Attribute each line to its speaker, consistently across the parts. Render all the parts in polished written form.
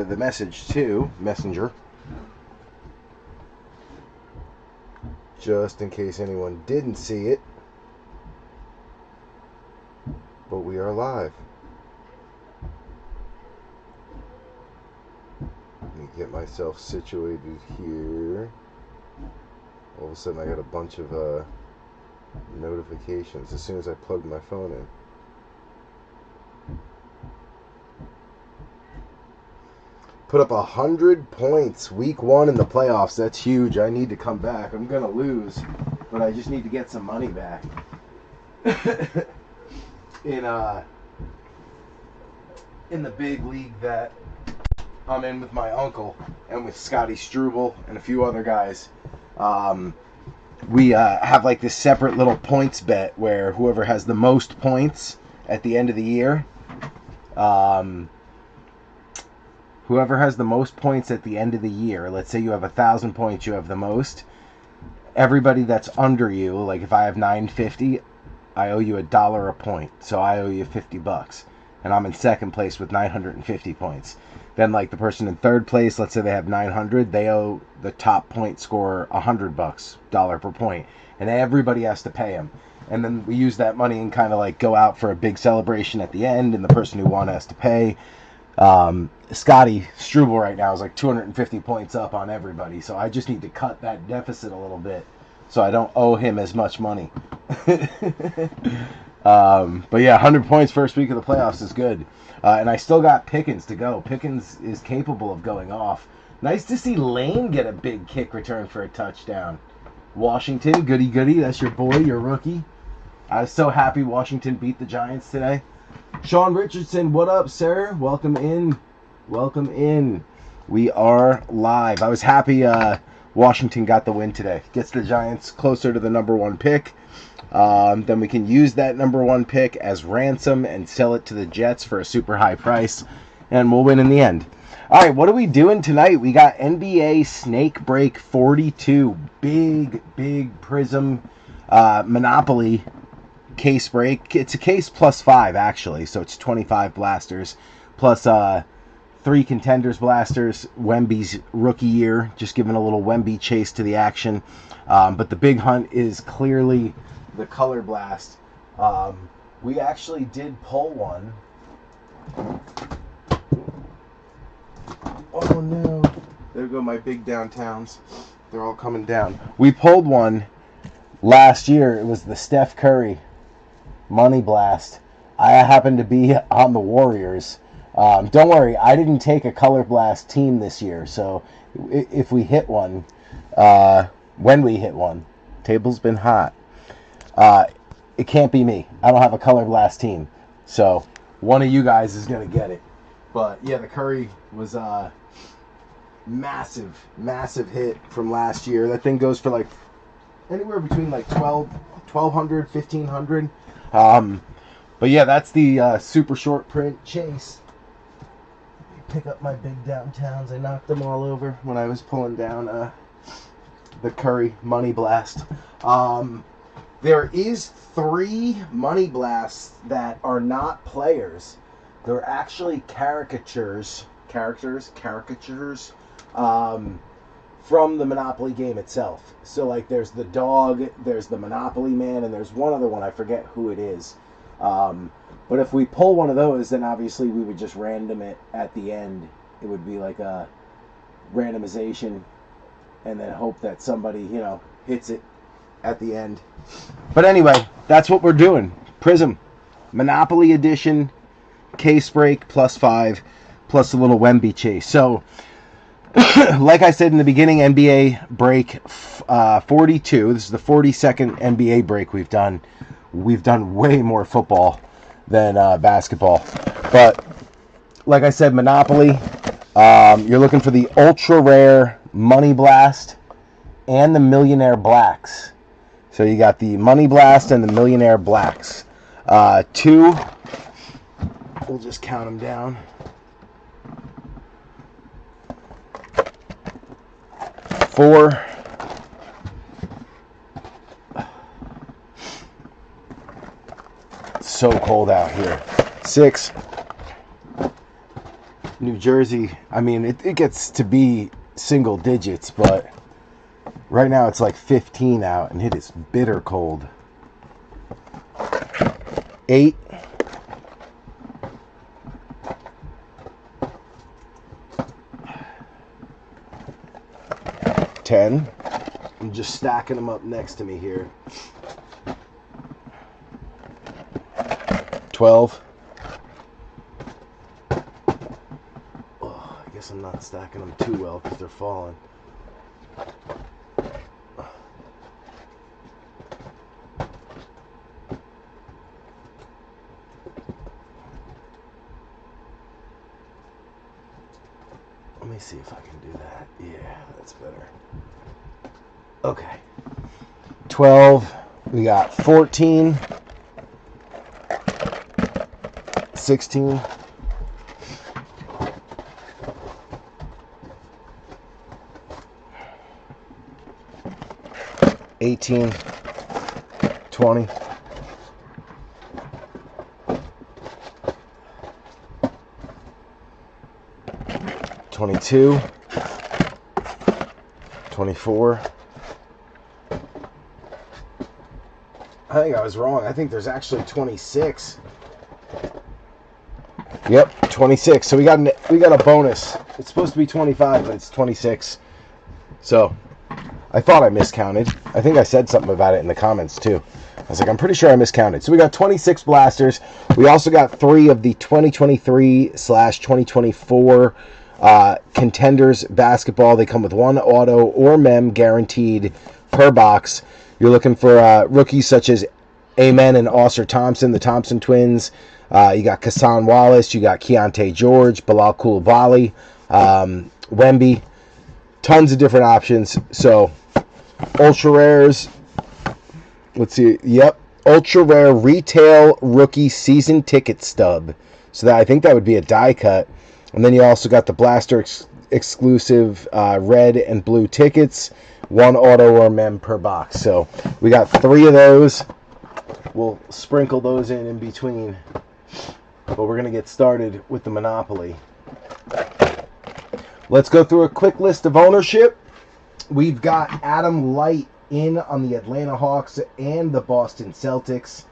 Speaker 1: the message to Messenger, just in case anyone didn't see it. But we are live. Let me get myself situated here. All of a sudden I got a bunch of notifications as soon as I plugged my phone in. Put up 100 points week 1 in the playoffs. That's huge. I need to come back. I'm going to lose, but I just need to get some money back. In the big league that I'm in with my uncle and with Scotty Struble and a few other guys, we have like this separate little points bet where whoever has the most points at the end of the year, let's say you have 1,000 points, you have the most. Everybody that's under you, like if I have 950, I owe you $1 a point, so I owe you $50, and I'm in second place with 950 points. Then, like the person in third place, let's say they have 900, they owe the top point scorer $100, $1 per point, and everybody has to pay them. And then we use that money and kind of like go out for a big celebration at the end, and the person who won has to pay. Scotty Struble right now is like 250 points up on everybody, so I just need to cut that deficit a little bit so I don't owe him as much money. But yeah, 100 points first week of the playoffs is good. And I still got Pickens to go. Pickens is capable of going off. Nice to see Lane get a big kick return for a touchdown. Washington, goody. That's your boy, your rookie. I was so happy Washington beat the Giants today. Sean Richardson, what up, sir? Welcome in. We are live. I was happy Washington got the win today. Gets the Giants closer to the number 1 pick. Then we can use that number 1 pick as ransom and sell it to the Jets for a super high price, and we'll win in the end. All right, what are we doing tonight? We got NBA Snake Break 42. Big Prizm Monopoly case break. It's a case plus 5, actually, so it's 25 blasters plus 3 Contenders blasters. Wemby's rookie year, just giving a little Wemby chase to the action. But the big hunt is clearly the color blast. We actually did pull one. Oh no, there go my big downtowns. They're all coming down. We pulled one last year. It was the Steph Curry Money Blast. I happened to be on the Warriors. Don't worry, I didn't take a color blast team this year, so if we hit one, when we hit one, table's been hot. It can't be me. I don't have a color blast team, so one of you guys is gonna get it. But yeah, the Curry was a massive hit from last year. That thing goes for like anywhere between like 1,200, 1,500. But yeah, that's the super short print chase. Pick up my big downtowns. I knocked them all over when I was pulling down the Curry Money Blast. There is 3 Money Blasts that are not players. They're actually caricatures from the Monopoly game itself. So like there's the dog, there's the Monopoly man, and there's one other one, I forget who it is. But if we pull one of those, then obviously we would just random it at the end. It would be like a randomization, and then hope that somebody, hits it at the end. But anyway, that's what we're doing. Prizm Monopoly Edition case break plus 5 plus a little Wemby chase. So like I said in the beginning, NBA break 42. This is the 42nd NBA break we've done. We've done way more football than basketball. But like I said, Monopoly, you're looking for the ultra rare Money Blast and the Millionaire Blacks. So you got the Money Blast and the Millionaire Blacks. 2, we'll just count them down. 4, so cold out here. 6, New Jersey, I mean, it gets to be single digits, but right now it's like 15 out, and it is bitter cold. 8. $10. I'm just stacking them up next to me here. 12. Oh, I guess I'm not stacking them too well because they're falling. Let me see if I can do that. Yeah, that's better. Okay. 12. We got 14. 16. 18. 20. 22. 24. I think I was wrong. I think there's actually 26. Yep, 26. So we got a bonus. It's supposed to be 25, but it's 26. So I thought I miscounted. I think I said something about it in the comments too. I was like, I'm pretty sure I miscounted. So we got 26 blasters. We also got 3 of the 2023/2024 Contenders basketball. They come with 1 auto or mem guaranteed per box. You're looking for rookies such as Amen and Oscar Thompson, the Thompson twins. You got Kassan Wallace. You got Keontae George, Bilal Coulibaly, Wemby. Tons of different options. So, ultra rares. Let's see. Yep. Ultra rare retail rookie season ticket stub. So I think that would be a die cut. And then you also got the blaster exclusive red and blue tickets. 1 auto or mem per box. So we got 3 of those. We'll sprinkle those in between. But we're going to get started with the Monopoly. Let's go through a quick list of ownership. We've got Adam Light in on the Atlanta Hawks and the Boston Celtics.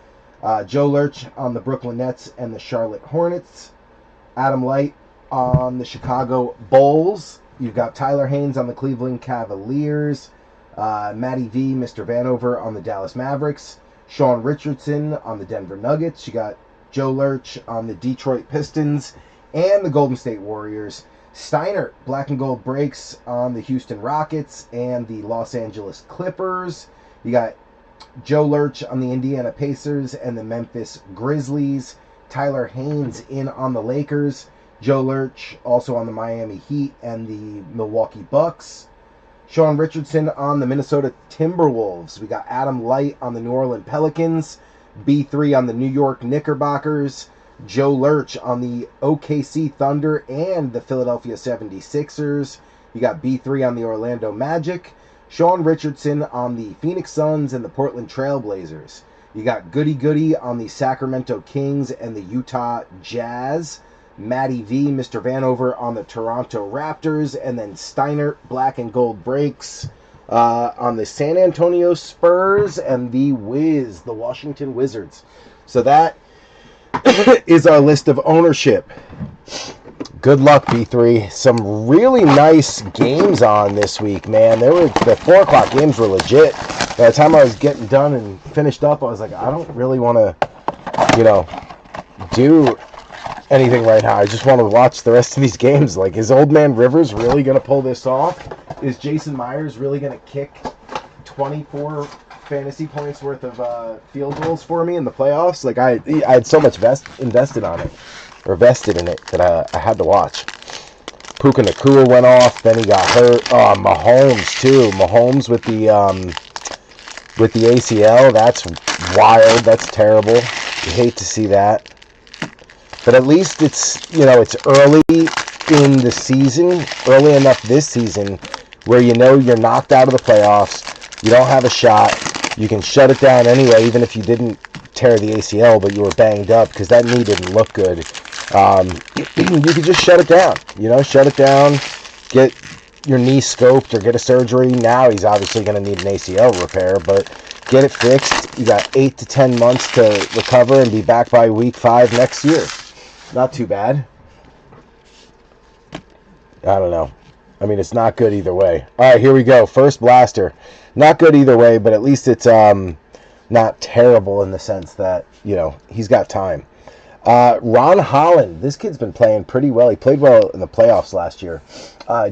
Speaker 1: Joe Lurch on the Brooklyn Nets and the Charlotte Hornets. Adam Light on the Chicago Bulls. You've got Tyler Haynes on the Cleveland Cavaliers. Matty V, Mr. Vanover on the Dallas Mavericks. Sean Richardson on the Denver Nuggets. You got Joe Lurch on the Detroit Pistons and the Golden State Warriors. Steiner, black and gold breaks on the Houston Rockets and the Los Angeles Clippers. You got Joe Lurch on the Indiana Pacers and the Memphis Grizzlies. Tyler Haynes in on the Lakers. Joe Lurch also on the Miami Heat and the Milwaukee Bucks. Sean Richardson on the Minnesota Timberwolves. We got Adam Light on the New Orleans Pelicans. B3 on the New York Knickerbockers. Joe Lurch on the OKC Thunder and the Philadelphia 76ers. You got B3 on the Orlando Magic. Sean Richardson on the Phoenix Suns and the Portland Trail Blazers. You got Goody Goody on the Sacramento Kings and the Utah Jazz. Matty V, Mr. Vanover on the Toronto Raptors. And then Steiner, black and gold breaks on the San Antonio Spurs and the Wiz, the Washington Wizards. So that is our list of ownership. Good luck, B3. Some really nice games on this week, man. The 4 o'clock games were legit. By the time I was getting done and finished up, I was like, I don't really want to, do anything right now. I just want to watch the rest of these games. Like, is Old Man Rivers really going to pull this off? Is Jason Myers really going to kick 24 fantasy points worth of field goals for me in the playoffs? Like, I had so much invested in it that I had to watch. Puka Nacua went off, then he got hurt. Mahomes too. Mahomes with the ACL. That's wild. That's terrible. You hate to see that. But at least it's early in the season, early enough this season where you're knocked out of the playoffs. You don't have a shot. You can shut it down anyway, even if you didn't tear the ACL, but you were banged up, because that knee didn't look good. You could just shut it down. Shut it down, get your knee scoped or get a surgery. Now he's obviously going to need an ACL repair, but get it fixed. You got 8 to 10 months to recover and be back by week 5 next year. Not too bad. I don't know. I mean, it's not good either way. All right, here we go. First blaster. Not good either way, but at least it's not terrible in the sense that, he's got time. Ron Holland. This kid's been playing pretty well. He played well in the playoffs last year.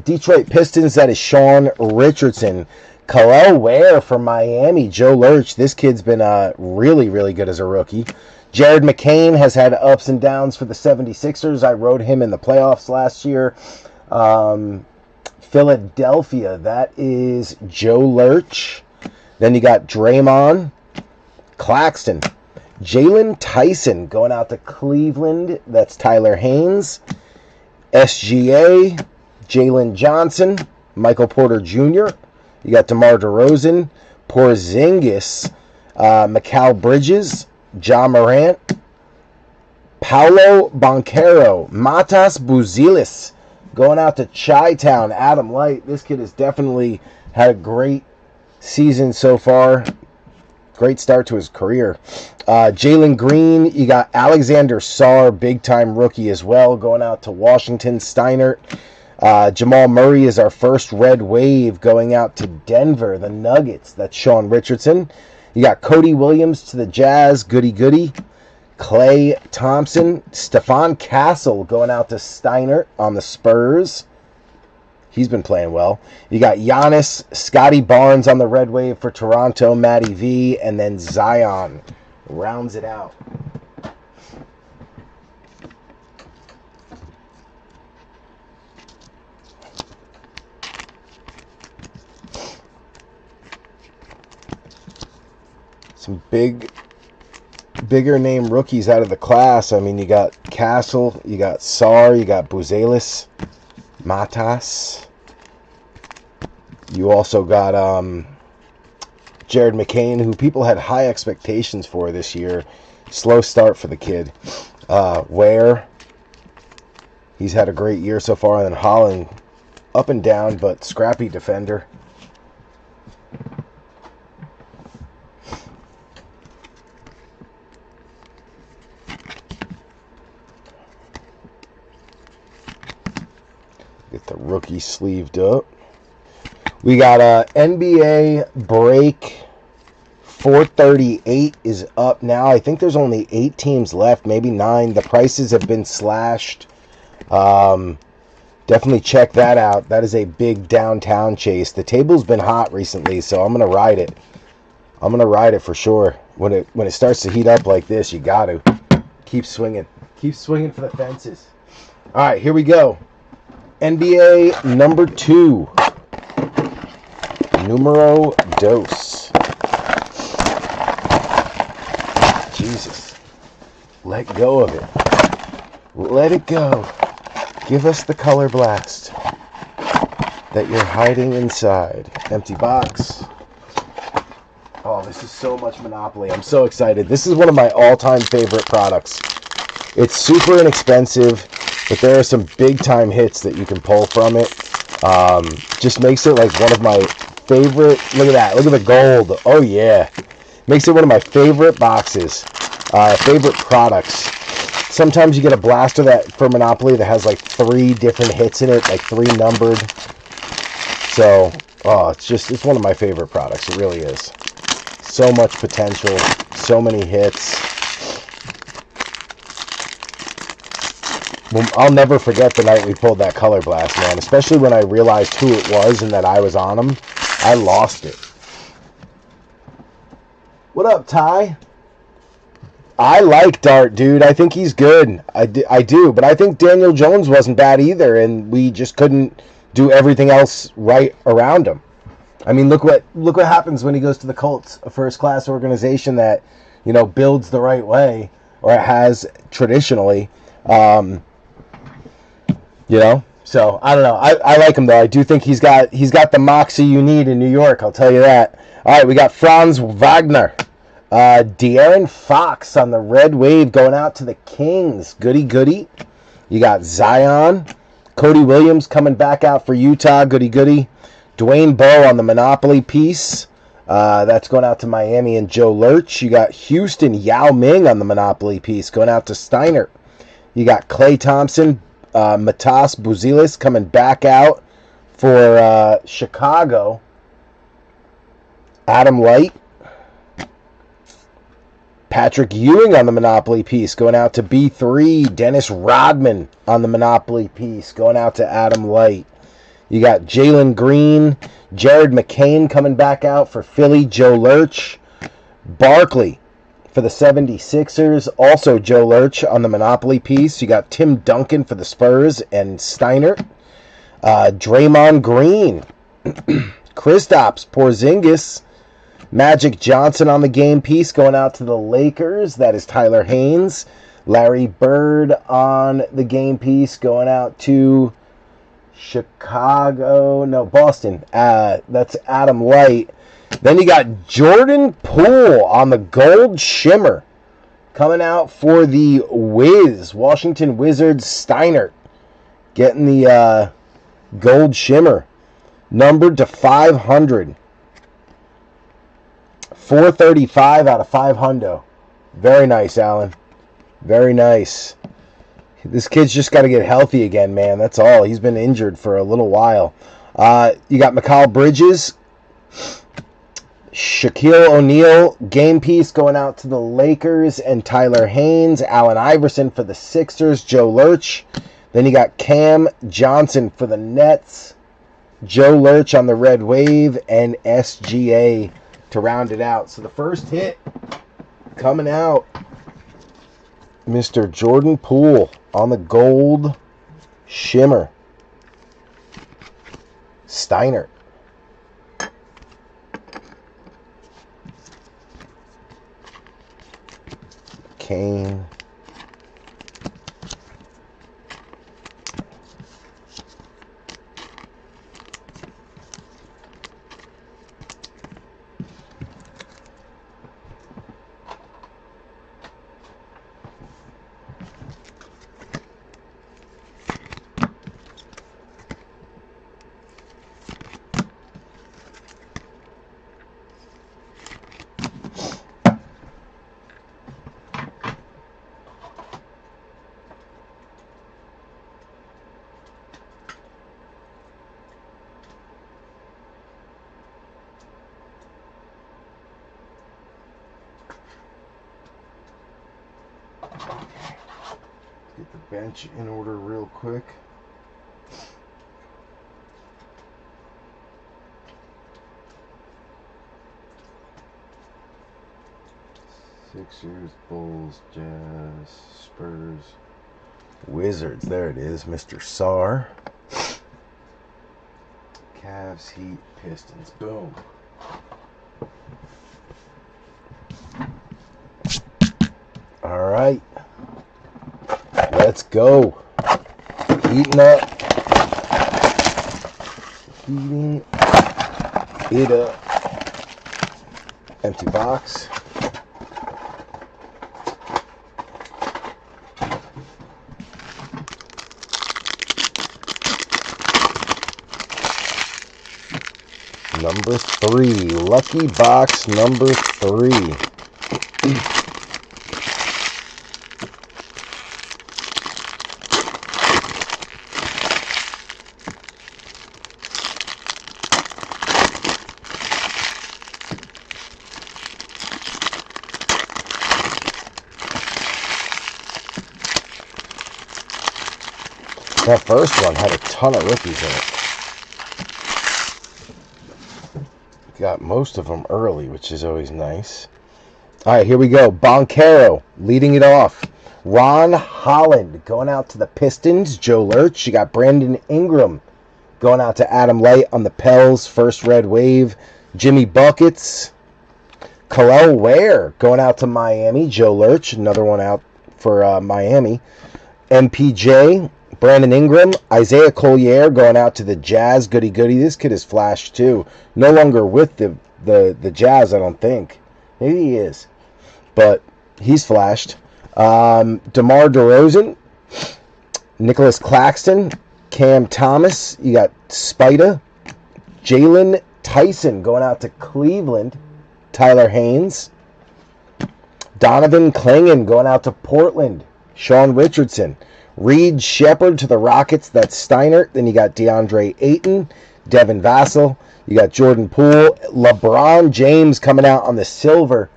Speaker 1: Detroit Pistons, that is Sean Richardson. Khalil Ware from Miami, Joe Lurch. This kid's been really, really good as a rookie. Jared McCain has had ups and downs for the 76ers. I rode him in the playoffs last year. Philadelphia, that is Joe Lurch. Then you got Draymond, Claxton, Jalen Tyson going out to Cleveland. That's Tyler Haynes. SGA, Jalen Johnson, Michael Porter Jr. You got DeMar DeRozan, Porzingis, Mikal Bridges, Ja Morant, Paolo Banchero, Matas Buzelis. Going out to Chi-Town, Adam Light. This kid has definitely had a great season so far. Great start to his career. Jalen Green, you got Alexander Sarr, big-time rookie as well, going out to Washington. Steinert. Jamal Murray is our first red wave going out to Denver, the Nuggets. That's Sean Richardson. You got Cody Williams to the Jazz, goody. Klay Thompson, Stephon Castle going out to Steinert on the Spurs. He's been playing well. You got Giannis, Scotty Barnes on the red wave for Toronto, Matty V, and then Zion rounds it out. Some bigger name rookies out of the class. I mean, you got Castle, you got Sarr, you got Buzelis, Matas. You also got Jared McCain, who people had high expectations for this year. Slow start for the kid. Ware, he's had a great year so far. And then Holland, up and down, but scrappy defender. Get the rookie sleeved up. We got NBA break 438 is up now. I think there's only 8 teams left, maybe 9. The prices have been slashed. Definitely check that out. That is a big downtown chase. The table's been hot recently, so I'm gonna ride it. I'm gonna ride it for sure. When it starts to heat up like this, you got to keep swinging. Keep swinging for the fences. All right, here we go. NBA number 2. Numero dos. Jesus. Let go of it. Let it go. Give us the color blast that you're hiding inside. Empty box. Oh, this is so much Monopoly. I'm so excited. This is one of my all-time favorite products. It's super inexpensive, but there are some big-time hits that you can pull from it. Just makes it like one of my favorite. Look at that. Look at the gold. Oh, yeah. Makes it one of my favorite boxes. Favorite products. Sometimes you get a blaster that for Monopoly that has like 3 different hits in it, like 3 numbered. So, it's one of my favorite products. It really is. So much potential. So many hits. I'll never forget the night we pulled that color blast, man. Especially when I realized who it was and that I was on them. I lost it. What up, Ty? I like Dart, dude. I think he's good. I do. But I think Daniel Jones wasn't bad either, and we just couldn't do everything else right around him. I mean, look what happens when he goes to the Colts, a first-class organization that, builds the right way, or it has traditionally. So I don't know. I like him though. I do think he's got the moxie you need in New York. I'll tell you that. All right, we got Franz Wagner, De'Aaron Fox on the red wave going out to the Kings. Goody, goody. You got Zion. Cody Williams coming back out for Utah. Goody, goody. Dwayne Bowe on the Monopoly piece. That's going out to Miami and Joe Lurch. You got Houston Yao Ming on the Monopoly piece going out to Steiner. You got Klay Thompson, Matas Buzelis coming back out for Chicago. Adam Light. Patrick Ewing on the Monopoly piece going out to B3. Dennis Rodman on the Monopoly piece going out to Adam Light. You got Jalen Green, Jared McCain coming back out for Philly, Joe Lurch. Barkley for the 76ers, also Joe Lurch on the Monopoly piece. You got Tim Duncan for the Spurs and Steiner. Draymond Green, Kristaps Porzingis, Magic Johnson on the game piece going out to the Lakers. That is Tyler Haynes. Larry Bird on the game piece going out to Boston. That's Adam Light. Then you got Jordan Poole on the gold shimmer coming out for the Washington Wizards. Steiner getting the gold shimmer numbered to 500. 435 out of 500. Very nice, Alan. Very nice. This kid's just got to get healthy again, man. That's all. He's been injured for a little while. You got Mikal Bridges, Shaquille O'Neal, game piece going out to the Lakers and Tyler Haynes. Allen Iverson for the Sixers, Joe Lurch. Then you got Cam Johnson for the Nets, Joe Lurch on the Red Wave, and SGA to round it out. So the first hit coming out, Mr. Jordan Poole on the gold shimmer. Steiner. Kane. Get the bench in order real quick. Sixers, Bulls, Jazz, Spurs, Wizards. There it is, Mr. Sarr. Cavs, Heat, Pistons. Boom. All right. Let's go. Heating up. Heating it up. Empty box. Number 3. Lucky box number 3. That first one had a ton of rookies in it. Got most of them early, which is always nice. All right, here we go. Boncaro leading it off. Ron Holland going out to the Pistons. Joe Lurch. You got Brandon Ingram going out to Adam Light on the Pels. First Red Wave. Jimmy Buckets. Khalil Ware going out to Miami. Joe Lurch. Another one out for Miami. MPJ. Brandon Ingram, Isaiah Collier going out to the Jazz. Goody goody. This kid is flashed too. No longer with the Jazz, I don't think. Maybe he is. but he's flashed. DeMar DeRozan, Nicholas Claxton, Cam Thomas. You got Spida, Jalen Tyson going out to Cleveland, Tyler Haynes. Donovan Clingan going out to Portland, Sean Richardson. Reed Shepard to the Rockets, that's Steiner. Then you got DeAndre Ayton, Devin Vassell. You got Jordan Poole. LeBron James coming out on the silver.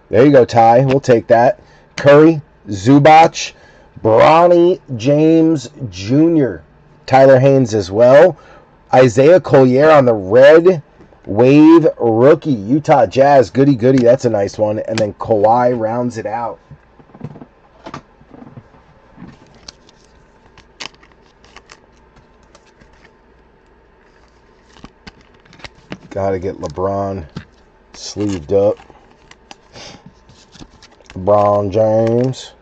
Speaker 1: There you go, Ty. We'll take that. Curry, Zubac, Bronny James Jr., Tyler Haynes as well. Isaiah Collier on the red wave rookie. Utah Jazz, goody. That's a nice one. And then Kawhi rounds it out. Got to get LeBron sleeved up. LeBron James.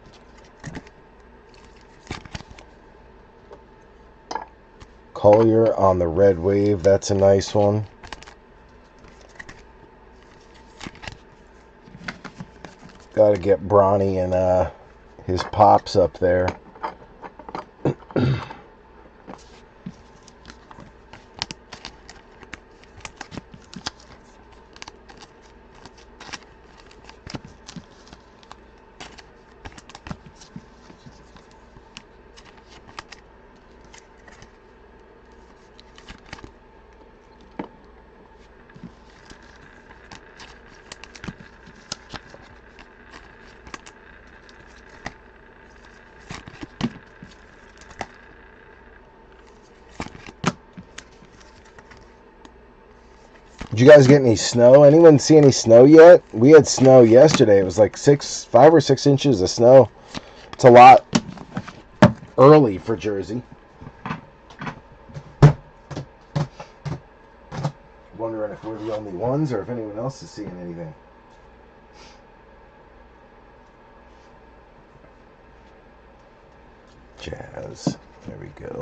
Speaker 1: Collier on the red wave. That's a nice one. Got to get Bronny and his pops up there. Did you guys get any snow? Anyone see any snow yet? We had snow yesterday. It was like 5 or 6 inches of snow. It's a lot early for Jersey. Wondering if we're the only ones or if anyone else is seeing anything. Jazz. There we go.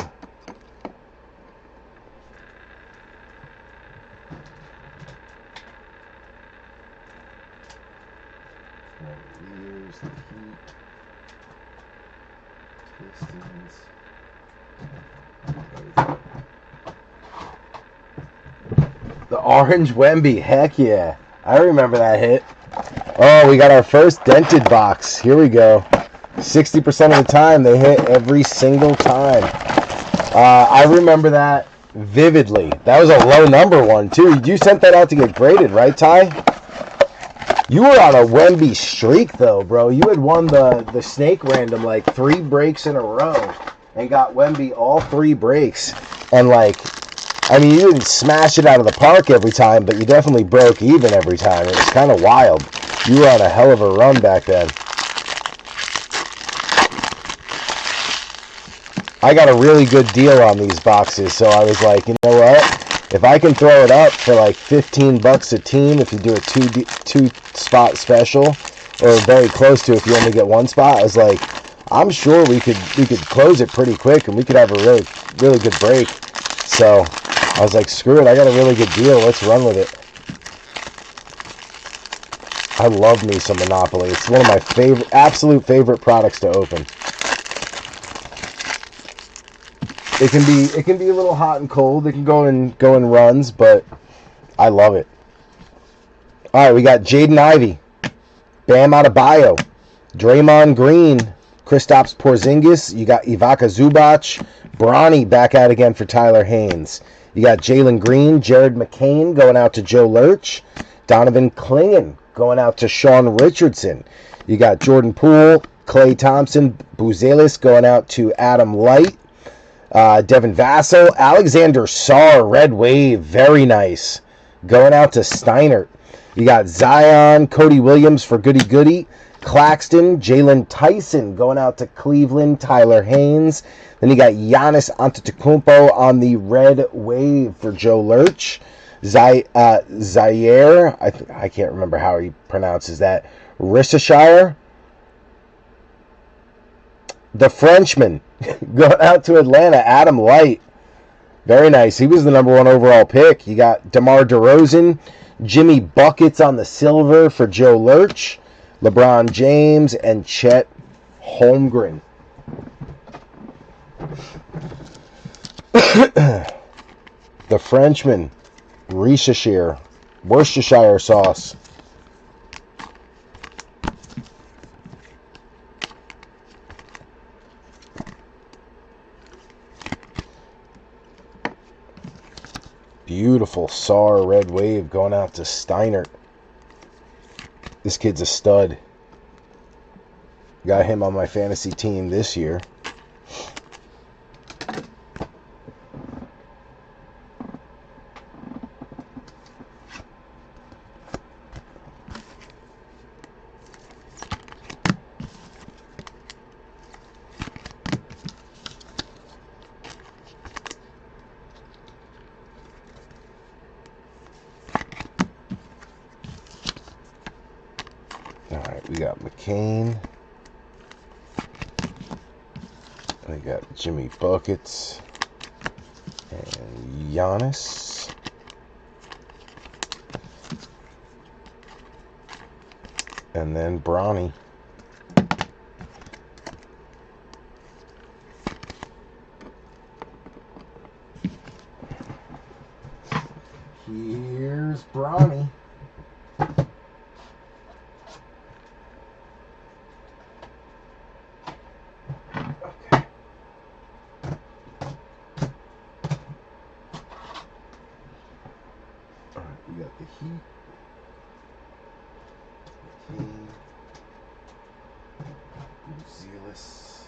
Speaker 1: The Heat, Pistons. The orange Wemby, heck yeah. I remember that hit. Oh, we got our first dented box. Here we go. 60% of the time, they hit every single time. I remember that vividly. That was a low number one, too. You sent that out to get graded, right, Ty? You were on a Wemby streak, though, bro. You had won the snake random, like, 3 breaks in a row and got Wemby all 3 breaks. And, like, I mean, you didn't smash it out of the park every time, but you definitely broke even every time. It was kind of wild. You were on a hell of a run back then. I got a really good deal on these boxes, so I was like, you know what? If I can throw it up for like $15 a team, if you do a two spot special, or very close to if you only get 1 spot, I was like, I'm sure we could close it pretty quick and we could have a really good break. So I was like, screw it, I got a really good deal. Let's run with it. I love me some Monopoly. It's one of my absolute favorite products to open. It can be a little hot and cold. It can go in runs, but I love it. All right, we got Jaden Ivey, Bam Adebayo, Draymond Green, Kristaps Porzingis. You got Ivica Zubac, Bronny back out again for Tyler Haynes. You got Jalen Green, Jared McCain going out to Joe Lurch, Donovan Clingan going out to Sean Richardson. You got Jordan Poole, Klay Thompson, Buzelis going out to Adam Light. Devin Vassell, Alexander Sarr, red wave, very nice. Going out to Steiner. You got Zion, Cody Williams for goody. Claxton, Jalen Tyson going out to Cleveland, Tyler Haynes. Then you got Giannis Antetokounmpo on the red wave for Joe Lurch. Zaire, I can't remember how he pronounces that. Rissashire. The Frenchman going out to Atlanta, Adam Light. Very nice. He was the number 1 overall pick. You got DeMar DeRozan, Jimmy Buckets on the silver for Joe Lurch. LeBron James, and Chet Holmgren. The Frenchman, Worcestershire sauce. Beautiful SAR Red Wave going out to Steinert. This kid's a stud. Got him on my fantasy team this year. Alright, we got McCain. We got Jimmy Buckets. And Giannis. And then Bronny. Here's Bronny. We got the Heat, McCain, Zealous,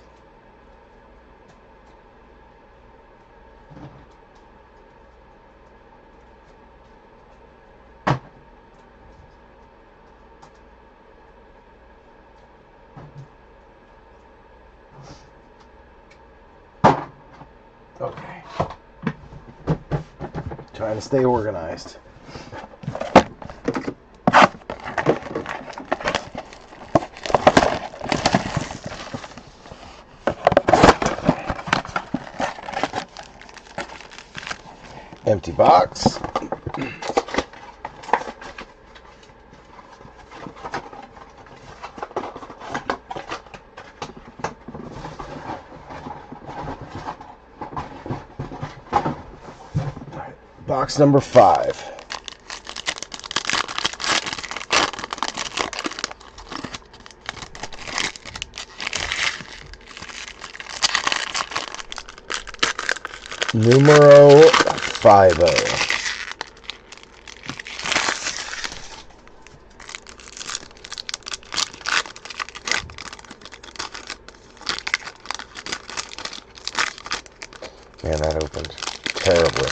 Speaker 1: okay. Trying to stay organized. Empty box. Box number 5. Numero 50. Man, that opened terribly.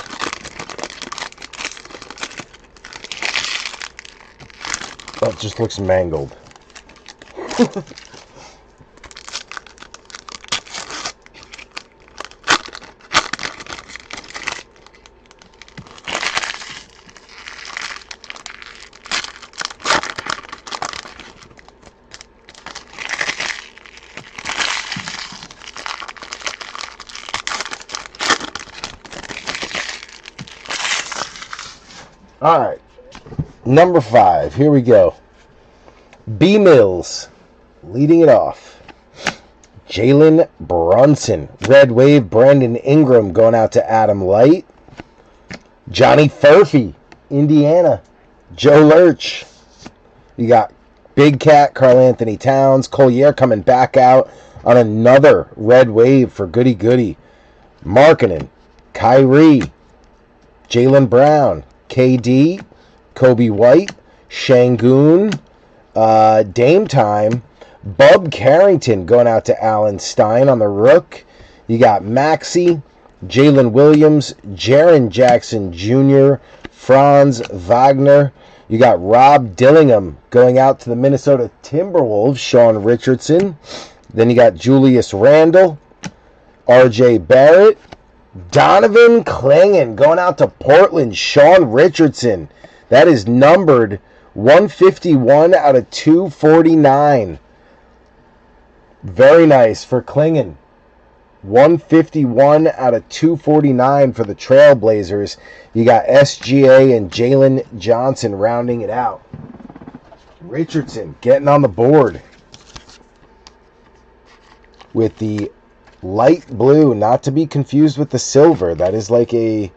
Speaker 1: Oh, it just looks mangled. All right, number 5. Here we go. B Mills leading it off. Jalen Brunson, Red Wave. Brandon Ingram going out to Adam Light. Johnny Furphy, Indiana. Joe Lurch. You got Big Cat, Karl Anthony Towns. Collier coming back out on another Red Wave for Goody Goody. Markkanen, Kyrie, Jaylen Brown, KD, Kobe White, Şengün, Dame Time, Bub Carrington going out to Alan Stein on the Rook. You got Maxey, Jalen Williams, Jaren Jackson Jr., Franz Wagner. You got Rob Dillingham going out to the Minnesota Timberwolves, Sean Richardson. Then you got Julius Randle, RJ Barrett, Donovan Clingan going out to Portland, Sean Richardson. That is numbered 151 out of 249. Very nice for Clingan. 151 out of 249 for the Trailblazers. You got SGA and Jalen Johnson rounding it out. Richardson getting on the board with the light blue, not to be confused with the silver. That is like a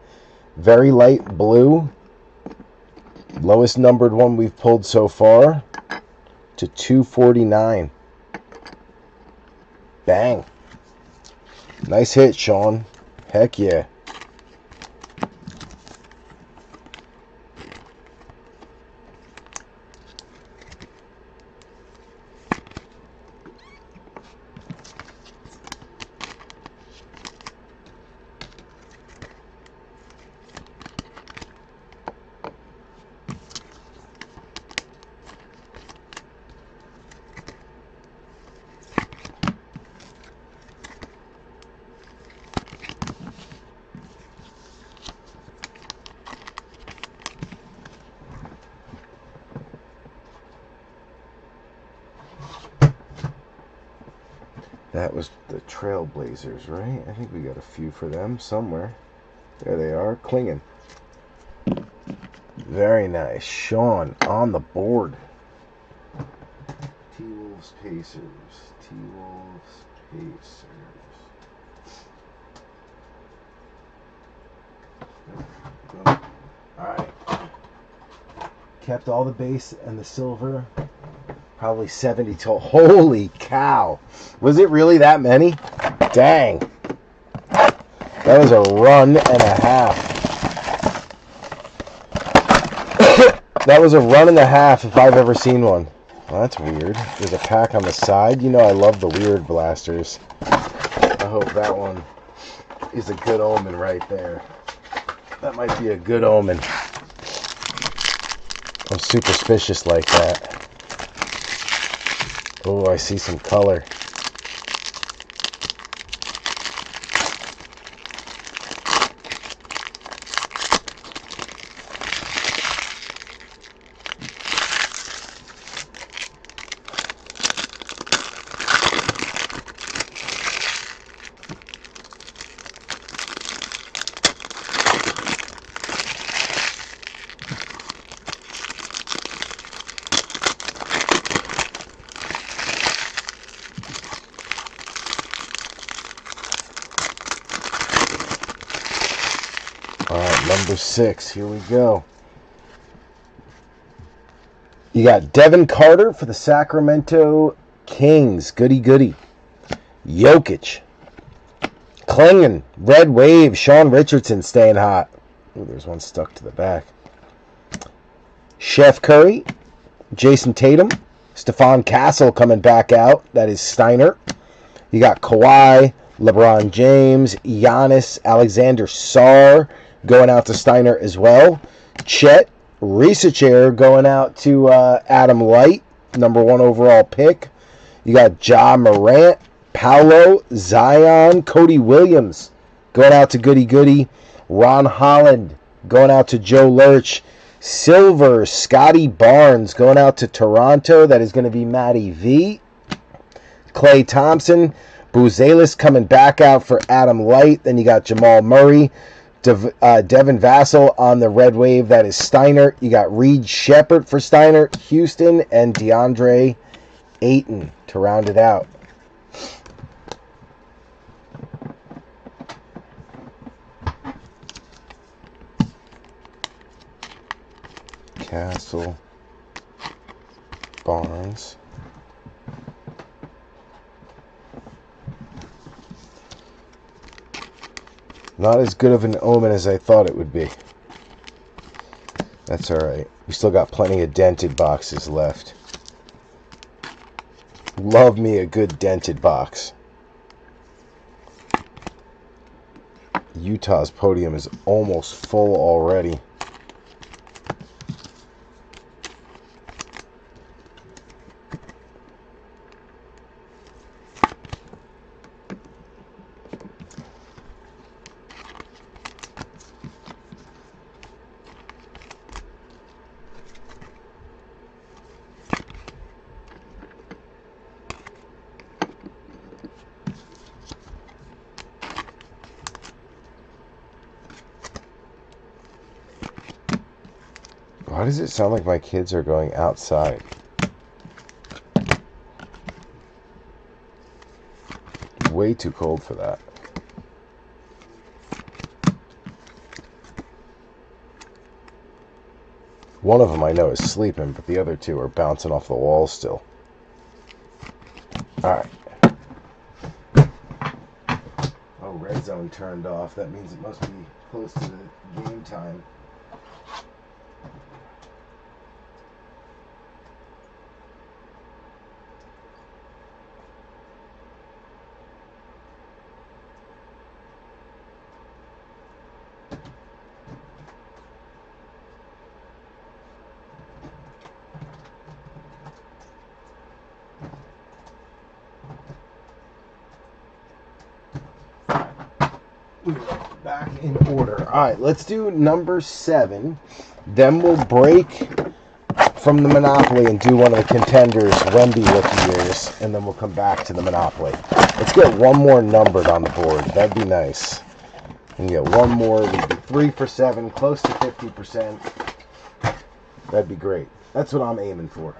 Speaker 1: very light blue. Lowest numbered one we've pulled so far to 249. Bang. Nice hit, Sean. Heck yeah. That was the Trailblazers, right? I think we got a few for them somewhere. There they are, clinging. Very nice. Sean on the board. T-Wolves Pacers. T-Wolves Pacers. Alright. Kept all the base and the silver. Probably 70 total. Holy cow. Was it really that many? Dang. That was a run and a half. That was a run and a half if I've ever seen one. Well, that's weird. There's a pack on the side. You know I love the weird blasters. I hope that one is a good omen right there. That might be a good omen. I'm superstitious like that. Oh, I see some color. Number 6, here we go. You got Devin Carter for the Sacramento Kings. Goody, goody. Jokic. Clinging. Red Wave. Sean Richardson staying hot. Ooh, there's one stuck to the back. Chef Curry. Jason Tatum. Stephon Castle coming back out. That is Steiner. You got Kawhi. LeBron James. Giannis. Alexander Sarr. Going out to Steiner as well. Chet Researcher going out to Adam Light, number 1 overall pick. You got Ja Morant, Paolo, Zion, Cody Williams going out to Goody Goody. Ron Holland going out to Joe Lurch. Silver, Scotty Barnes going out to Toronto. That is going to be Matty V. Klay Thompson. Buzelis coming back out for Adam Light. Then you got Jamal Murray. Devin Vassell on the Red Wave. That is Steiner. You got Reed Shepard for Steiner, Houston, and DeAndre Ayton to round it out. Castle, Barnes. Not as good of an omen as I thought it would be. That's alright. We still got plenty of dented boxes left. Love me a good dented box. Utah's podium is almost full already. Why does it sound like my kids are going outside? way too cold for that. One of them I know is sleeping, but the other two are bouncing off the walls still. Alright. Oh, red zone turned off. That means it must be close to the game time. Back in order. Alright, let's do number 7. Then we'll break from the Monopoly and do one of the Contenders Wemby rookie years. And then we'll come back to the Monopoly. Let's get one more numbered on the board. That'd be nice. And get one more. We'd be 3 for 7, close to 50%. That'd be great. That's what I'm aiming for.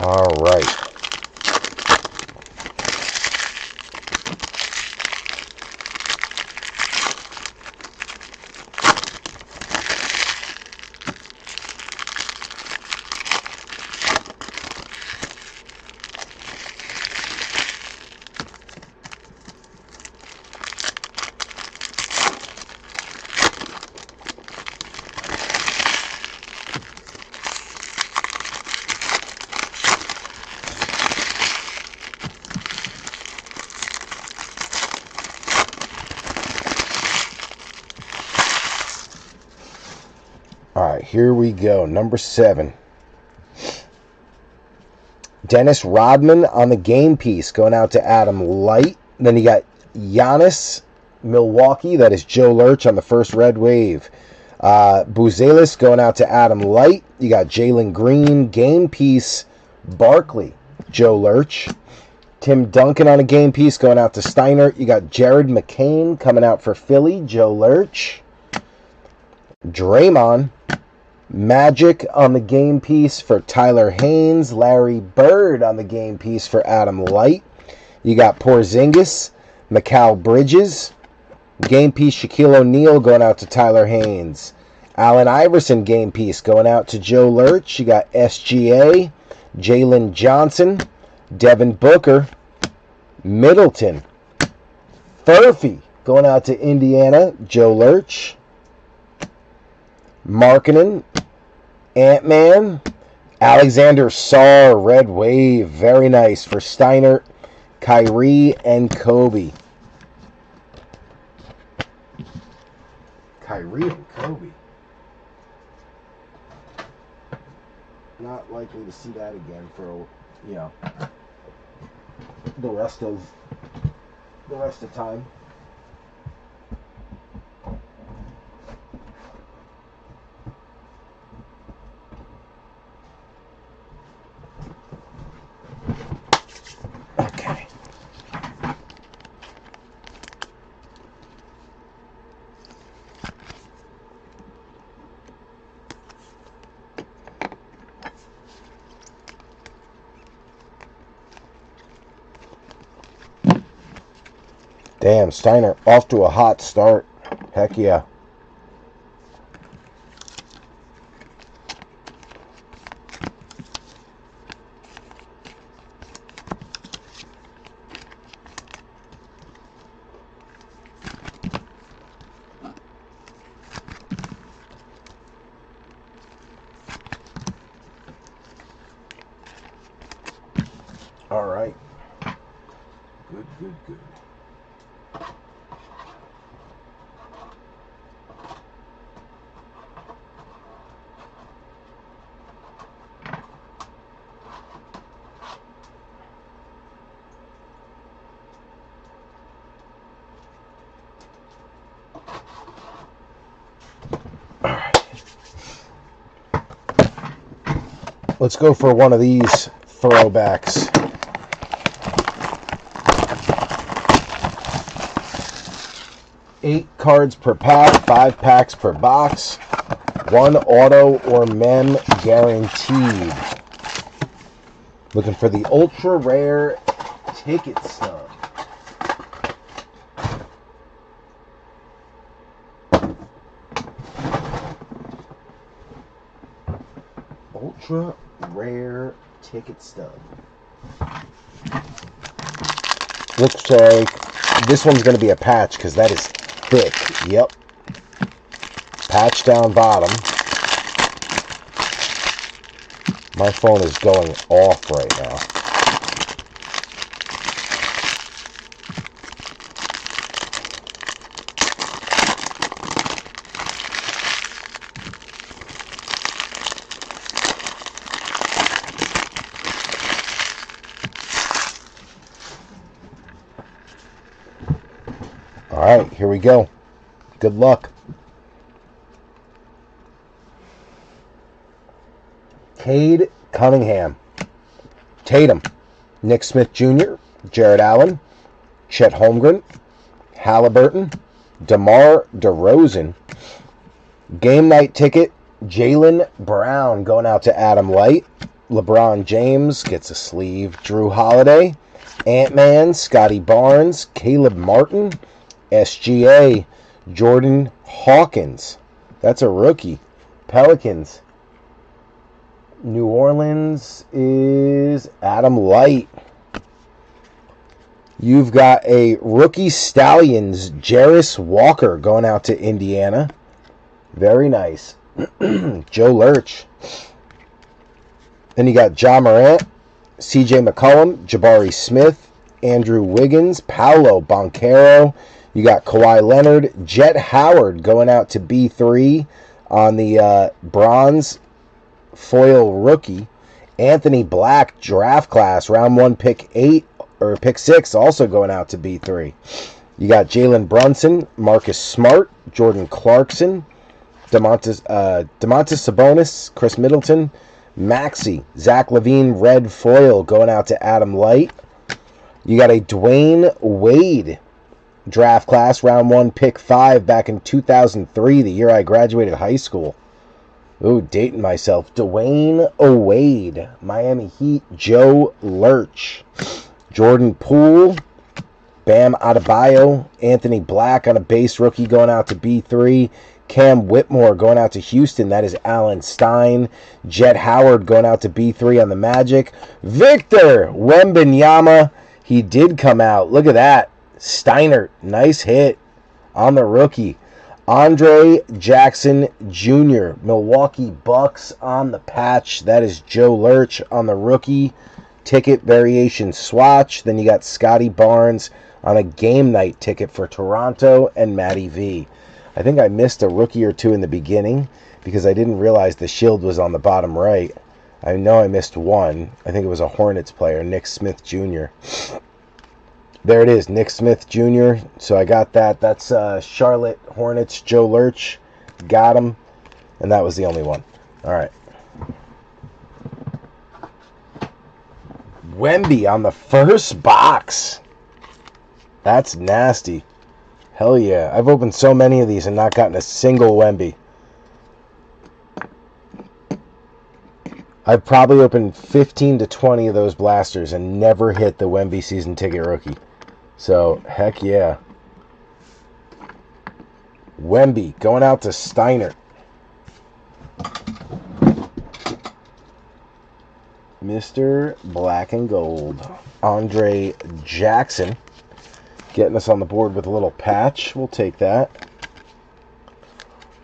Speaker 1: All right. All right, here we go. Number 7. Dennis Rodman on the game piece going out to Adam Light. Then you got Giannis, Milwaukee. That is Joe Lurch on the first red wave. Buzelis going out to Adam Light. You got Jalen Green, game piece, Barkley, Joe Lurch. Tim Duncan on a game piece going out to Steiner. You got Jared McCain coming out for Philly, Joe Lurch. Draymond, Magic on the game piece for Tyler Haynes. Larry Bird on the game piece for Adam Light. You got Porzingis, Mikal Bridges. Game piece Shaquille O'Neal going out to Tyler Haynes. Allen Iverson game piece going out to Joe Lurch. You got SGA, Jalen Johnson, Devin Booker, Middleton. Furphy going out to Indiana, Joe Lurch. Markkanen, Ant-Man, Alexander Sarr, red wave, very nice for Steiner, Kyrie, and Kobe. Kyrie and Kobe. Not likely to see that again for, you know, the rest of time. Okay. Damn, Steiner off to a hot start. Heck yeah. All right. Good, good, good. Let's go for one of these throwbacks. 8 cards per pack, 5 packs per box. 1 auto or mem guaranteed. Looking for the ultra rare ticket stub. Ultra rare ticket stub. Looks like this one's going to be a patch because that is thick. Yep. Patch down bottom. My phone is going off right now. All right, here we go. Good luck. Cade Cunningham, Tatum, Nick Smith Jr., Jared Allen, Chet Holmgren, Halliburton, DeMar DeRozan. Game night ticket, Jaylen Brown going out to Adam Light. LeBron James gets a sleeve. Drew Holiday, Ant-Man, Scotty Barnes, Caleb Martin, SGA, Jordan Hawkins. That's a rookie. Pelicans. New Orleans is Adam Light. You've got a rookie Stallions, Jarris Walker, going out to Indiana. Very nice. Joe Lurch. Then you got Ja Morant, CJ McCollum, Jabari Smith, Andrew Wiggins, Paolo Banchero. You got Kawhi Leonard, Jet Howard going out to B3 on the bronze foil rookie. Anthony Black, draft class, round 1, pick 8 or pick 6, also going out to B3. You got Jalen Brunson, Marcus Smart, Jordan Clarkson, Domantas Sabonis, Chris Middleton, Maxey, Zach LaVine, red foil going out to Adam Light. You got a Dwayne Wade draft class, round 1, pick 5, back in 2003, the year I graduated high school. Ooh, dating myself. Dwayne Wade, Miami Heat, Joe Lurch, Jordan Poole, Bam Adebayo, Anthony Black on a base rookie going out to B3. Cam Whitmore going out to Houston. That is Alan Stein. Jet Howard going out to B3 on the Magic. Victor Wembanyama. He did come out. Look at that. Steiner. Nice hit on the rookie. Andre Jackson Jr. Milwaukee Bucks on the patch. That is Joe Lurch on the rookie ticket variation swatch. Then you got Scotty Barnes on a game night ticket for Toronto and Matty V. I think I missed a rookie or two in the beginning because I didn't realize the shield was on the bottom right. I know I missed one. I think it was a Hornets player, Nick Smith Jr. There it is, Nick Smith Jr. So I got that. That's Charlotte Hornets, Joe Lurch. Got him. And that was the only one. All right. Wemby on the first box. That's nasty. Hell yeah. I've opened so many of these and not gotten a single Wemby. I've probably opened 15 to 20 of those blasters and never hit the Wemby season ticket rookie. So, heck yeah. Wemby going out to Steiner. Mr. Black and Gold. Andre Jackson getting us on the board with a little patch. We'll take that.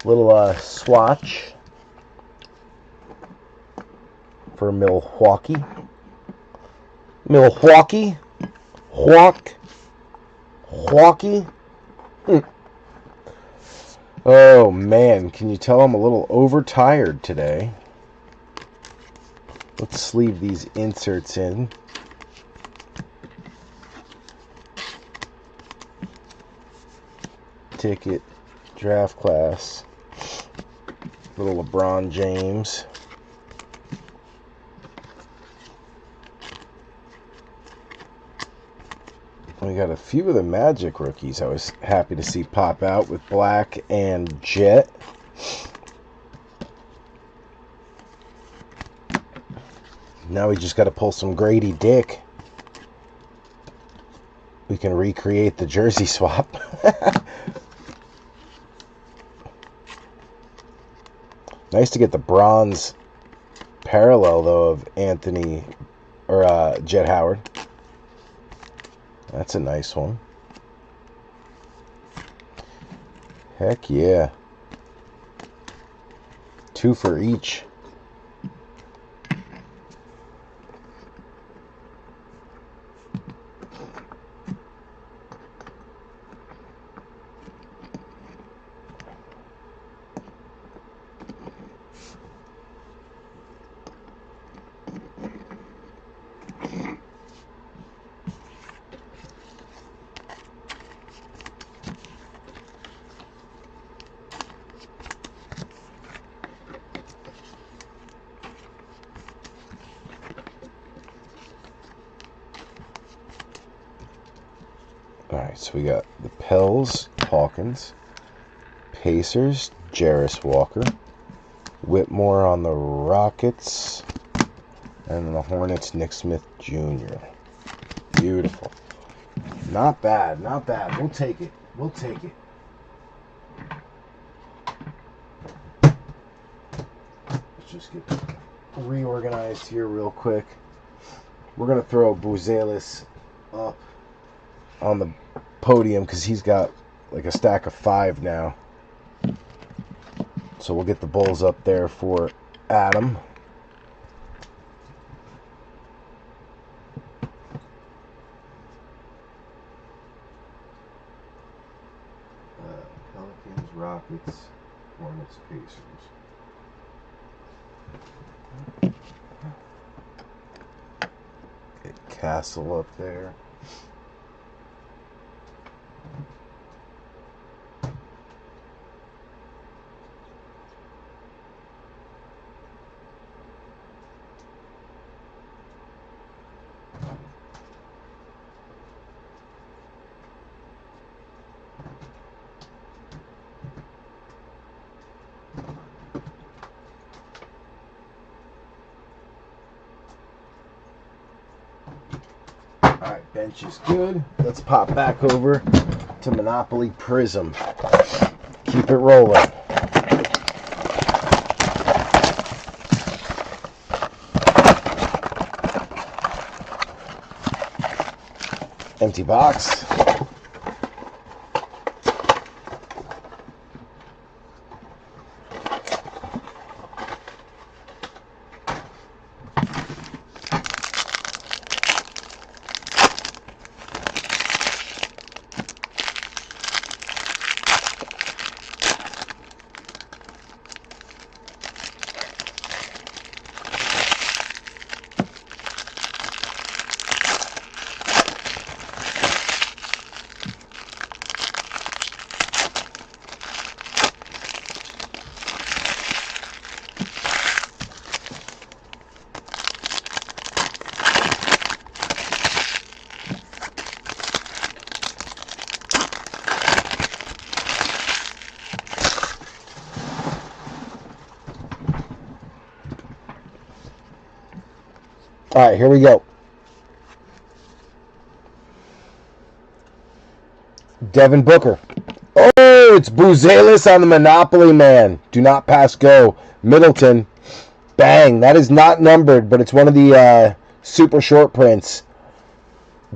Speaker 1: Little swatch for Milwaukee. Milwaukee. Milwaukee. Oh man, can you tell I'm a little overtired today? Let's sleeve these inserts in. Ticket, draft class, little LeBron James. We got a few of the Magic rookies I was happy to see pop out with Black and Jet. Now we just got to pull some Grady Dick. We can recreate the jersey swap. Nice to get the bronze parallel, though, of Anthony or Jet Howard. That's a nice one. Heck yeah. 2 for each. Alright, so we got the Pels, Hawkins, Pacers, Jarris Walker, Whitmore on the Rockets, and the Hornets, Nick Smith Jr. Beautiful. Not bad, not bad. We'll take it. We'll take it. Let's just get reorganized here real quick. We're going to throw Buzelis up on the podium because he's got like a stack of 5 now. So we'll get the Bulls up there for Adam. Pelicans, Rockets, Hornets, Pacers. Get Castle up there. Alright, bench is good. Let's pop back over to Monopoly Prizm. Keep it rolling. Empty box. All right, here we go. Devin Booker. Oh, it's Buzelis on the Monopoly Man. Do not pass go. Middleton. Bang. That is not numbered, but it's one of the super short prints.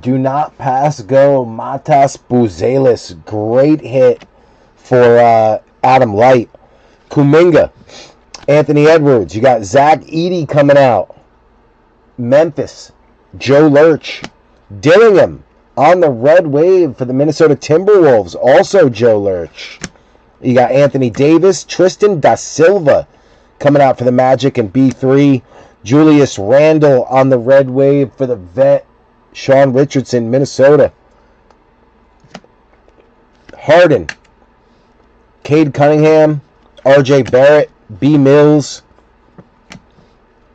Speaker 1: Do not pass go. Matas Buzelis. Great hit for Adam Light. Kuminga. Anthony Edwards. You got Zach Edey coming out. Memphis, Joe Lurch. Dillingham on the red wave for the Minnesota Timberwolves, also Joe Lurch. You got Anthony Davis, Tristan da Silva coming out for the Magic and B3. Julius Randle on the red wave for the vet, Sean Richardson, Minnesota. Harden, Cade Cunningham, RJ Barrett, B. Mills,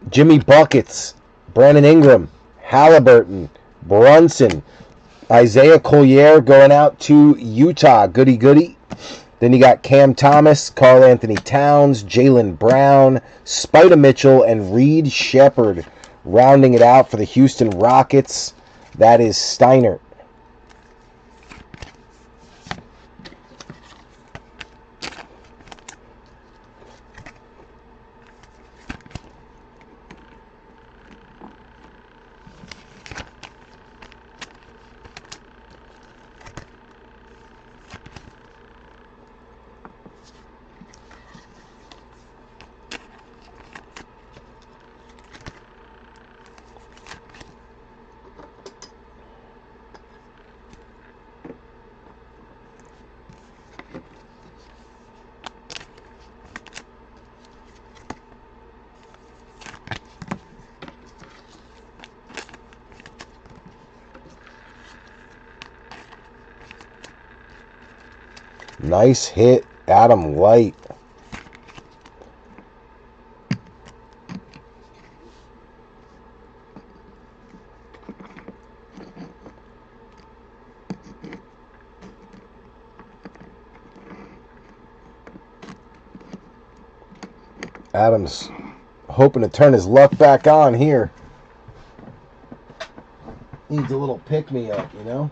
Speaker 1: Jimmy Buckets, Brandon Ingram, Halliburton, Brunson, Isaiah Collier going out to Utah. Goody, goody. Then you got Cam Thomas, Karl Anthony Towns, Jaylen Brown, Spida Mitchell, and Reed Shepherd rounding it out for the Houston Rockets. That is Steiner. Nice hit, Adam White. Adams hoping to turn his luck back on here. Needs a little pick-me-up, you know?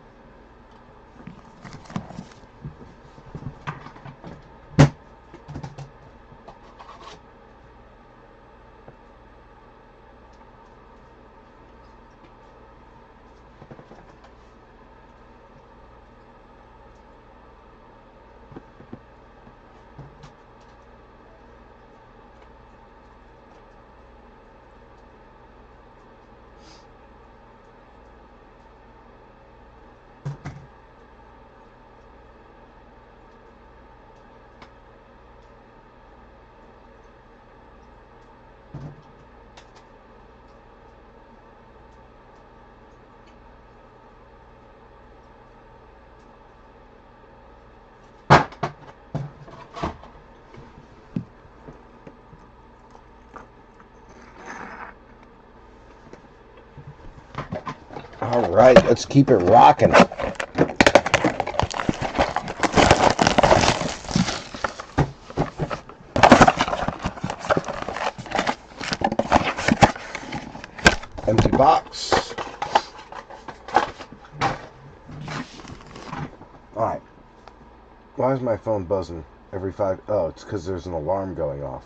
Speaker 1: All right, let's keep it rocking. Empty box. All right. Why is my phone buzzing every 5? Oh, it's because there's an alarm going off.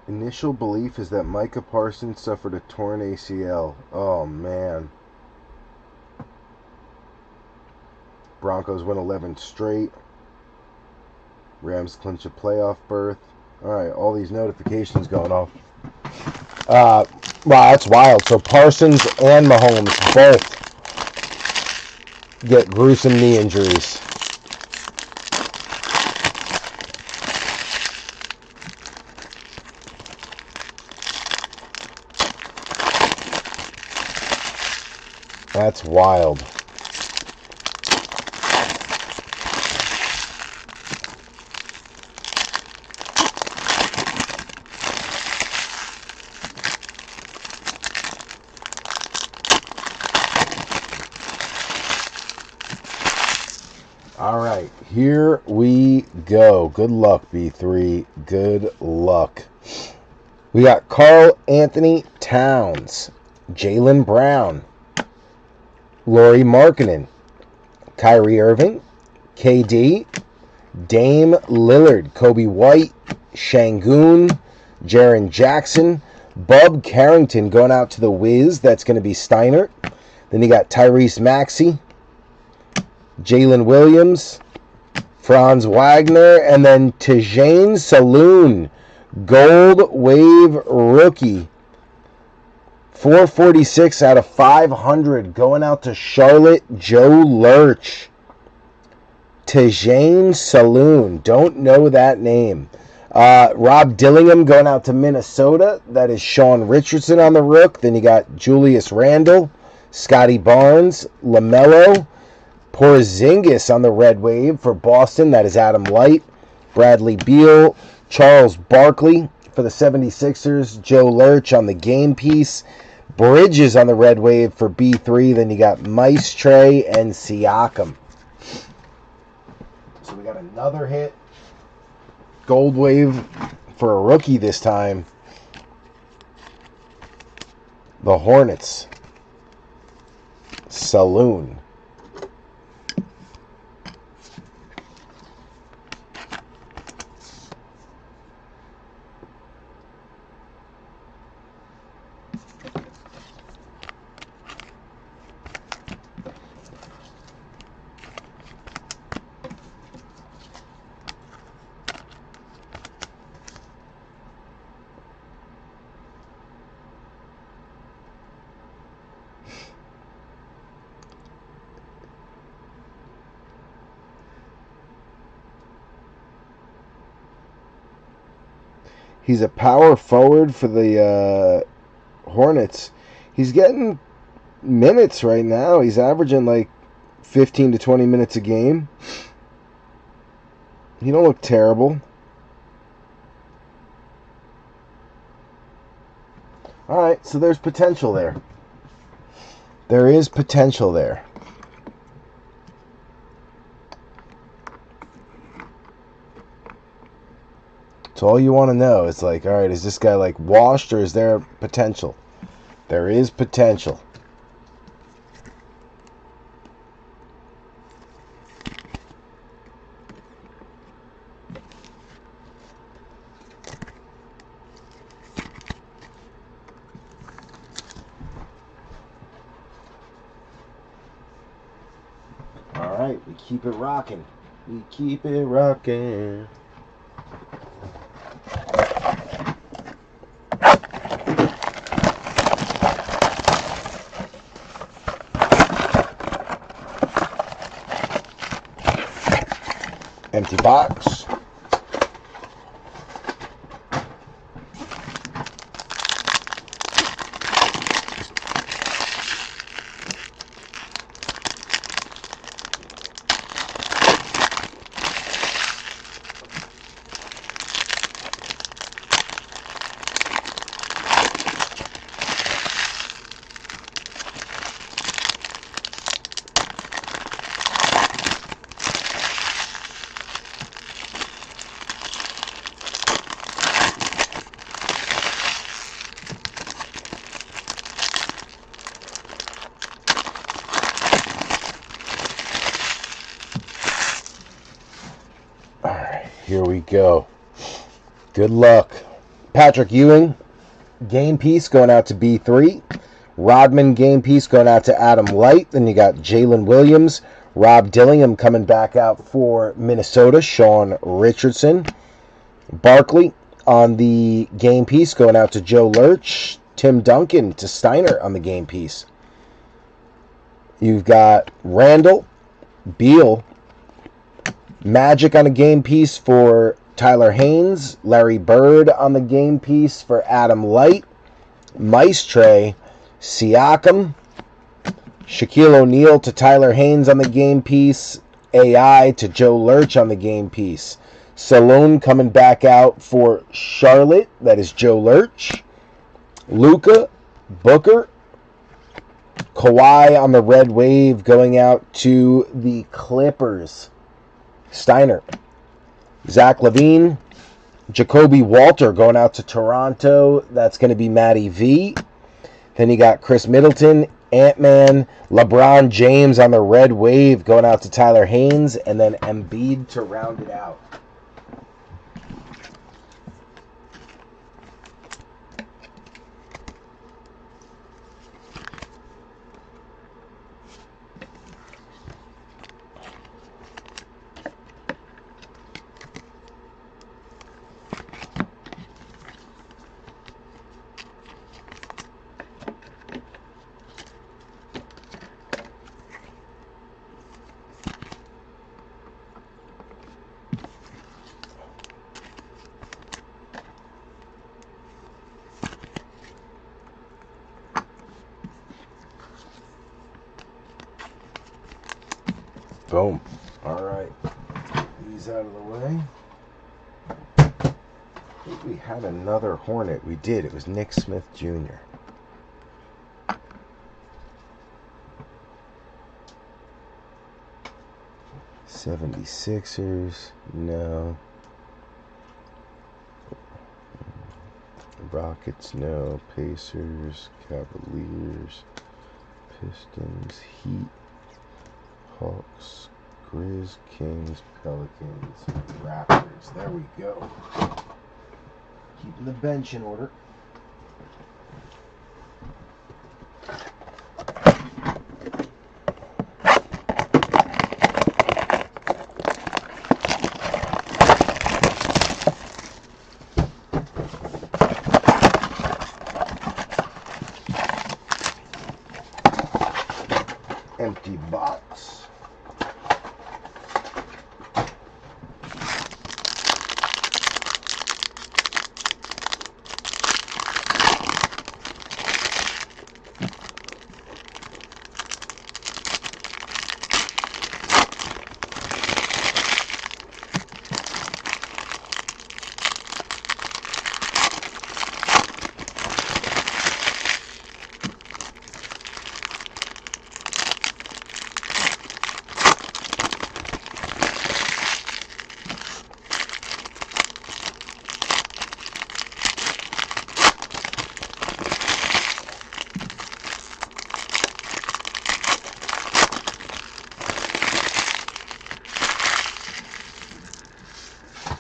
Speaker 1: Initial belief is that Micah Parsons suffered a torn ACL. Oh, man. Broncos win 11 straight. Rams clinch a playoff berth. All right, all these notifications going off. Wow, that's wild. So Parsons and Mahomes both get gruesome knee injuries. That's wild. All right, here we go. Good luck, B3. Good luck. We got Karl Anthony Towns, Jaylen Brown, Lauri Markkanen, Kyrie Irving, KD, Dame Lillard, Kobe White, Şengün, Jaren Jackson, Bub Carrington going out to the Wiz. That's going to be Steiner. Then you got Tyrese Maxey, Jalen Williams, Franz Wagner, and then Tijane Saloon, Gold Wave rookie. 446 out of 500 going out to Charlotte, Joe Lurch. Tijane Saloon. Don't know that name. Rob Dillingham going out to Minnesota. That is Sean Richardson on the rook. Then you got Julius Randle, Scotty Barnes, LaMelo, Porzingis on the red wave for Boston. That is Adam Light, Bradley Beal, Charles Barkley for the 76ers, Joe Lurch on the game piece, Bridges on the red wave for B3. Then you got Maestre and Siakam. So we got another hit. Gold wave for a rookie this time. The Hornets. Saloon. He's a power forward for the Hornets. He's getting minutes right now. He's averaging like 15 to 20 minutes a game. He don't look terrible. All right, so there's potential there. There is potential there. So all you want to know is like, all right, is this guy like washed or is there potential? There is potential. All right, we keep it rocking. We keep it rocking. Empty box. Here we go. Good luck. Patrick Ewing, game piece going out to B3. Rodman, game piece going out to Adam Light. Then you got Jalen Williams. Rob Dillingham coming back out for Minnesota. Sean Richardson. Barkley on the game piece going out to Joe Lurch. Tim Duncan to Steiner on the game piece. You've got Randall, Beal, Magic on a game piece for Tyler Haynes. Larry Bird on the game piece for Adam Light. Maestre, Siakam. Shaquille O'Neal to Tyler Haynes on the game piece. AI to Joe Lurch on the game piece. Salone coming back out for Charlotte. That is Joe Lurch. Luka, Booker. Kawhi on the red wave going out to the Clippers. Steiner. Zach LaVine. Jacoby Walter going out to Toronto. That's going to be Matty V. Then you got Chris Middleton, Ant-Man, LeBron James on the red wave going out to Tyler Haynes, and then Embiid to round it out. these out of the way. I think we had another Hornet. We did. It was Nick Smith Jr. '76ers, no. Rockets, no. Pacers, Cavaliers, Pistons, Heat, Hawks, Grizz, Kings, Pelicans, Raptors. There we go. Keeping the bench in order. Empty box.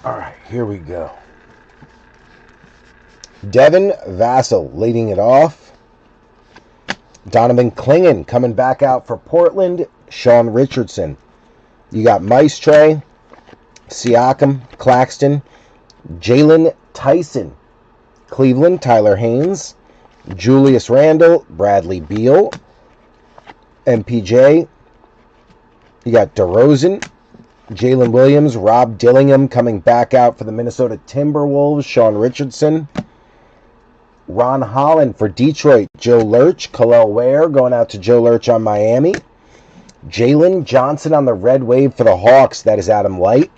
Speaker 1: All right, here we go. Devin Vassell leading it off. Donovan Clingan coming back out for Portland. Sean Richardson. You got Maestre, Siakam, Claxton, Jalen Tyson. Cleveland, Tyler Haynes, Julius Randle, Bradley Beal, MPJ. You got DeRozan, Jalen Williams, Rob Dillingham coming back out for the Minnesota Timberwolves, Sean Richardson. Ron Holland for Detroit, Joe Lurch, Khalil Ware going out to Joe Lurch on Miami. Jalen Johnson on the Red Wave for the Hawks, that is Adam Light.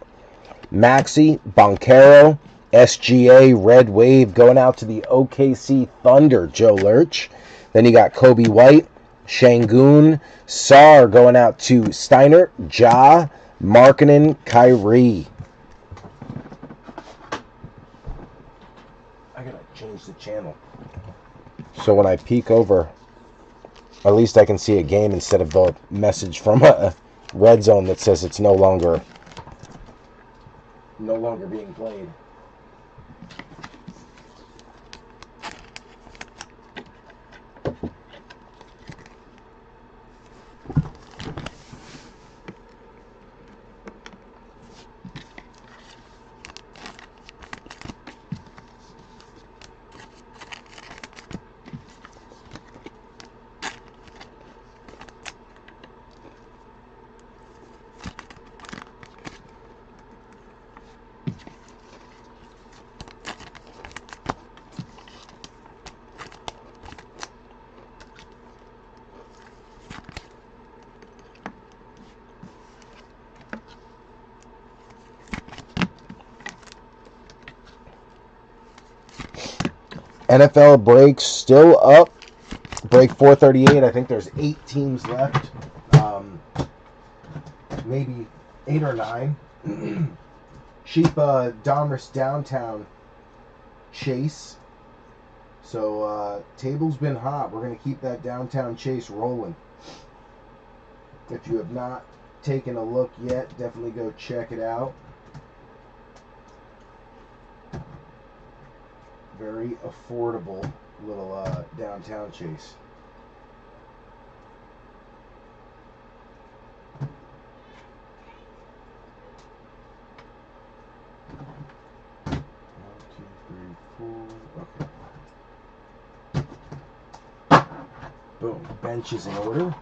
Speaker 1: Maxi, Boncaro, SGA, Red Wave going out to the OKC Thunder, Joe Lurch. Then you got Kobe White, Şengün, Sarr going out to Steiner, Ja, Markkanen, Kyrie. I gotta change the channel. So when I peek over, at least I can see a game instead of the message from a Red Zone that says it's no longer being played. NFL breaks still up. Break 438. I think there's 8 teams left. Maybe 8 or 9. Sheep Domris Downtown Chase. So table's been hot. We're going to keep that Downtown Chase rolling. If you have not taken a look yet, definitely go check it out. Very affordable little Downtown Chase. One, two, three, 4. Okay. Boom. Bench is in order.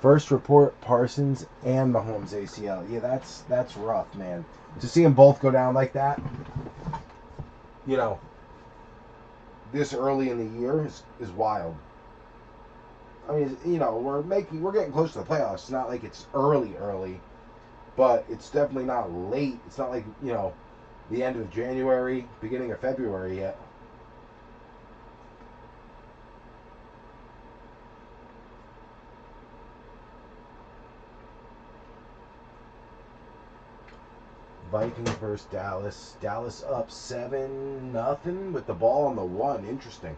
Speaker 1: First report, Parsons and Mahomes ACL. Yeah, that's rough, man. To see them both go down like that, you know, this early in the year is wild. I mean, you know, we're getting close to the playoffs. It's not like it's early. but it's definitely not late. It's not like, you know, the end of January, beginning of February yet. Vikings versus Dallas. Dallas up 7-0 with the ball on the 1. Interesting.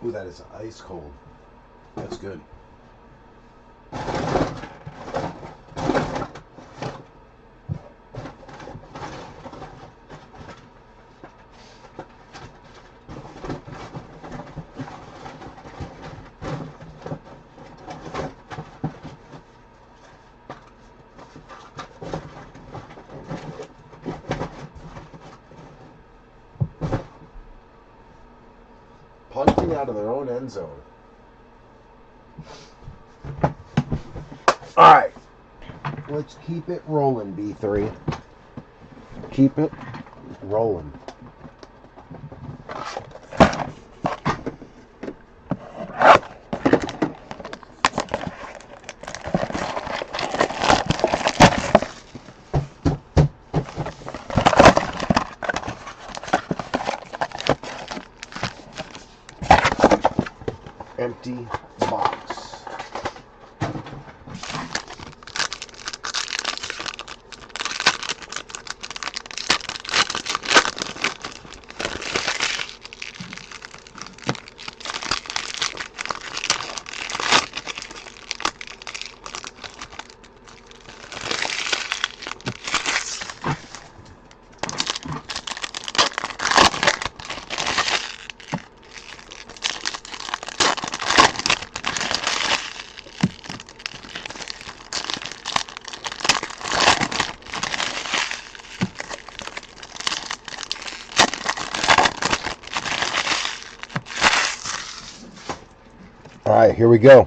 Speaker 1: Ooh, that is ice cold. That's good. Punting out of their own end zone. All right. Let's keep it rolling, B3. Keep it rolling. Empty box. All right, here we go.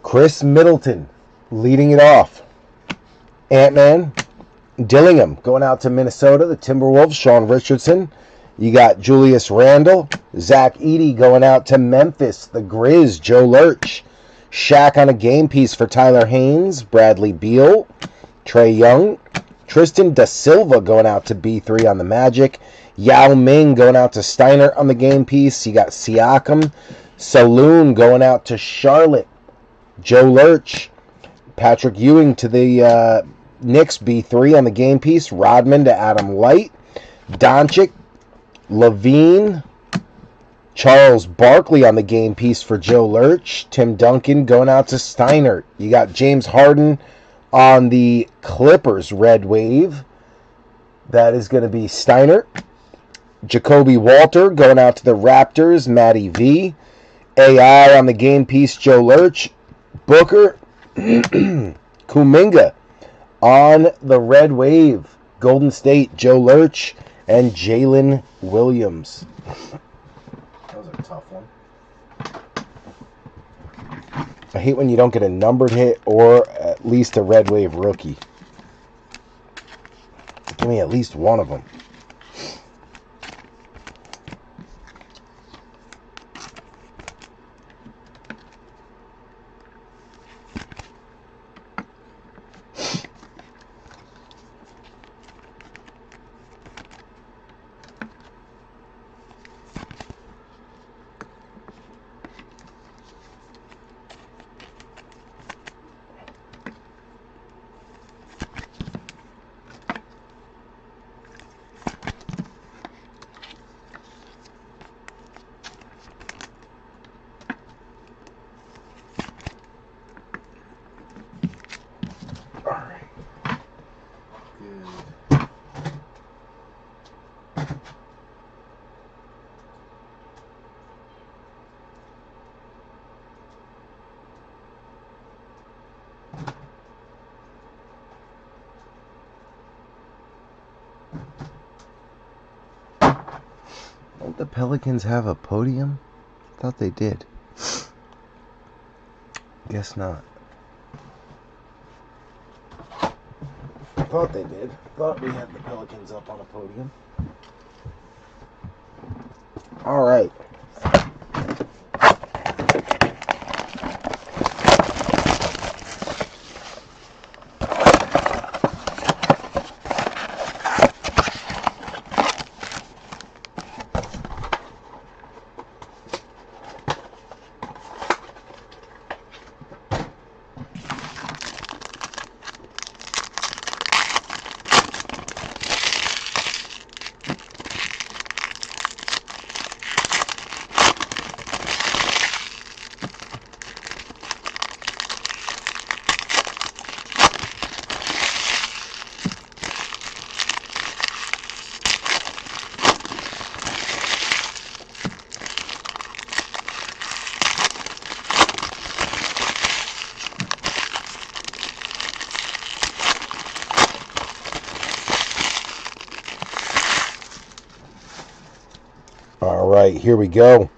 Speaker 1: Chris Middleton leading it off. Ant-Man, Dillingham going out to Minnesota, the Timberwolves, Sean Richardson. You got Julius Randle, Zach Edey going out to Memphis, the Grizz, Joe Lurch. Shaq on a game piece for Tyler Haynes, Bradley Beal, Trey Young. Tristan Da Silva going out to B3 on the Magic. Yao Ming going out to Steiner on the game piece. You got Siakam. Saloon going out to Charlotte. Joe Lurch. Patrick Ewing to the Knicks, B3 on the game piece. Rodman to Adam Light. Doncic. Levine. Charles Barkley on the game piece for Joe Lurch. Tim Duncan going out to Steiner. You got James Harden on the Clippers Red Wave. That is going to be Steiner. Jacoby Walter going out to the Raptors, Matty V. AI on the game piece, Joe Lurch. Booker. Kuminga on the Red Wave, Golden State, Joe Lurch and Jalen Williams. That was a tough one. I hate when you don't get a numbered hit or at least a Red Wave rookie. Give me at least one of them. Don't the Pelicans have a podium? I thought they did. Guess not. Thought they did. Thought we had the Pelicans up on a podium. All right. All right, here we go.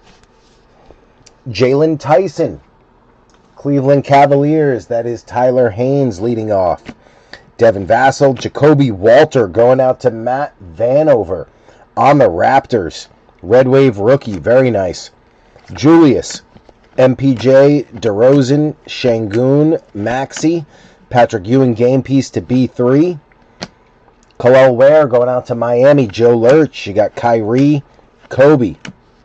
Speaker 1: Jalen Tyson, Cleveland Cavaliers. That is Tyler Haynes leading off. Devin Vassell, Jacoby Walter going out to Matt Vanover on the Raptors. Red Wave rookie, very nice. Julius, MPJ, DeRozan, Şengün, Maxey, Patrick Ewing game piece to B3. Khalil Ware going out to Miami. Joe Lurch. You got Kyrie, Kobe,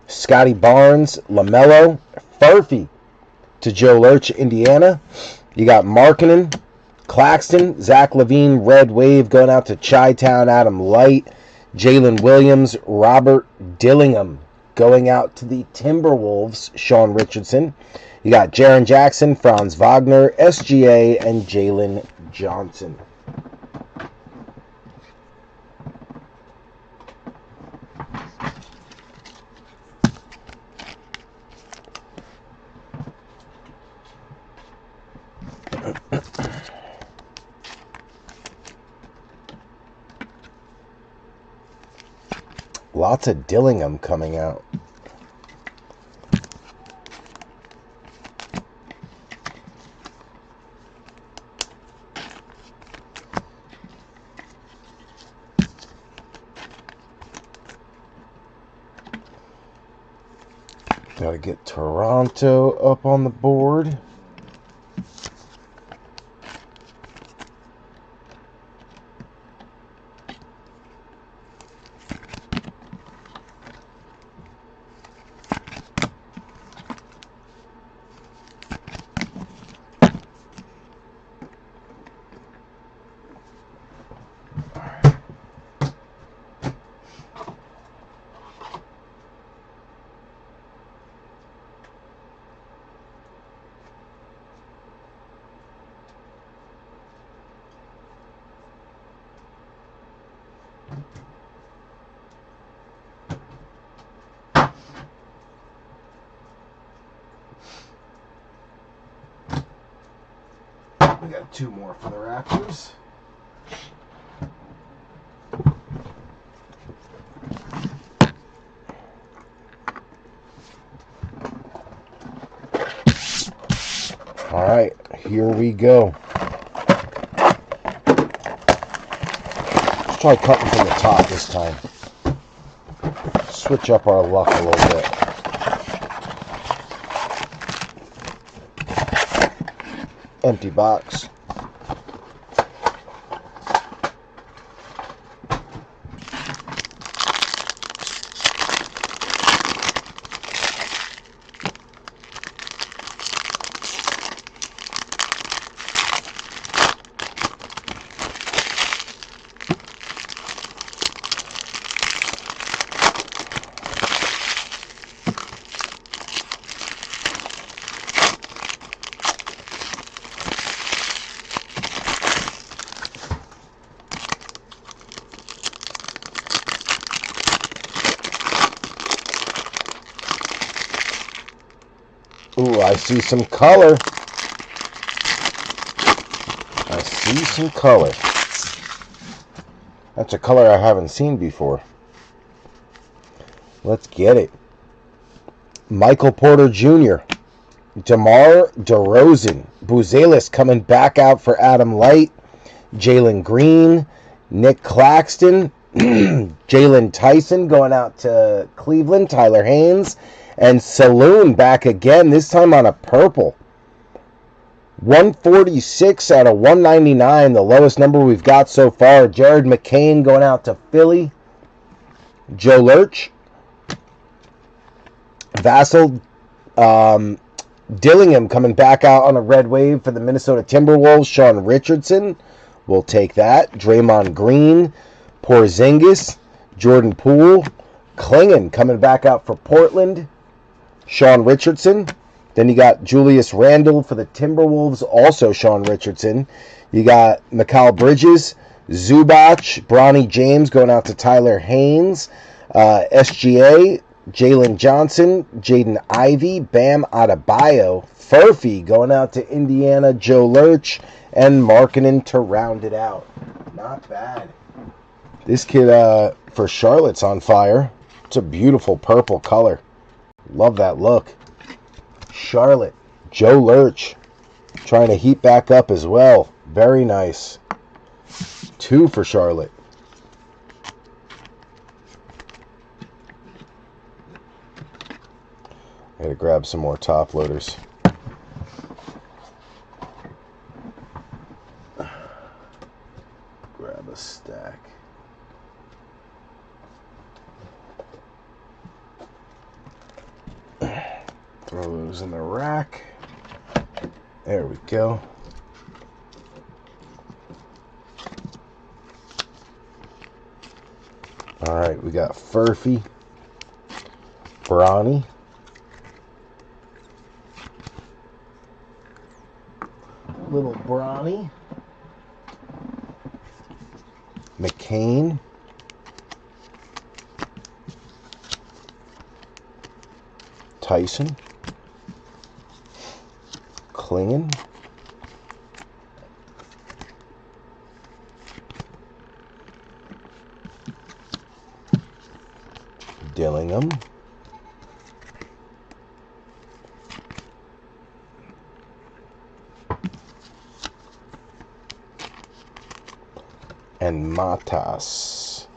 Speaker 1: Scotty Barnes, LaMelo, Furphy to Joe Lurch, Indiana. You got Markkanen, Claxton, Zach LaVine, Red Wave going out to Chi-Town, Adam Light, Jalen Williams, Robert Dillingham going out to the Timberwolves, Sean Richardson. You got Jaren Jackson, Franz Wagner, SGA, and Jalen Johnson. Lots of Dillingham coming out. Got to get Toronto up on the board. We got two more for the Raptors. All right, here we go. Let's try cutting from the top this time. Switch up our luck a little bit. Empty box. Ooh, I see some color. I see some color. That's a color I haven't seen before. Let's get it. Michael Porter Jr., DeMar DeRozan, Buzelis coming back out for Adam Light, Jalen Green, Nick Claxton, Jalen Tyson going out to Cleveland, Tyler Haynes, and Saloon back again, this time on a purple. 146 out of 199, the lowest number we've got so far. Jared McCain going out to Philly. Joe Lurch. Vassell Dillingham coming back out on a red wave for the Minnesota Timberwolves. Sean Richardson, we'll take that. Draymond Green, Porzingis, Jordan Poole, Klingon coming back out for Portland. Sean Richardson. Then you got Julius Randle for the Timberwolves, also Sean Richardson. You got Mikal Bridges, Zubac, Bronny James going out to Tyler Haynes, SGA, Jalen Johnson, Jaden Ivey, Bam Adebayo, Furphy going out to Indiana, Joe Lurch, and Markkanen to round it out. Not bad. This kid for Charlotte's on fire. It's a beautiful purple color. Love that look. Charlotte, Joe Lurch, trying to heat back up as well. Very nice. 2 for Charlotte. I gotta grab some more top loaders. Grab a stack. Throw those in the rack. There we go. All right, we got Furphy, Bronny, little Bronny, McCain, Tyson, Klingon, Dillingham, and Matas.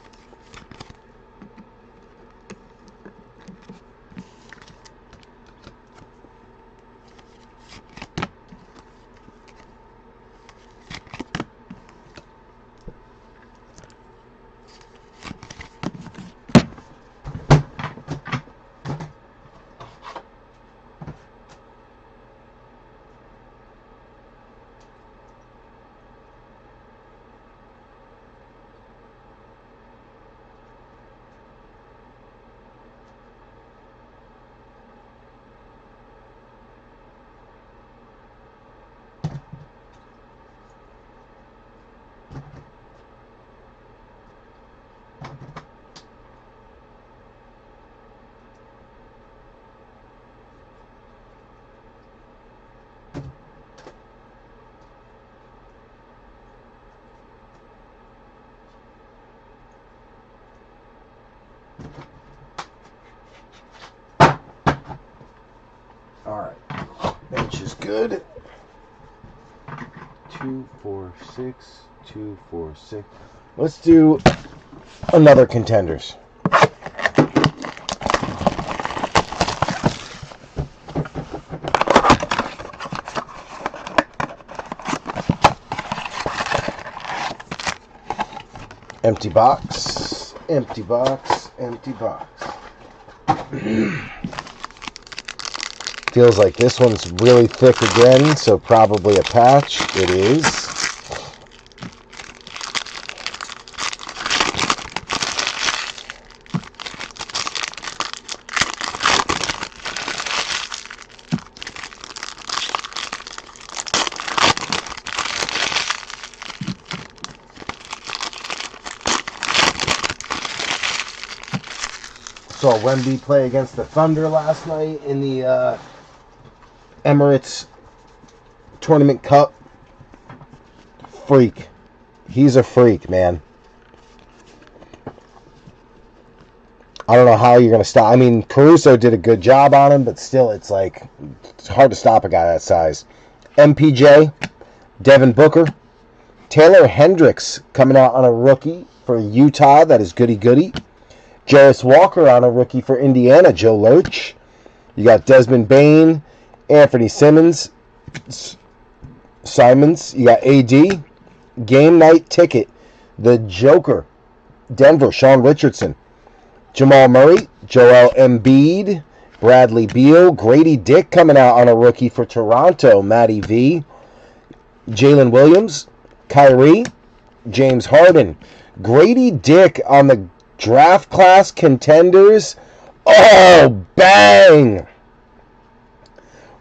Speaker 1: Alright, bench is good. 2, 4, 6, 2, 4, 6. Let's do another Contenders. Empty box, empty box, empty box. Feels like this one's really thick again, so probably a patch. It is. Saw Wemby play against the Thunder last night in the Emirates Tournament Cup. Freak. He's a freak, man. I don't know how you're going to stop. I mean, Caruso did a good job on him, but still, it's like, it's hard to stop a guy that size. MPJ, Devin Booker, Taylor Hendricks coming out on a rookie for Utah. That is goody goody. Jarris Walker on a rookie for Indiana. Joe Lurch. You got Desmond Bain, Anthony Simons. You got AD. Game night ticket. The Joker. Denver. Sean Richardson. Jamal Murray. Joel Embiid. Bradley Beal. Grady Dick coming out on a rookie for Toronto. Matty V. Jalen Williams. Kyrie. James Harden. Grady Dick on the draft class contenders. Oh, bang!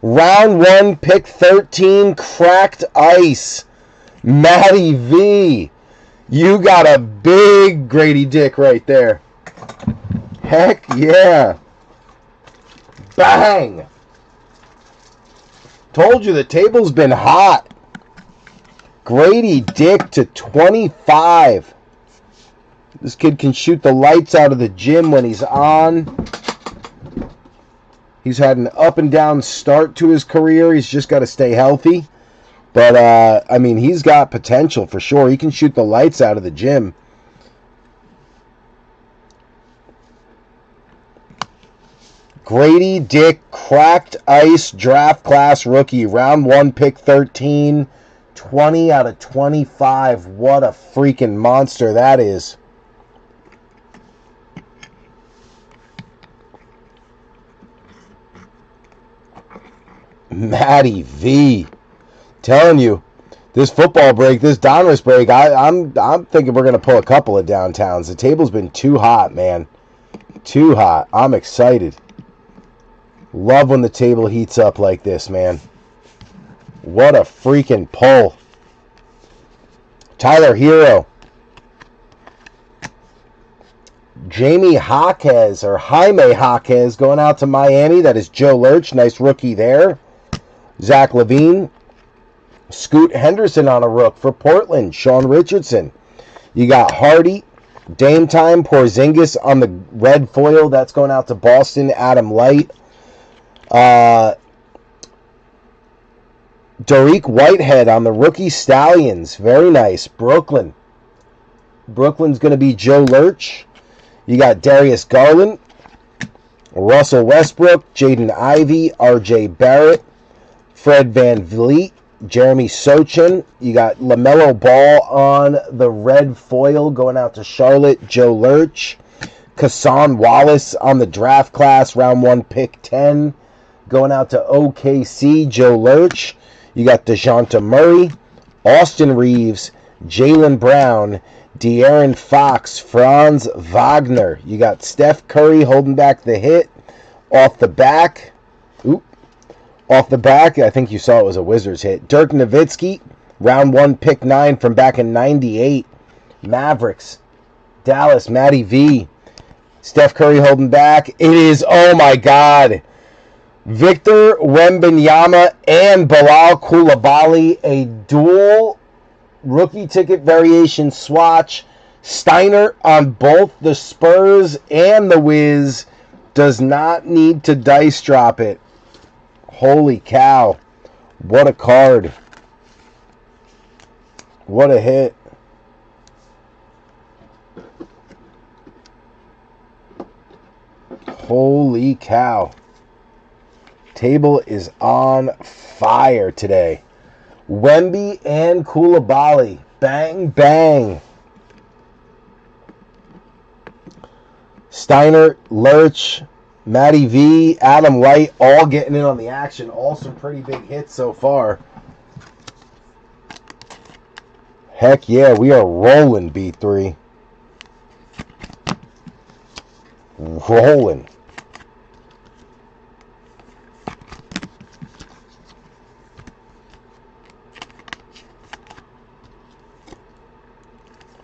Speaker 1: Round 1, pick 13, cracked ice. Matty V. You got a big Grady Dick right there. Heck yeah. Bang! Told you the table's been hot. Grady Dick to 25. This kid can shoot the lights out of the gym when he's on. He's had an up and down start to his career. He's just got to stay healthy. But, I mean, he's got potential for sure. He can shoot the lights out of the gym. Grady Dick, cracked ice, draft class rookie. Round 1, pick 13. 20 out of 25. What a freaking monster that is. Matty V. Telling you, this football break, this Donruss break, I'm thinking we're going to pull a couple of downtowns. The table's been too hot, man. Too hot. I'm excited. Love when the table heats up like this, man. What a freaking pull. Tyler Hero. Jaime Jaquez going out to Miami. That is Joe Lurch. Nice rookie there. Zach LaVine. Scoot Henderson on a rook for Portland. Sean Richardson. You got Hardy. Dame Time. Porzingis on the red foil. That's going out to Boston. Adam Light. Dariq Whitehead on the rookie Stallions. Very nice. Brooklyn's going to be Joe Lurch. You got Darius Garland, Russell Westbrook, Jaden Ivey, RJ Barrett, Fred VanVleet, Jeremy Sochin. You got LaMelo Ball on the red foil going out to Charlotte, Joe Lurch. Kassan Wallace on the draft class, round 1, pick 10, going out to OKC, Joe Lurch. You got DeJounte Murray, Austin Reeves, Jaylen Brown, De'Aaron Fox, Franz Wagner. You got Steph Curry holding back the hit. Off the back, I think you saw it was a Wizards hit. Dirk Nowitzki, round 1, pick 9 from back in 98. Mavericks, Dallas, Matty V. Steph Curry holding back. It is, oh my God, Victor Wembanyama and Bilal Coulibaly, a dual rookie ticket variation swatch. Steiner on both the Spurs and the Wiz. Does not need to dice drop it. Holy cow. What a card. What a hit. Holy cow. Table is on fire today. Wemby and Coulibaly. Bang, bang. Steiner, Lurch, Matty V, Adam Light, all getting in on the action. All some pretty big hits so far. Heck yeah, we are rolling, B3. Rolling.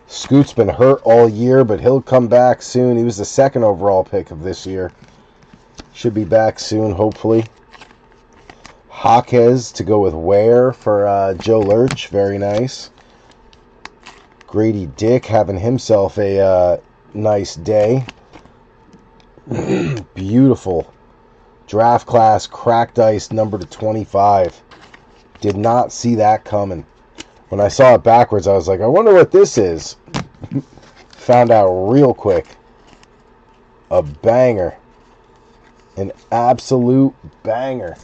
Speaker 1: Scoot's been hurt all year, but he'll come back soon. He was the 2nd overall pick of this year. Should be back soon, hopefully. Jaquez to go with Ware for Joe Lurch. Very nice. Grady Dick having himself a nice day. Beautiful. Draft class, cracked ice, number to 25. Did not see that coming. When I saw it backwards, I was like, I wonder what this is. Found out real quick. A banger. An absolute banger.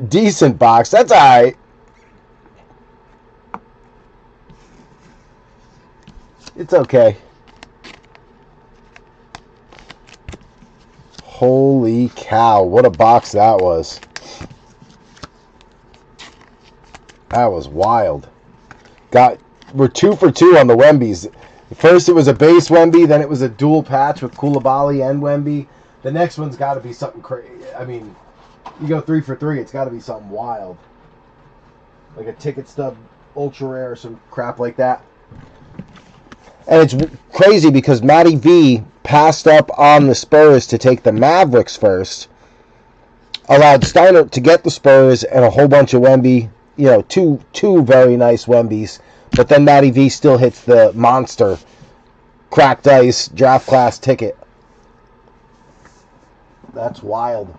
Speaker 1: Decent box. That's alright. It's okay. Holy cow. What a box that was. That was wild. We're 2 for 2 on the Wembys. First it was a base Wemby, then it was a dual patch with Koulibaly and Wemby. The next one's got to be something crazy. I mean, you go 3 for 3, it's got to be something wild. Like a ticket stub ultra rare or some crap like that. And it's crazy because Matty V passed up on the Spurs to take the Mavericks first. Allowed Steiner to get the Spurs and a whole bunch of Wemby. You know, two very nice Wembys. But then Matty V still hits the monster cracked ice draft class ticket. That's wild.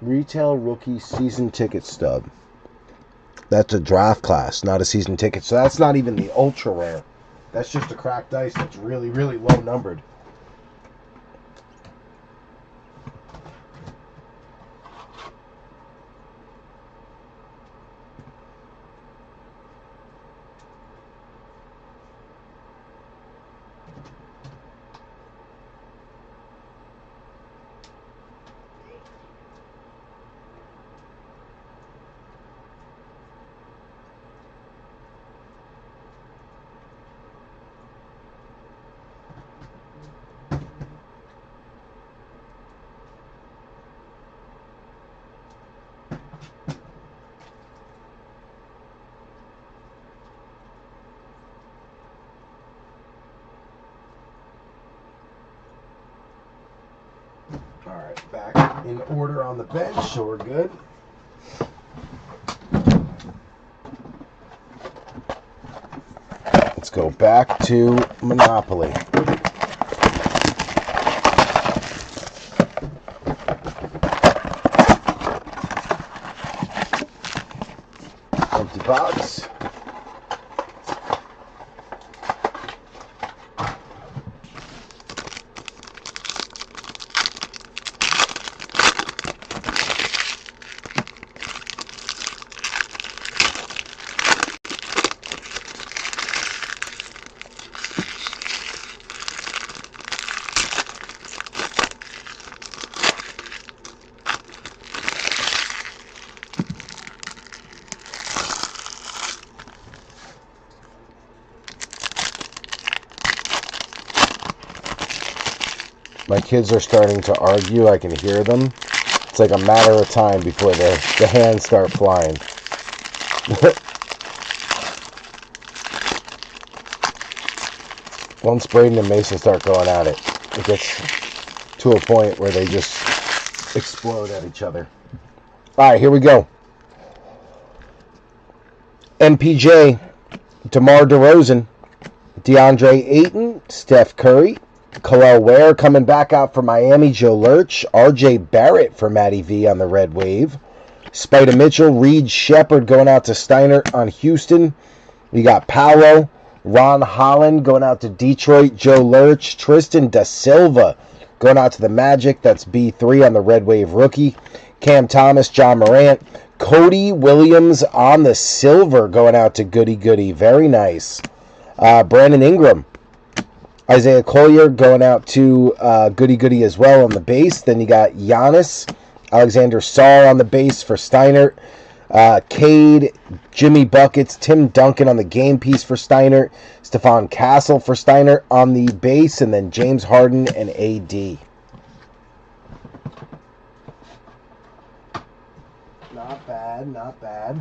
Speaker 1: Retail rookie season ticket stub. That's a draft class, not a season ticket. So that's not even the ultra rare. That's just a cracked ice that's really, really low numbered. Alright, back in order on the bench, so we're good. Let's go back to Monopoly. Empty box. My kids are starting to argue. I can hear them. It's like a matter of time before the hands start flying. Once Braden and Mason start going at it, it gets to a point where they just explode at each other. Alright, here we go. MPJ, DeMar DeRozan, DeAndre Ayton, Steph Curry, Khalil Ware coming back out for Miami, Joe Lurch, RJ Barrett for Matty V on the Red Wave, Spider Mitchell, Reed Shepard going out to Steiner on Houston. We got Paolo, Ron Holland going out to Detroit, Joe Lurch, Tristan Da Silva going out to the Magic. That's B3 on the Red Wave rookie. Cam Thomas, John Morant, Cody Williams on the silver going out to Goody Goody. Very nice. Brandon Ingram, Isaiah Collier going out to Goody Goody as well on the base. Then you got Giannis, Alexander Saul on the base for Steiner. Cade, Jimmy Buckets, Tim Duncan on the game piece for Steiner. Stephon Castle for Steiner on the base. And then James Harden and AD. Not bad, not bad.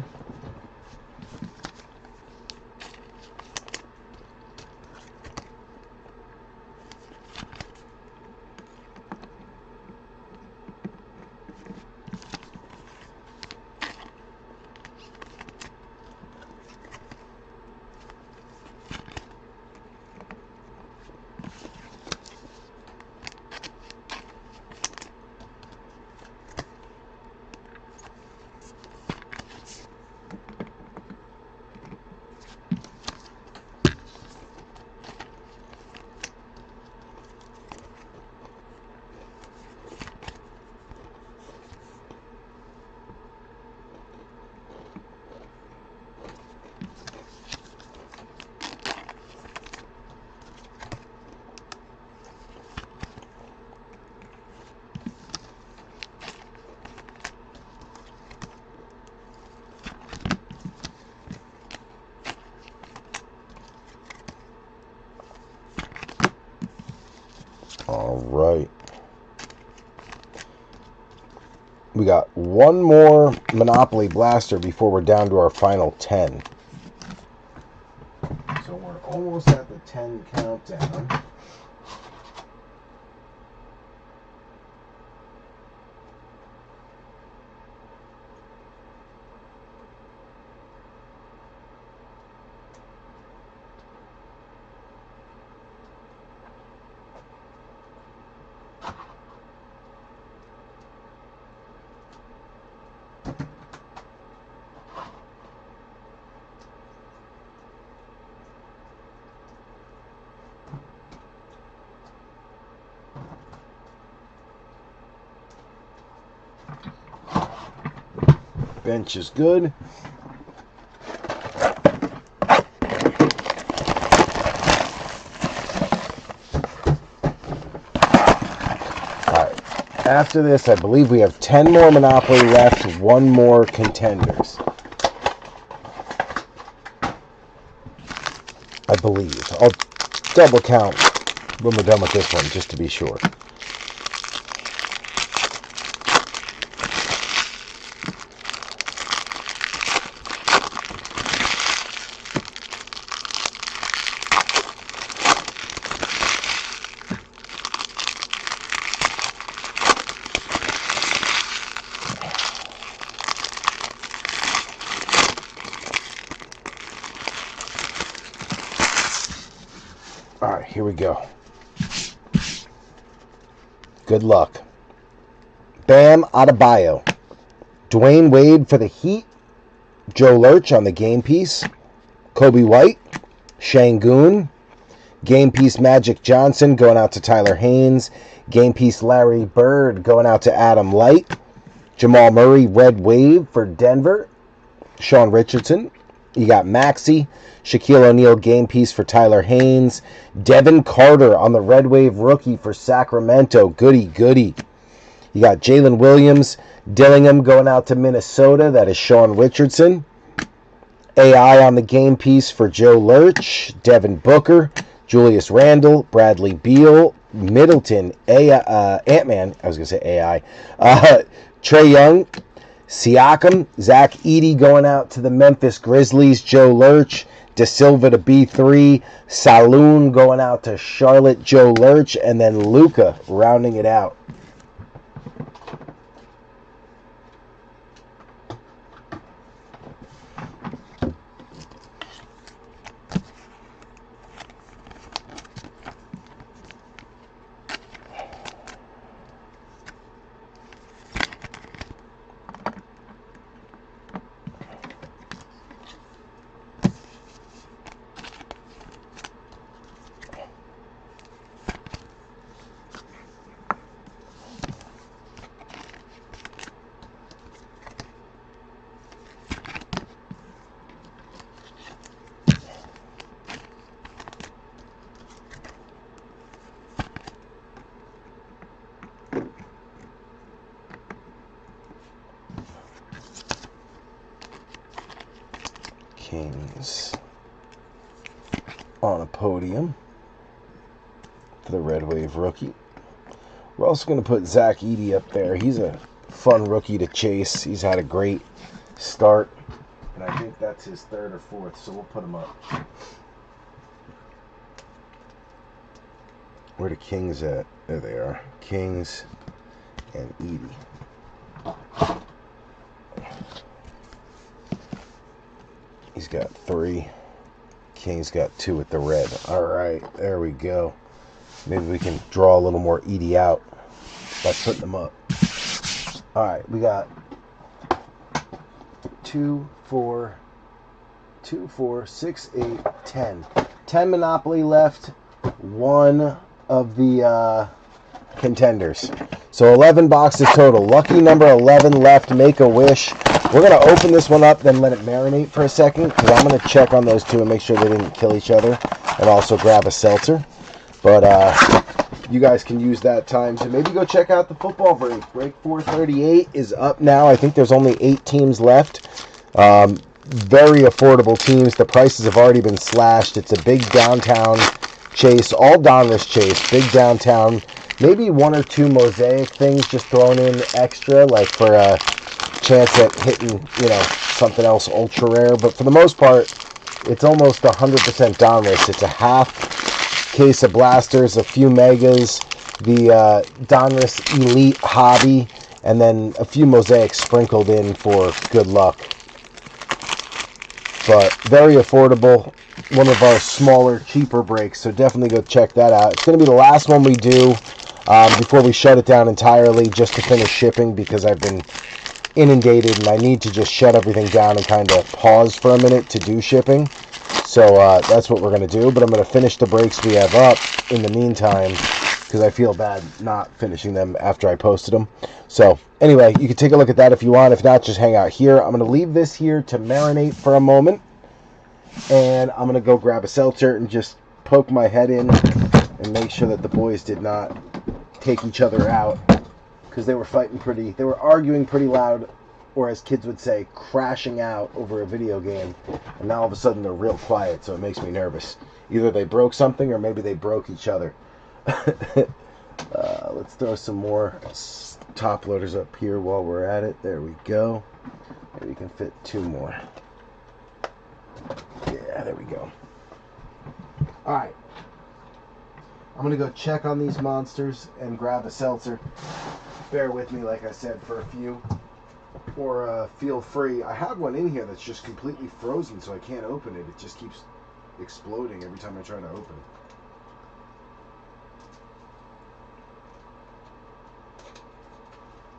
Speaker 1: All right. We got one more Monopoly Blaster before we're down to our final 10. So we're almost at the 10 countdown. Bench is good. Alright. After this, I believe we have 10 more Monopoly left, one more Contenders. I believe. I'll double count when we're done with this one, just to be sure. Alright, here we go. Good luck. Bam Adebayo. Dwayne Wade for the Heat. Joe Lurch on the game piece. Kobe White. Şengün. Game piece Magic Johnson going out to Tyler Haynes. Game piece Larry Bird going out to Adam Light. Jamal Murray Red Wave for Denver. Sean Richardson. You got Maxey. Shaquille O'Neal game piece for Tyler Haynes. Devin Carter on the Red Wave rookie for Sacramento. Goody, goody. You got Jalen Williams. Dillingham going out to Minnesota. That is Sean Richardson. AI on the game piece for Joe Lurch. Devin Booker. Julius Randle. Bradley Beal. Middleton. Ant-Man. I was going to say AI. Trae Young. Siakam, Zach Edey going out to the Memphis Grizzlies, Joe Lurch, De Silva to B3, Saloon going out to Charlotte, Joe Lurch, and then Luka rounding it out. Kings on a podium for the Red Wave rookie. We're also going to put Zach Edey up there. He's a fun rookie to chase. He's had a great start, and I think that's his third or fourth, so we'll put him up. Where the Kings at? There they are. Kings and Edey. He's got 3. King's got 2 with the red. All right, there we go. Maybe we can draw a little more Edey out by putting them up. All right, we got 2, 4, 6, 8, 10. 10 Monopoly left. 1 of the Contenders. So 11 boxes total. Lucky number 11 left. Make a wish. We're going to open this one up, then let it marinate for a second, because I'm going to check on those two and make sure they didn't kill each other, and also grab a seltzer. But you guys can use that time to maybe go check out the football break. Break 438 is up now. I think there's only 8 teams left. Very affordable teams. The prices have already been slashed. It's a big downtown chase, all Donruss chase, big downtown Maybe one or two mosaic things just thrown in extra, like for a chance at hitting, something else ultra rare. But for the most part, it's almost 100% Donruss. It's a half case of blasters, a few megas, the Donruss Elite Hobby, and then a few mosaics sprinkled in for good luck. But very affordable. One of our smaller, cheaper breaks, so definitely go check that out. It's going to be the last one we do before we shut it down entirely, just to finish shipping, because I've been inundated and I need to just shut everything down and kind of pause for a minute to do shipping. So that's what we're going to do, but I'm going to finish the breaks we have up in the meantime, because I feel bad not finishing them after I posted them. So anyway, you can take a look at that if you want. If not, just hang out here. I'm going to leave this here to marinate for a moment, and I'm going to go grab a seltzer and just poke my head in and make sure that the boys did not take each other out, because they were arguing pretty loud, or as kids would say, crashing out over a video game, and now all of a sudden they're real quiet, so it makes me nervous. Either they broke something or maybe they broke each other. Let's throw some more top loaders up here while we're at it. There we go. Maybe we can fit two more. Yeah, there we go. Alright. I'm going to go check on these monsters and grab a seltzer. Bear with me, like I said, for a few. Or feel free. I have one in here that's just completely frozen, so I can't open it. It just keeps exploding every time I try to open it.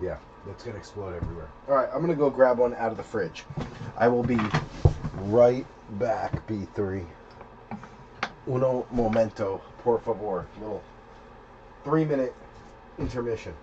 Speaker 1: Yeah, that's going to explode everywhere. Alright, I'm going to go grab one out of the fridge. I will be right back, B3. Uno momento, por favor. Little 3-minute intermission.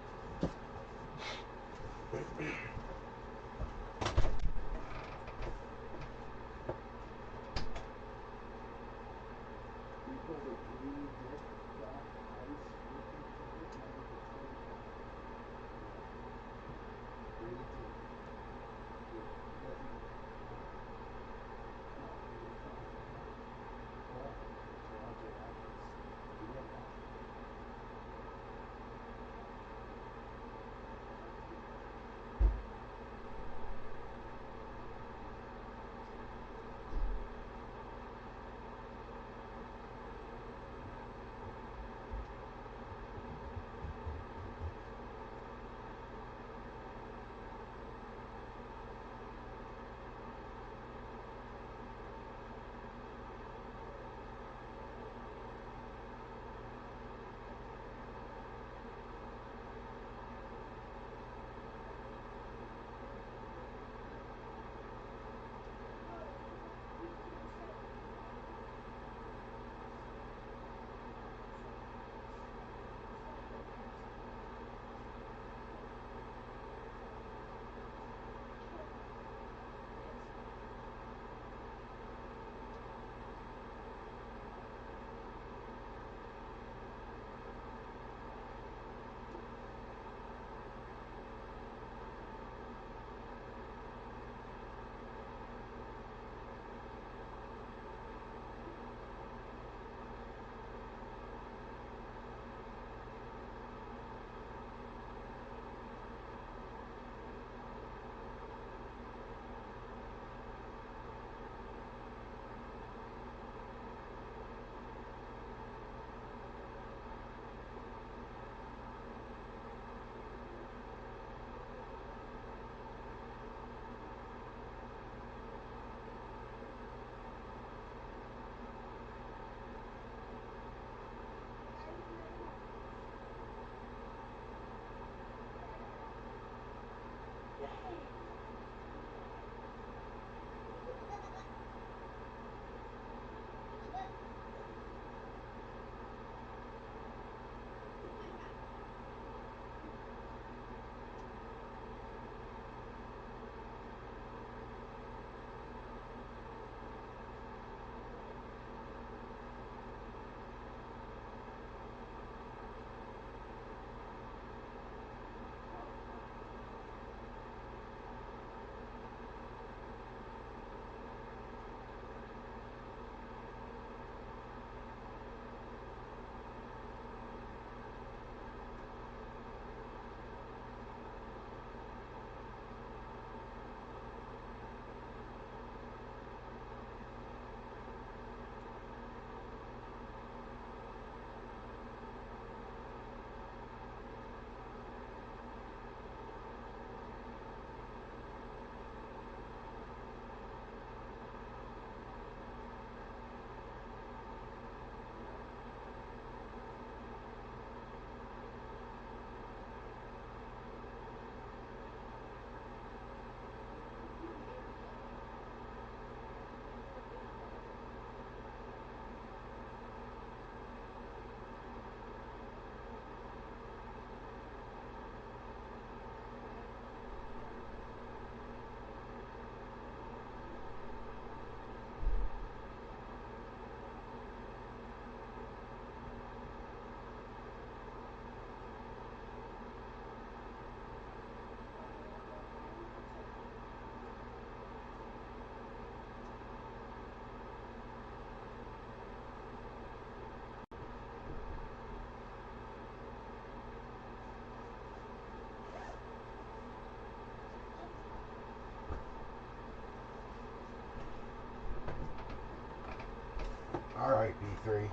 Speaker 1: All right, B3.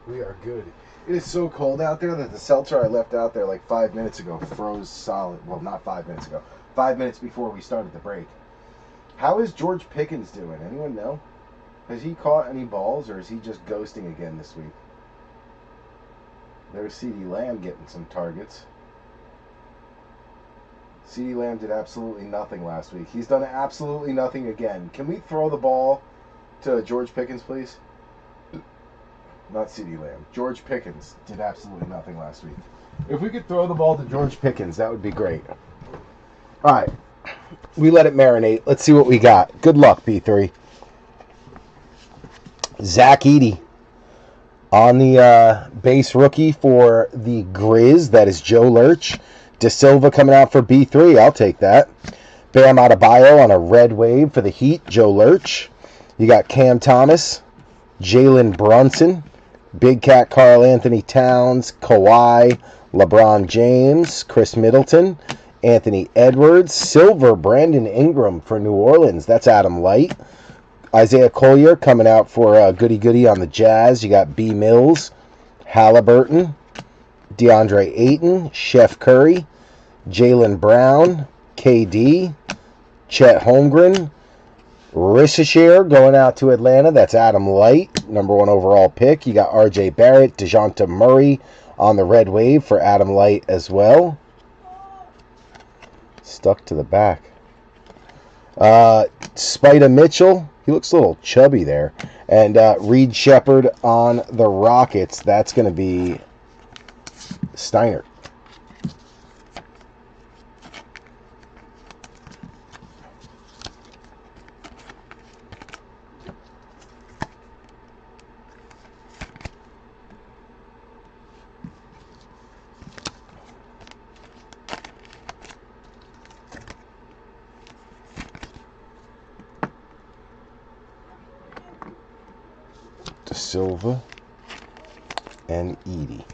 Speaker 1: We are good. It is so cold out there that the seltzer I left out there like 5 minutes ago froze solid. Well, not 5 minutes ago. 5 minutes before we started the break. How is George Pickens doing? Anyone know? Has he caught any balls, or is he just ghosting again this week? There's CeeDee Lamb getting some targets. CeeDee Lamb did absolutely nothing last week. He's done absolutely nothing again. Can we throw the ball to George Pickens, please? Not CeeDee Lamb. George Pickens did absolutely nothing last week. If we could throw the ball to George Pickens, that would be great. All right. We let it marinate. Let's see what we got. Good luck, B3. Zach Edey on the base rookie for the Grizz. That is Joe Lurch. De Silva coming out for B3. I'll take that. Bam Adebayo on a red wave for the Heat. Joe Lurch. You got Cam Thomas, Jalen Brunson, Big Cat Karl Anthony Towns, Kawhi, LeBron James, Chris Middleton, Anthony Edwards, Silver, Brandon Ingram for New Orleans. That's Adam Light. Isaiah Collier coming out for Goody Goody on the Jazz. You got B. Mills, Halliburton, DeAndre Ayton, Chef Curry, Jaylen Brown, KD, Chet Holmgren, Rishashare going out to Atlanta. That's Adam Light, #1 overall pick. You got RJ Barrett, DeJounte Murray on the red wave for Adam Light as well. Stuck to the back. Spida Mitchell. He looks a little chubby there. And Reed Shepard on the Rockets. That's going to be Steiner. De Silva and Edey.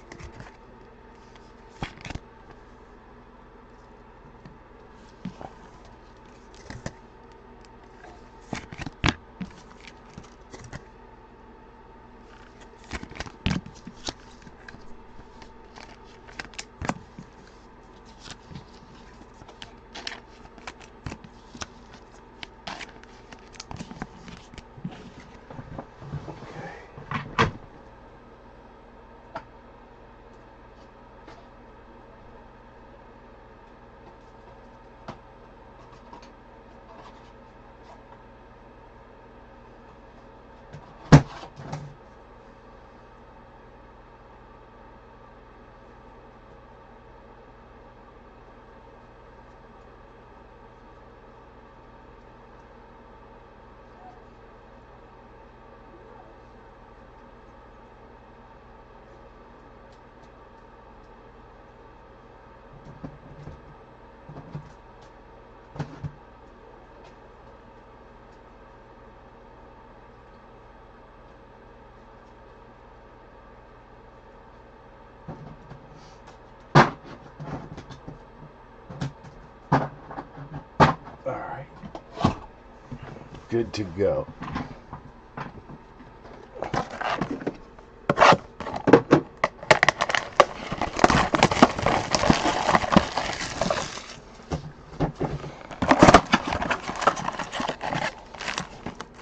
Speaker 1: Good to go.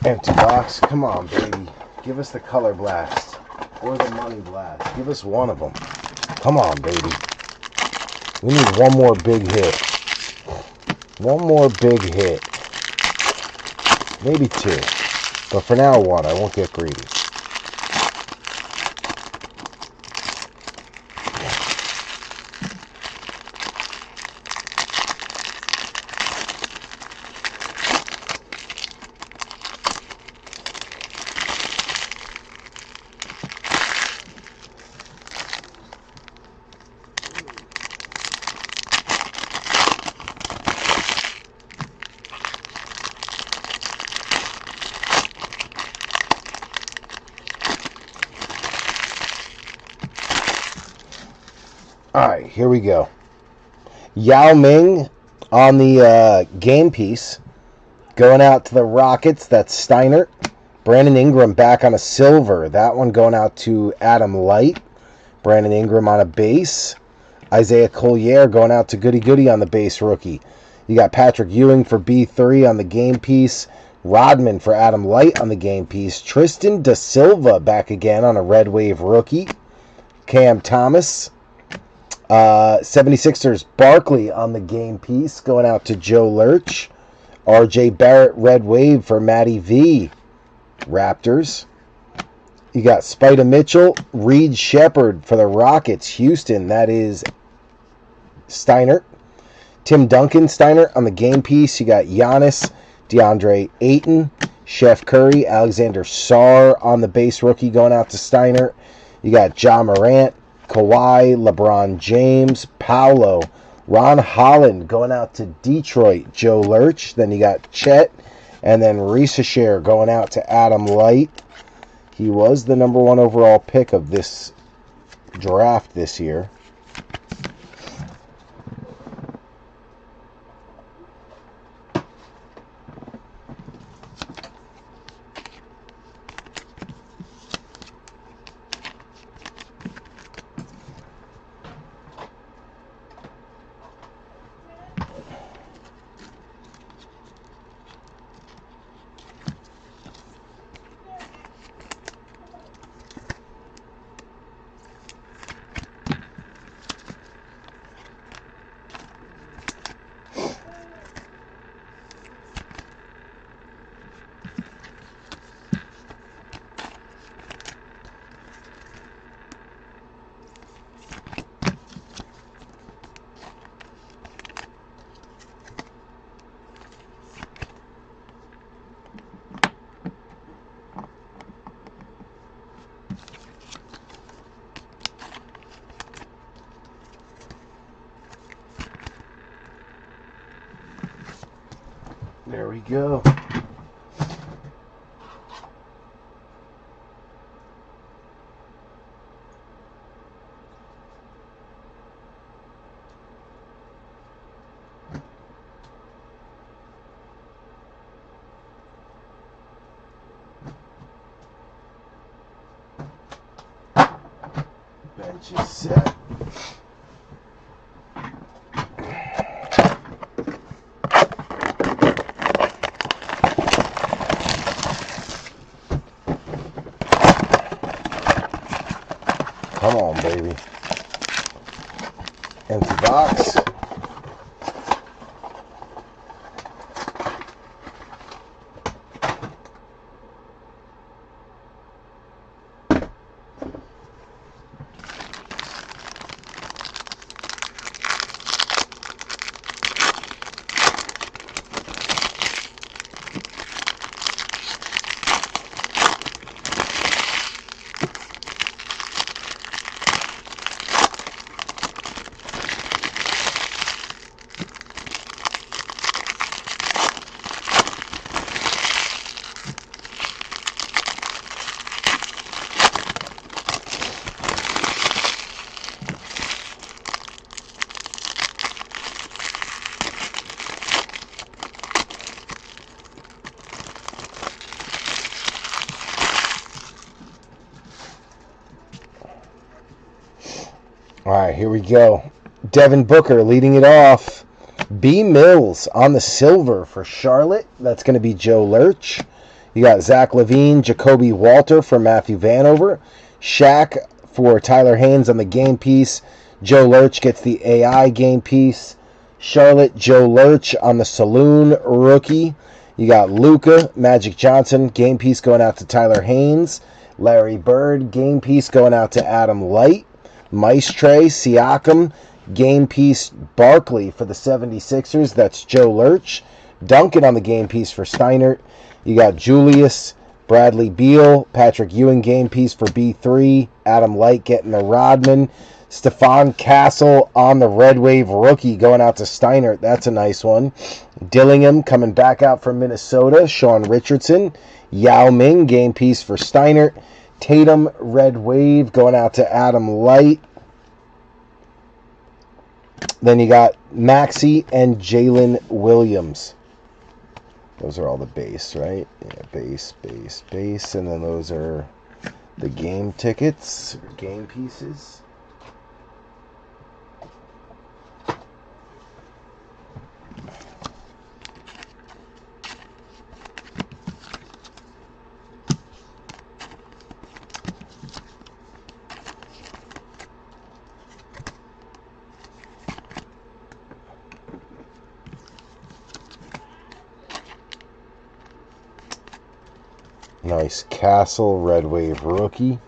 Speaker 1: Empty box. Come on, baby. Give us the color blast or the money blast. Give us one of them. Come on, baby. We need one more big hit. One more big hit. Maybe two. But for now, one. I won't get greedy. All right, here we go. Yao Ming on the game piece. Going out to the Rockets. That's Steiner. Brandon Ingram back on a silver. That one going out to Adam Light. Brandon Ingram on a base. Isaiah Collier going out to Goody Goody on the base rookie. You got Patrick Ewing for B3 on the game piece. Rodman for Adam Light on the game piece. Tristan Da Silva back again on a Red Wave rookie. Cam Thomas. 76ers Barkley on the game piece going out to Joe Lurch. RJ Barrett Red Wave for Matty V. Raptors. You got Spida Mitchell, Reed Shepard for the Rockets, Houston. That is Steiner. Tim Duncan, Steiner on the game piece. You got Giannis, DeAndre Ayton, Chef Curry, Alexander Sarr on the base rookie going out to Steiner. You got Ja Morant, Kawhi, LeBron James, Paolo, Ron Holland going out to Detroit, Joe Lurch. Then you got Chet. And then Risa Share going out to Adam Light. He was the number 1 overall pick of this draft this year. There we go. Bench is set. Come on, baby. Empty box. All right, here we go. Devin Booker leading it off. B. Mills on the silver for Charlotte. That's going to be Joe Lurch. You got Zach LaVine, Jacoby Walter for Matthew Vanover. Shaq for Tyler Haynes on the game piece. Joe Lurch gets the AI game piece. Charlotte, Joe Lurch on the Saloon rookie. You got Luka, Magic Johnson, game piece going out to Tyler Haynes. Larry Bird, game piece going out to Adam Light. Maestre, Siakam, game piece Barkley for the 76ers. That's Joe Lurch. Duncan on the game piece for Steiner. You got Julius, Bradley Beal, Patrick Ewing game piece for B3. Adam Light getting the Rodman. Stephon Castle on the Red Wave rookie going out to Steiner. That's a nice one. Dillingham coming back out from Minnesota. Sean Richardson. Yao Ming game piece for Steiner. Tatum Red Wave going out to Adam Light. Then you got Maxey and Jalen Williams. Those are all the base, right? Yeah, base, base, base. And then those are the game tickets, or game pieces. Nice Castle Red Wave rookie.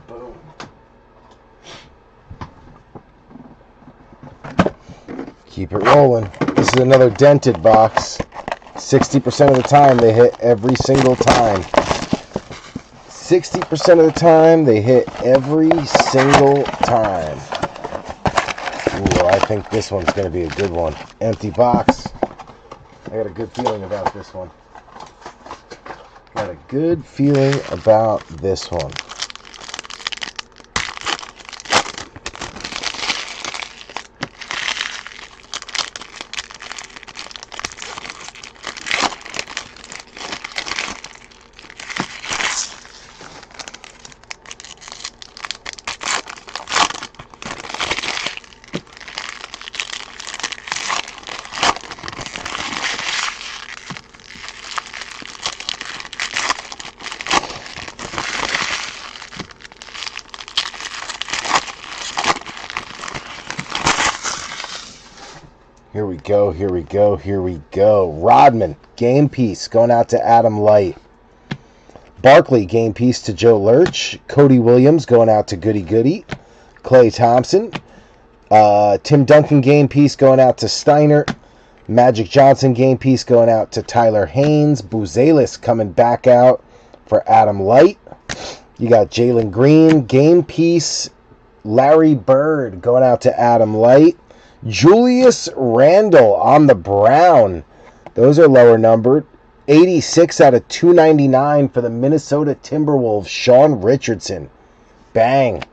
Speaker 1: Boom. Keep it rolling. This is another dented box. 60% of the time they hit every single time. 60% of the time they hit every single time. Ooh, I think this one's going to be a good one. Empty box. I got a good feeling about this one. Got a good feeling about this one. Here we go, here we go, here we go. Rodman, game piece, going out to Adam Light. Barkley, game piece to Joe Lurch. Cody Williams, going out to Goody Goody. Clay Thompson. Tim Duncan, game piece, going out to Steiner. Magic Johnson, game piece, going out to Tyler Haynes. Buzelis coming back out for Adam Light. You got Jalen Green, game piece. Larry Bird, going out to Adam Light. Julius Randle on the Brown. Those are lower numbered. 86 out of 299 for the Minnesota Timberwolves. Sean Richardson. Bang.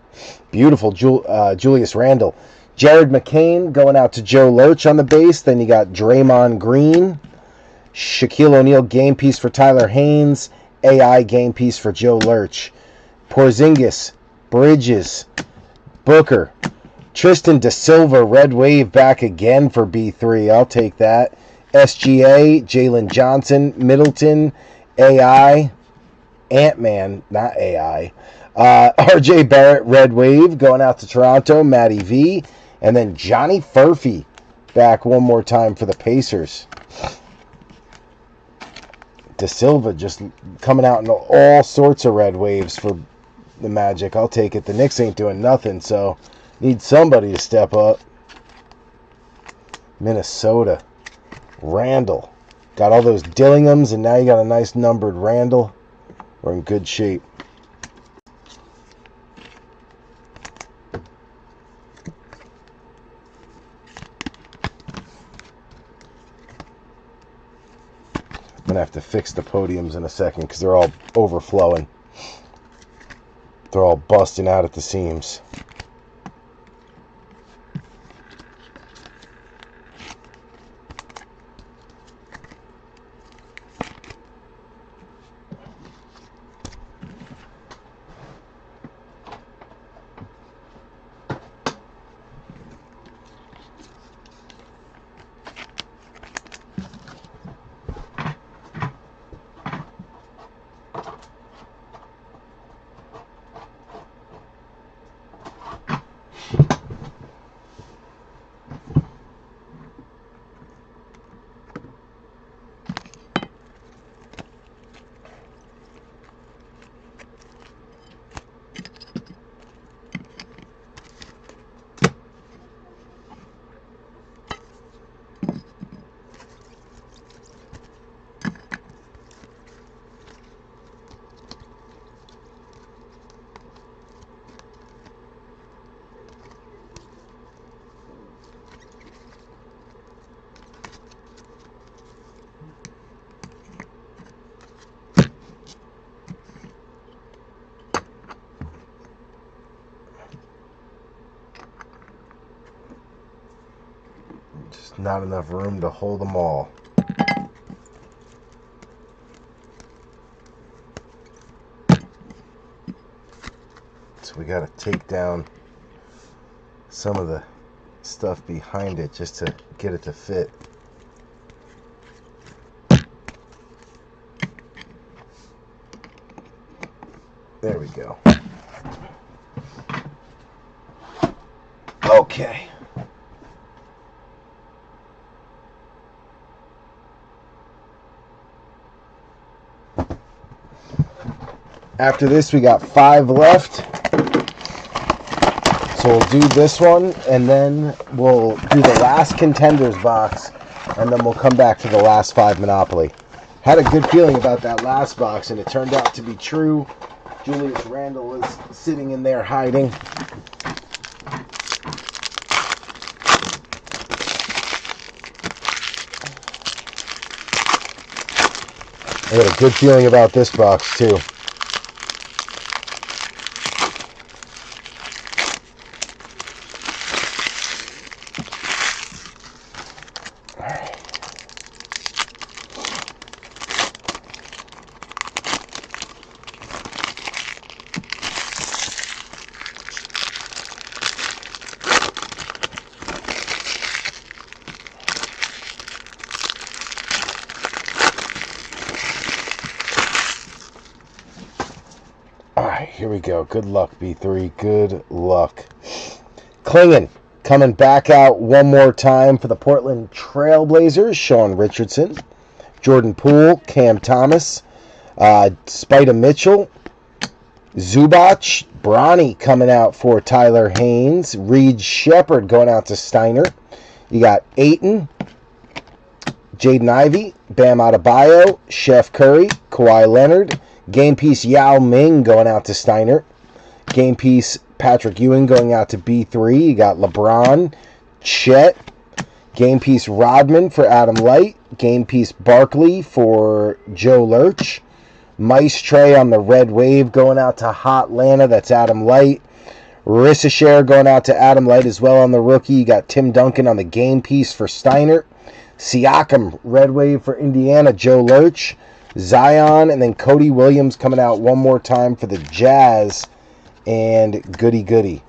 Speaker 1: Beautiful Julius Randle. Jared McCain going out to Joe Lurch on the base. Then you got Draymond Green. Shaquille O'Neal game piece for Tyler Haynes. AI game piece for Joe Lurch. Porzingis. Bridges. Booker. Tristan Da Silva, Red Wave back again for B3. I'll take that. SGA, Jalen Johnson, Middleton, AI, Ant-Man, not AI. RJ Barrett, Red Wave, going out to Toronto, Matty V. And then Johnny Furphy back one more time for the Pacers. Da Silva just coming out in all sorts of Red Waves for the Magic. I'll take it. The Knicks ain't doing nothing, so need somebody to step up. Minnesota. Randall. Got all those Dillinghams, and now you got a nice numbered Randall. We're in good shape. I'm going to have to fix the podiums in a second because they're all overflowing. They're all busting out at the seams. Not enough room to hold them all. So we got to take down some of the stuff behind it just to get it to fit. There we go. Okay. After this, we got 5 left. So we'll do this one, and then we'll do the last Contenders box, and then we'll come back to the last 5 Monopoly. Had a good feeling about that last box, and it turned out to be true. Julius Randle was sitting in there hiding. I had a good feeling about this box, too. Here we go. Good luck, B3. Good luck. Klingin coming back out one more time for the Portland Trailblazers. Sean Richardson, Jordan Poole, Cam Thomas, Spida Mitchell, Zubac, Bronny coming out for Tyler Haynes, Reed Shepard going out to Steiner. You got Ayton, Jaden Ivey, Bam Adebayo, Chef Curry, Kawhi Leonard, game piece Yao Ming going out to Steiner. Game piece Patrick Ewing going out to B3. You got LeBron, Chet. Game piece Rodman for Adam Light. Game piece Barkley for Joe Lurch. Maestre on the Red Wave going out to Hot Lana. That's Adam Light. Rissachar going out to Adam Light as well on the rookie. You got Tim Duncan on the game piece for Steiner. Siakam, Red Wave for Indiana, Joe Lurch. Zion, and then Cody Williams coming out one more time for the Jazz, and Goody Goody.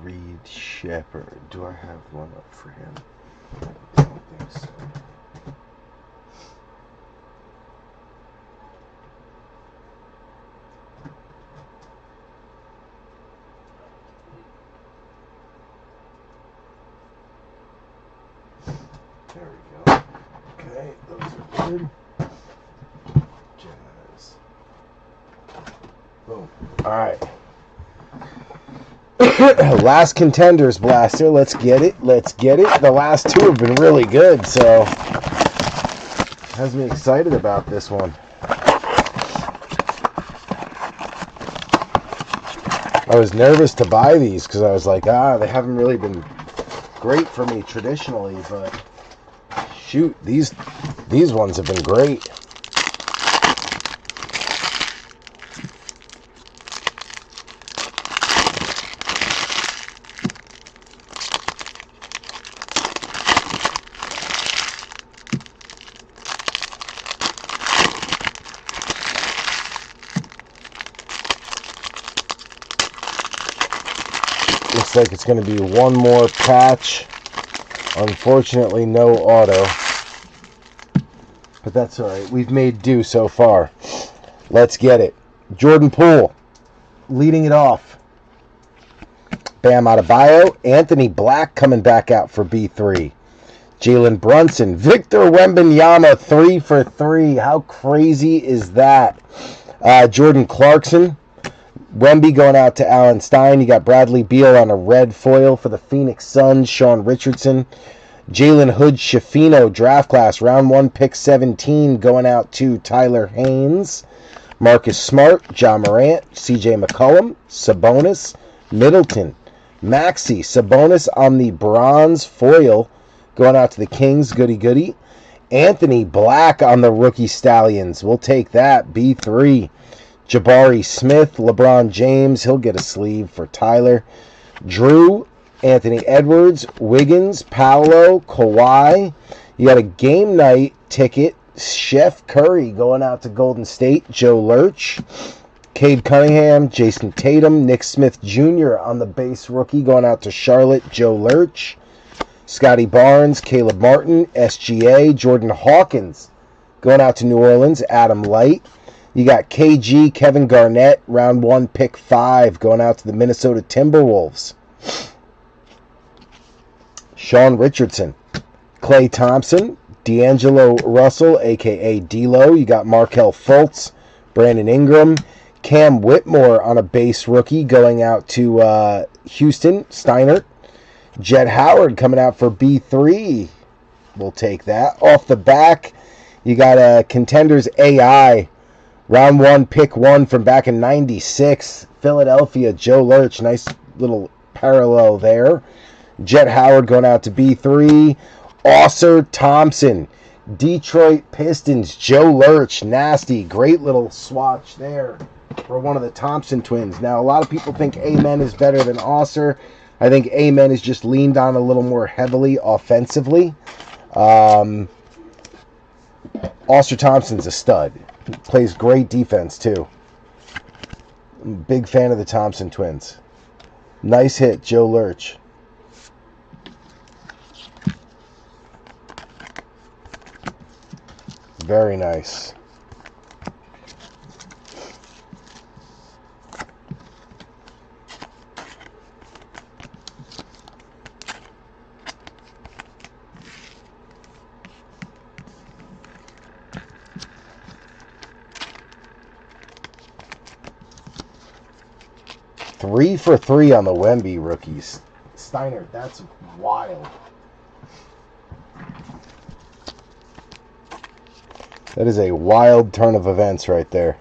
Speaker 1: Reed Shepard. Do I have one up for him? I don't think so. There we go. Okay, those are good. Jazz. Boom. All right. Last Contenders blaster. Let's get it. Let's get it. The last 2 have been really good, so has me excited about this one. I was nervous to buy these because I was like, they haven't really been great for me traditionally, but shoot, these ones have been great. Looks like it's going to be one more patch. Unfortunately, no auto. But that's all right. We've made do so far. Let's get it. Jordan Poole leading it off. Bam Adebayo. Anthony Black coming back out for B3. Jalen Brunson. Victor Wembanyama 3 for 3. How crazy is that? Jordan Clarkson. Wemby going out to Alan Stein. You got Bradley Beal on a red foil for the Phoenix Suns. Sean Richardson. Jalen Hood Shafino draft class. Round 1 pick 17 going out to Tyler Haynes. Marcus Smart. Ja Morant. CJ McCollum. Sabonis. Middleton. Maxey. Sabonis on the bronze foil going out to the Kings. Goody goody. Anthony Black on the rookie Stallions. We'll take that. B3. Jabari Smith, LeBron James, he'll get a sleeve for Tyler. Drew, Anthony Edwards, Wiggins, Paolo, Kawhi. You got a game night ticket. Chef Curry going out to Golden State. Joe Lurch, Cade Cunningham, Jason Tatum, Nick Smith Jr. on the base rookie going out to Charlotte. Joe Lurch, Scotty Barnes, Caleb Martin, SGA, Jordan Hawkins going out to New Orleans. Adam Light. You got KG, Kevin Garnett, round 1, pick 5, going out to the Minnesota Timberwolves. Sean Richardson, Klay Thompson, D'Angelo Russell, a.k.a. D'Lo. You got Markelle Fultz, Brandon Ingram, Cam Whitmore on a base rookie going out to Houston, Steiner. Jet Howard coming out for B3. We'll take that. Off the back, you got Contenders AI. Round 1, pick 1 from back in 96. Philadelphia, Joe Lurch. Nice little parallel there. Jet Howard going out to B3. Ausar Thompson. Detroit Pistons, Joe Lurch. Nasty. Great little swatch there for one of the Thompson twins. Now, a lot of people think Amen is better than Ausar. I think Amen is just leaned on a little more heavily offensively. Ausar Thompson's a stud. Plays great defense, too. Big fan of the Thompson twins. Nice hit, Joe Lurch. Very nice. Three for 3 on the Wemby rookies. Steiner, that's wild. That is a wild turn of events right there.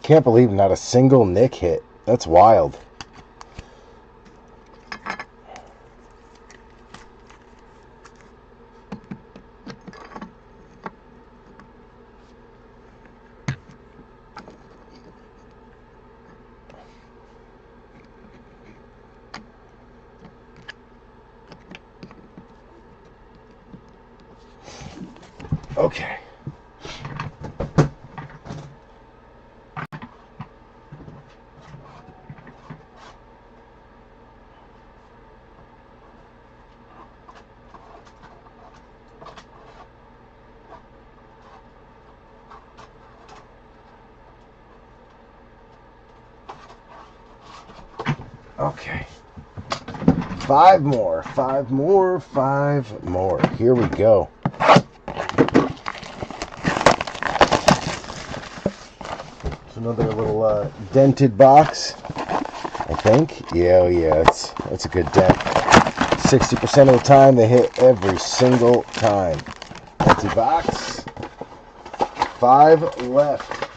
Speaker 1: Can't believe not a single Nick hit. That's wild. Okay. 5 more. 5 more. 5 more. Here we go. It's another little dented box, I think. Yeah, that's a good dent. 60% of the time, they hit every single time. Empty box. 5 left.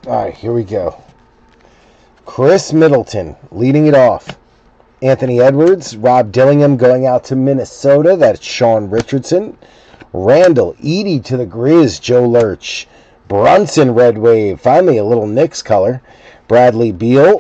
Speaker 1: All right, here we go. Chris Middleton leading it off. Anthony Edwards, Rob Dillingham going out to Minnesota. That's Sean Richardson. Randall, Edie to the Grizz, Joe Lurch. Brunson, Red Wave. Finally, a little Knicks color. Bradley Beal.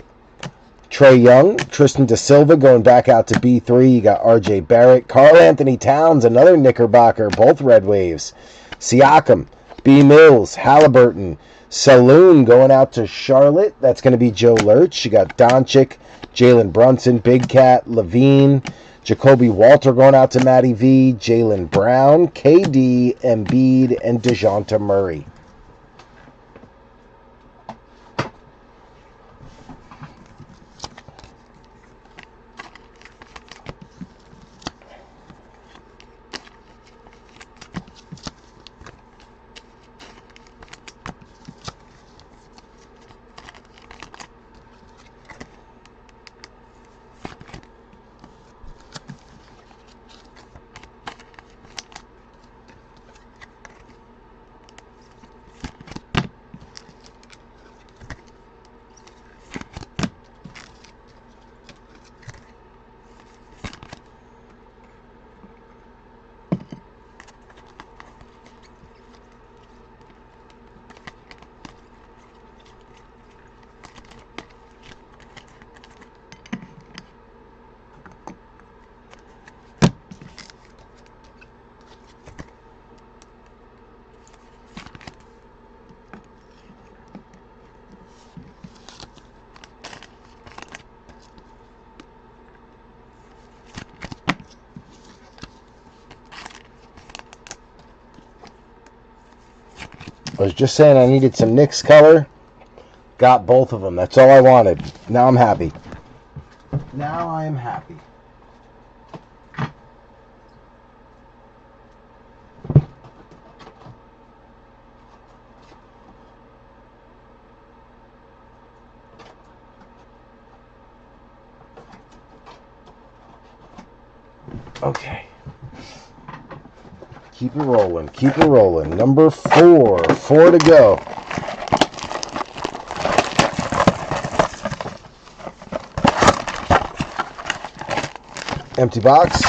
Speaker 1: Trey Young. Tristan Da Silva going back out to B3. You got RJ Barrett. Karl Anthony Towns, another Knickerbocker. Both Red Waves. Siakam. B. Mills. Halliburton. Saloon going out to Charlotte. That's going to be Joe Lurch. You got Doncic, Jalen Brunson, Big Cat, Levine, Jacoby Walter going out to Matty V, Jalen Brown, KD, Embiid, and DeJounte Murray. I was just saying I needed some Knicks color. Got both of them. That's all I wanted. Now I'm happy. Now I am happy. Okay. Keep it rolling. Keep it rolling. Number 4. 4 to go. Empty box.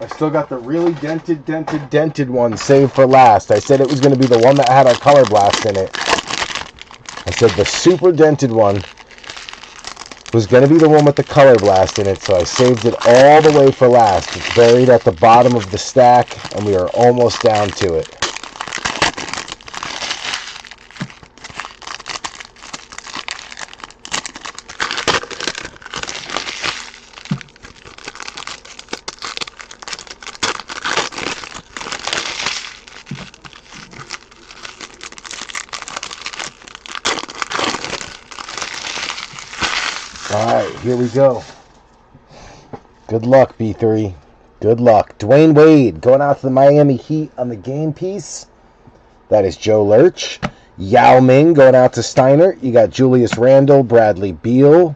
Speaker 1: I still got the really dented one saved for last. I said it was going to be the one that had our color blast in it. I said the super dented one was going to be the one with the color blast in it, so I saved it all the way for last. It's buried at the bottom of the stack, and we are almost down to it. Alright, here we go. Good luck, B3. Good luck. Dwayne Wade going out to the Miami Heat on the game piece. That is Joe Lurch. Yao Ming going out to Steiner. You got Julius Randle, Bradley Beal,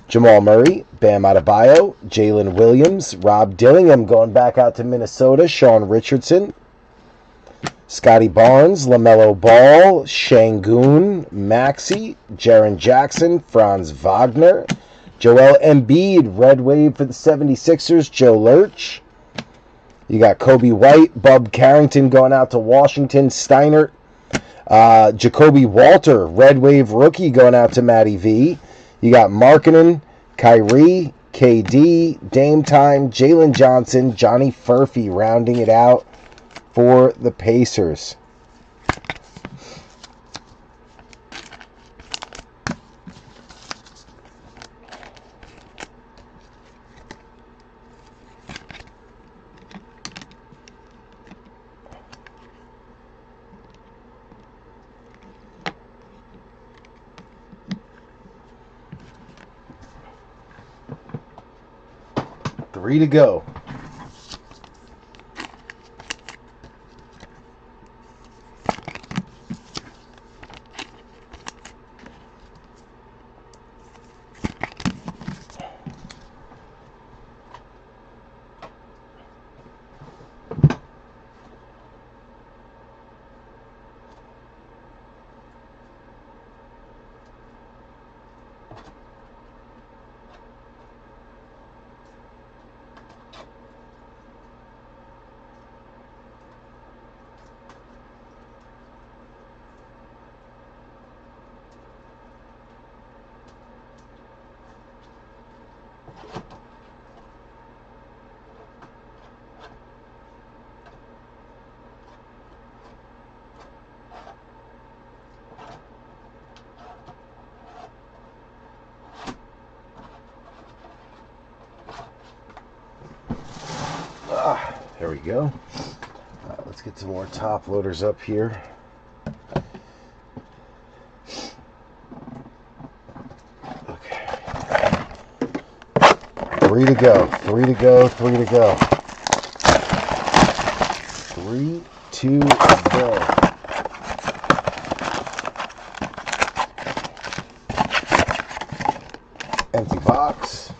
Speaker 1: Jamal Murray, Bam Adebayo, Jalen Williams, Rob Dillingham going back out to Minnesota, Sean Richardson, Scotty Barnes, LaMelo Ball, Şengün, Maxey, Jaren Jackson, Franz Wagner, Joel Embiid, red wave for the 76ers, Joe Lurch. You got Kobe White, Bub Carrington going out to Washington, Steinert. Jacoby Walter, red wave rookie going out to Matty V. You got Markkanen, Kyrie, KD, Dame Time, Jalen Johnson, Johnny Furphy rounding it out for the Pacers. Three to go. There we go. Let's get some more top loaders up here. Okay. Three to go. Three to go. Three to go. 3, 2, go. Empty box.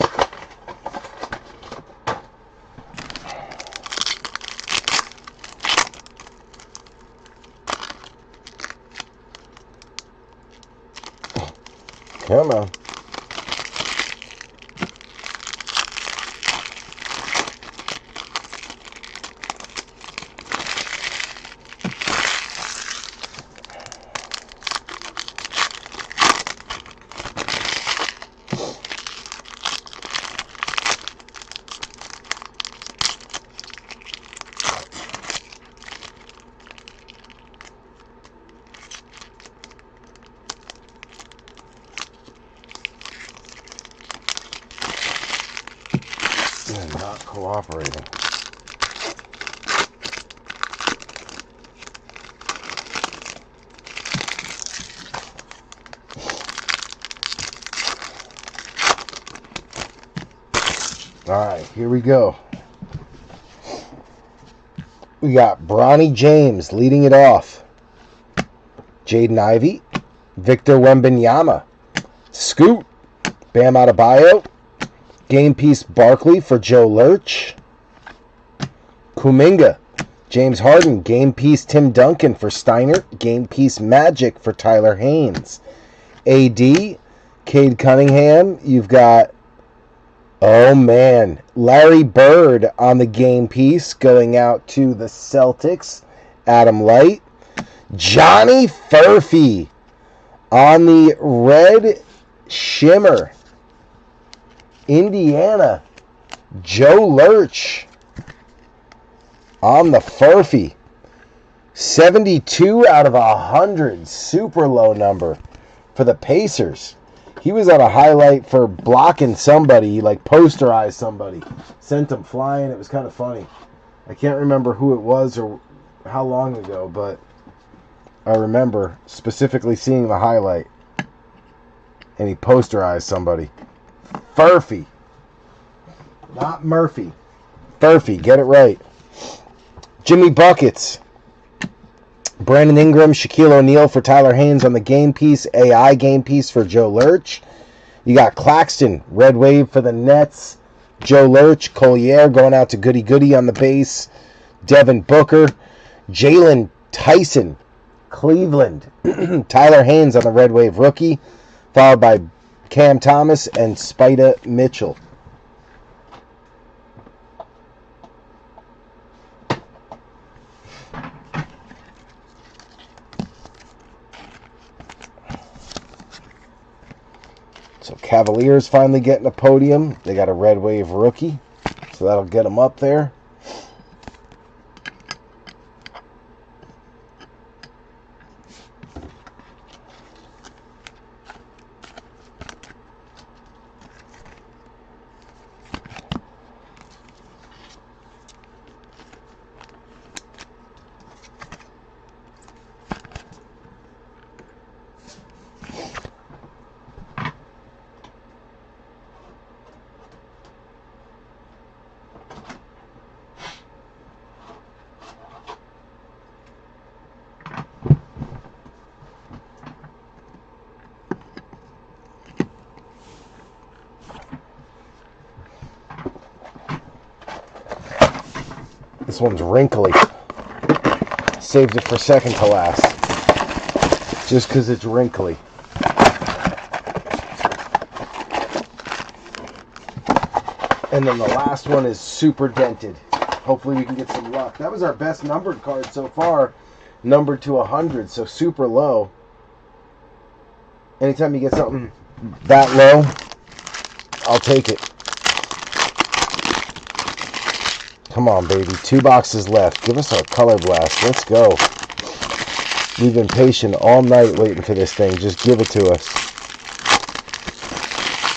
Speaker 1: Come on. Not cooperating. All right, here we go. We got Bronny James leading it off. Jaden Ivey, Victor Wembanyama, Scoot, Bam Adebayo, Game piece Barkley for Joe Lurch. Kuminga, James Harden. Game piece Tim Duncan for Steiner. Game piece Magic for Tyler Haynes. AD, Cade Cunningham. You've got, oh man, Larry Bird on the game piece going out to the Celtics. Adam Light. Johnny Furphy on the red shimmer. Indiana, Joe Lurch on the Furphy. 72 out of 100. Super low number for the Pacers. He was on a highlight for blocking somebody. He like posterized somebody. Sent him flying. It was kind of funny. I can't remember who it was or how long ago, but I remember specifically seeing the highlight. And he posterized somebody. Furphy. Not Murphy. Furphy, get it right. Jimmy Buckets. Brandon Ingram, Shaquille O'Neal for Tyler Haynes on the game piece. AI game piece for Joe Lurch. You got Claxton, red wave for the Nets. Joe Lurch, Collier going out to Goody Goody on the base. Devin Booker. Jalen Tyson, Cleveland. Tyler Haynes on the Red Wave rookie, followed by Cam Thomas and Spida Mitchell. So Cavaliers finally getting a podium. They got a Red Wave rookie, so that'll get them up there. This one's wrinkly. Saved it for second to last. Just because it's wrinkly. And then the last one is super dented. Hopefully we can get some luck. That was our best numbered card so far. Numbered to 100, so super low. Anytime you get something that low, I'll take it. Come on, baby. 2 boxes left. Give us our color blast. Let's go. We've been patient all night waiting for this thing. Just give it to us.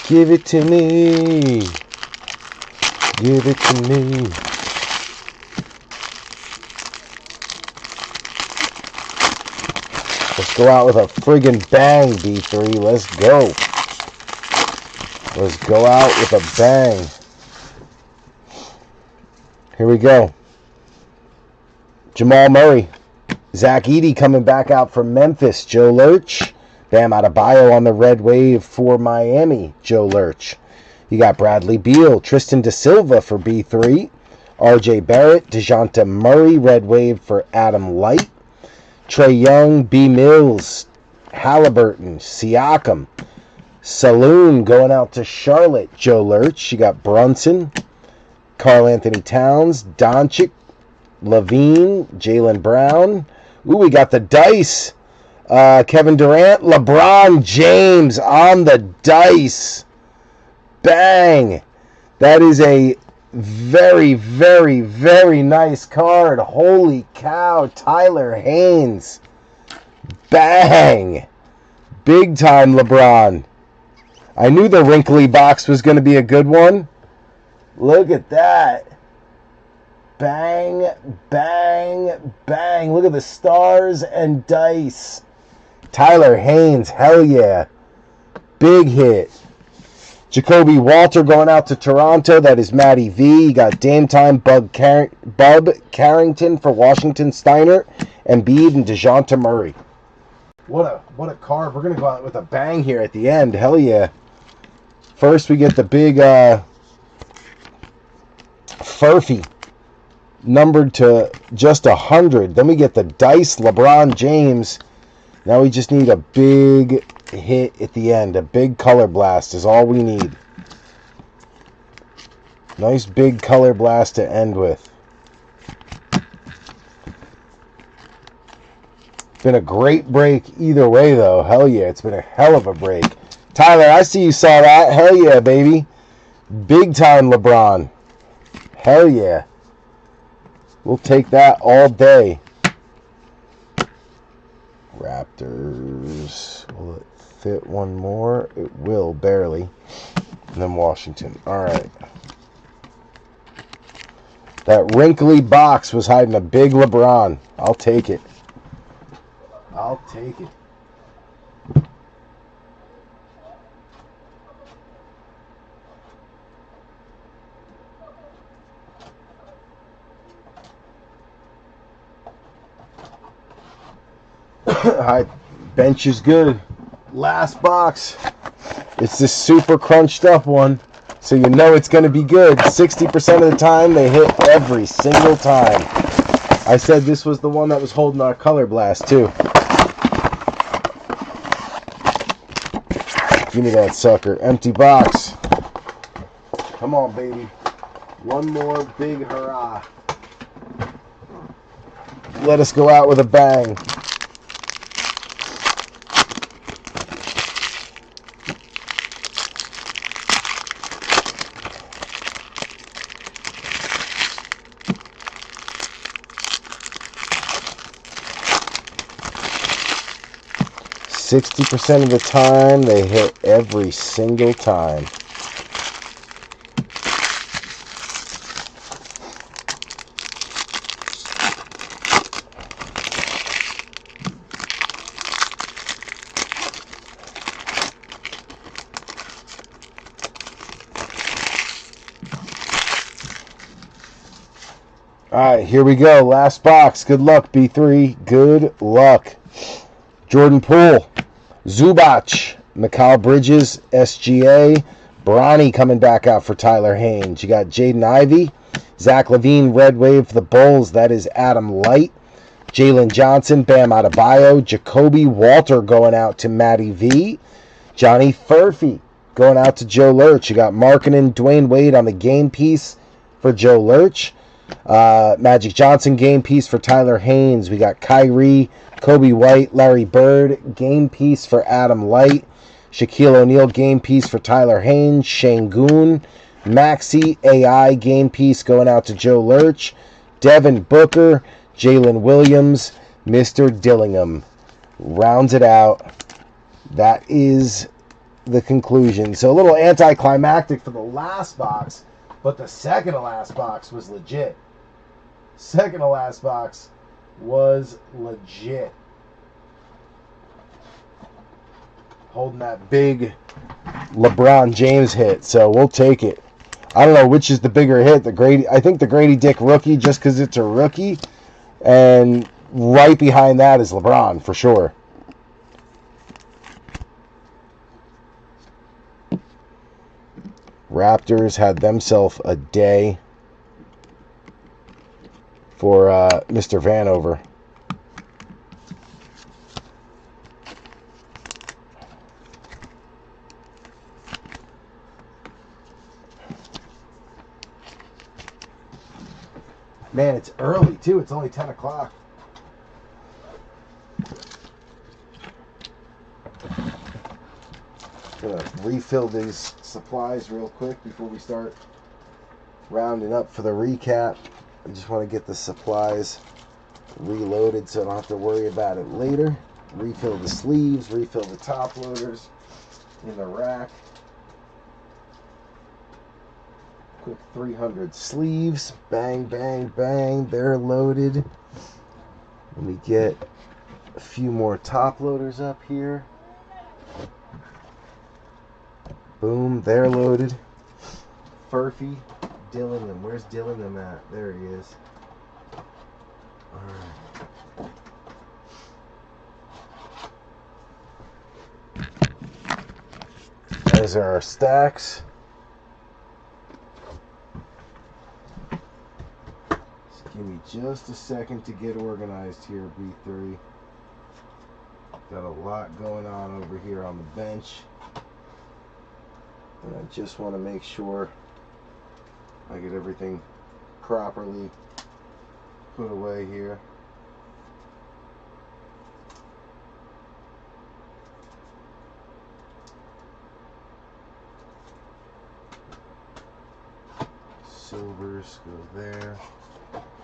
Speaker 1: Give it to me. Give it to me. Let's go out with a friggin' bang, B3. Let's go. Let's go out with a bang. Here we go. Jamal Murray. Zach Edey coming back out from Memphis. Joe Lurch. Bam Adebayo on the Red Wave for Miami. Joe Lurch. You got Bradley Beal. Tristan Da Silva for B3. RJ Barrett. DeJounte Murray. Red Wave for Adam Light. Trey Young. B. Mills. Halliburton. Siakam. Saloon going out to Charlotte. Joe Lurch. You got Brunson. Karl Anthony Towns, Doncic, Levine, Jaylen Brown. Ooh, we got the dice. Kevin Durant, LeBron James on the dice. Bang. That is a very, very, very nice card. Holy cow. Tyler Haynes. Bang. Big time LeBron. I knew the wrinkly box was going to be a good one. Look at that. Bang, bang, bang. Look at the stars and dice. Tyler Haynes, hell yeah. Big hit. Jacoby Walter going out to Toronto. That is Matty V. You got Dame Time, Bub Carrington for Washington, Steiner, Embiid, and DeJounte Murray. What a card. We're going to go out with a bang here at the end. Hell yeah. First we get the big... Furphy, numbered to just 100. Then we get the dice LeBron James. Now we just need a big hit at the end. A big color blast is all we need. Nice big color blast to end with. Been a great break either way, though. Hell yeah, it's been a hell of a break. Tyler, I see you saw that. Hell yeah, baby. Big time LeBron. Hell yeah. We'll take that all day. Raptors. Will it fit one more? It will, barely. And then Washington. Alright. That wrinkly box was hiding a big LeBron. I'll take it. I'll take it. Alright, bench is good. Last box. It's this super crunched up one, so you know it's going to be good. 60% of the time, they hit every single time. I said this was the one that was holding our color blast, too. Give me that sucker. Empty box. Come on, baby. One more big hurrah. Let us go out with a bang. %60 of the time, they hit every single time. All right, here we go. Last box. Good luck, B3. Good luck. Jordan Poole, Zubac, Mikal Bridges, SGA, Bronny coming back out for Tyler Haynes. You got Jaden Ivey, Zach LaVine, Red Wave for the Bulls. That is Adam Light. Jalen Johnson, Bam Adebayo, Jacoby Walter going out to Matty V. Johnny Furphy going out to Joe Lurch. You got Markkanen, Dwayne Wade on the game piece for Joe Lurch. Magic Johnson game piece for Tyler Haynes. We got Kyrie, Kobe White, Larry Bird game piece for Adam Light. Shaquille O'Neal game piece for Tyler Haynes. Şengün, Maxey AI game piece going out to Joe Lurch. Devin Booker, Jalen Williams, Mr. Dillingham. Rounds it out. That is the conclusion. So a little anticlimactic for the last box. But the second to last box was legit. Second to last box was legit. Holding that big LeBron James hit, so we'll take it. I don't know which is the bigger hit. I think the Grady Dick rookie, just because it's a rookie, and right behind that is LeBron for sure. Raptors had themselves a day for Mr. Vanover. Man, it's early too. It's only 10 o'clock. Gonna refill these supplies real quick before we start rounding up for the recap. I just want to get the supplies reloaded so I don't have to worry about it later. Refill the sleeves, refill the top loaders in the rack. Quick 300 sleeves. Bang, bang, bang. They're loaded. Let me get a few more top loaders up here. Boom, they're loaded. Furphy, Dillingham. Where's Dillingham at? There he is. Alright. Those are our stacks. Just give me just a second to get organized here, B3. Got a lot going on over here on the bench. And I just want to make sure I get everything properly put away here. Silvers go there.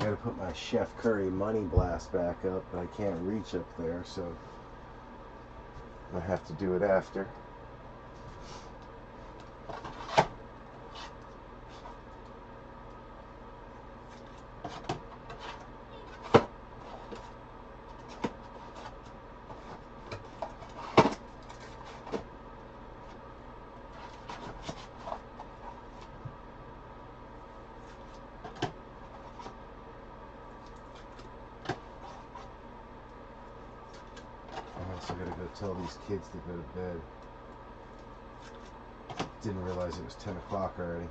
Speaker 1: Gotta put my Chef Curry Money Blast back up, but I can't reach up there, so I have to do it after. I gotta go tell these kids to go to bed. Didn't realize it was 10 o'clock already.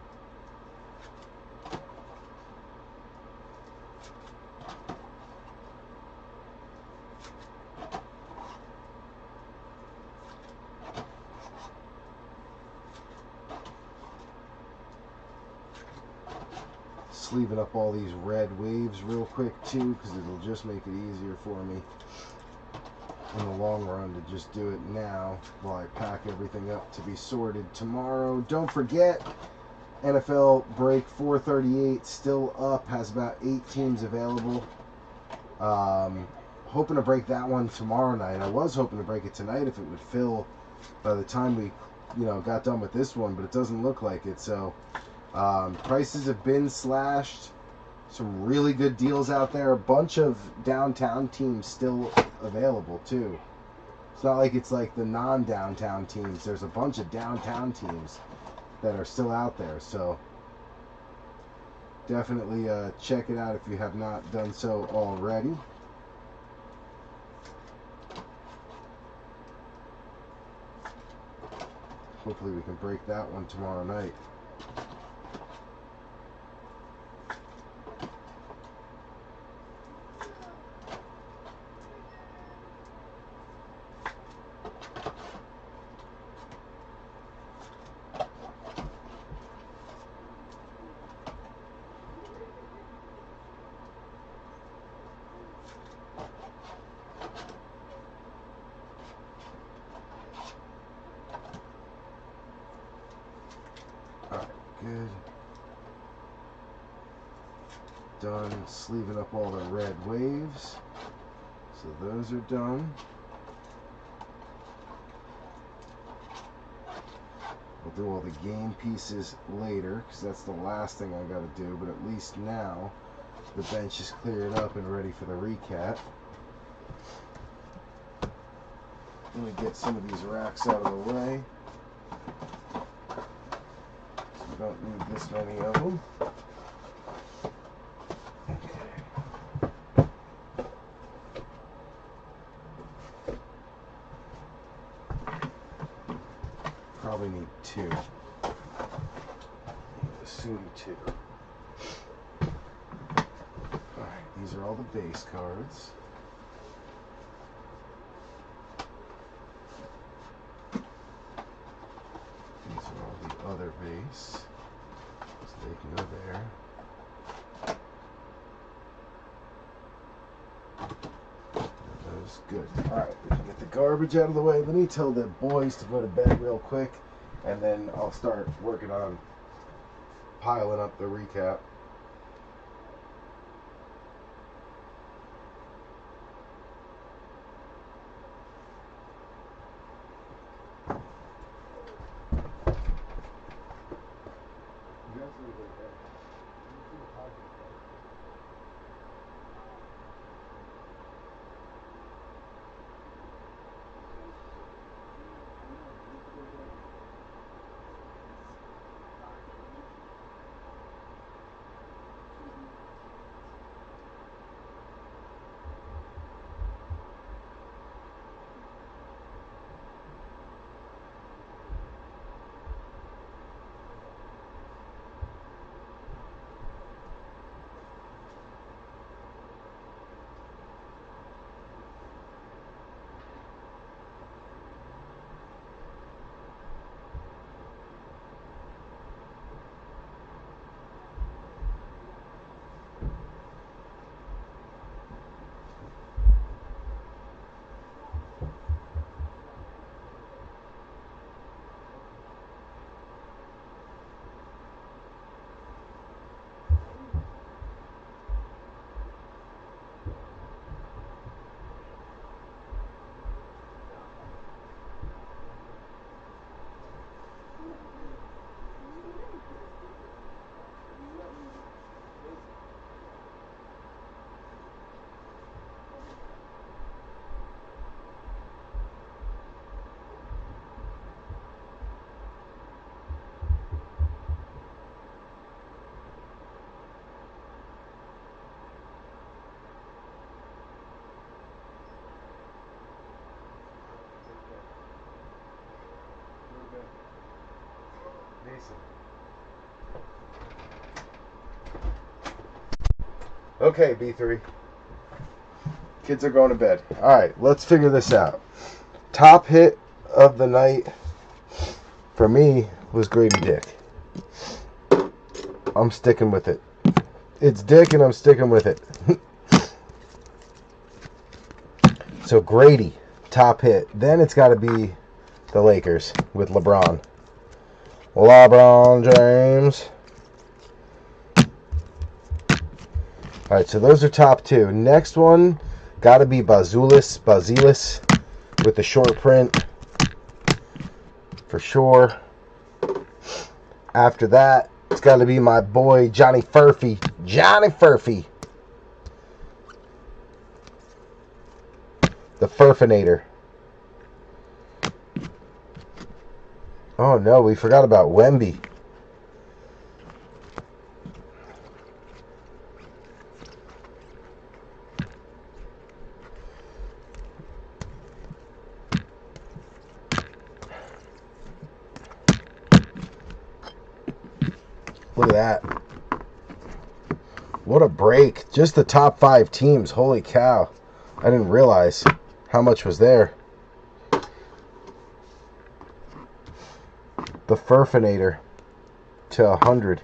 Speaker 1: sleeving up all these red waves real quick too, because it'll just make it easier for me in the long run to just do it now while I pack everything up to be sorted tomorrow. Don't forget, NFL Break 438 still up, has about 8 teams available. Hoping to break that one tomorrow night. I was hoping to break it tonight if it would fill by the time we got done with this one, but it doesn't look like it. So prices have been slashed. Some really good deals out there. A bunch of downtown teams still available too. It's not like it's like the non-downtown teams. There's a bunch of downtown teams that are still out there. So definitely check it out if you have not done so already. Hopefully we can break that one tomorrow night. Good. Done sleeving up all the red waves. So those are done. We'll do all the game pieces later, because that's the last thing I gotta do, but at least now the bench is cleared up and ready for the recap. Let me get some of these racks out of the way. Don't need this many of them. Okay. Probably need 2. Assume 2. Alright, these are all the base cards. These are all the other base. So they can go there. That's good. Alright, we can get the garbage out of the way. Let me tell the boys to go to bed real quick, and then I'll start working on piling up the recap. Okay, B3. Kids are going to bed. Alright, let's figure this out. Top hit of the night for me was Grady Dick. I'm sticking with it. It's Dick, and I'm sticking with it. So Grady, top hit. Then it's got to be the Lakers with LeBron. LeBron James. All right, so those are top two. Next one, got to be Bazilis with the short print for sure. After that, it's got to be my boy Johnny Furphy. The Furfinator. Oh no, we forgot about Wemby. Look at that. What a break. Just the top 5 teams. Holy cow. I didn't realize how much was there. The Furfinator to 100.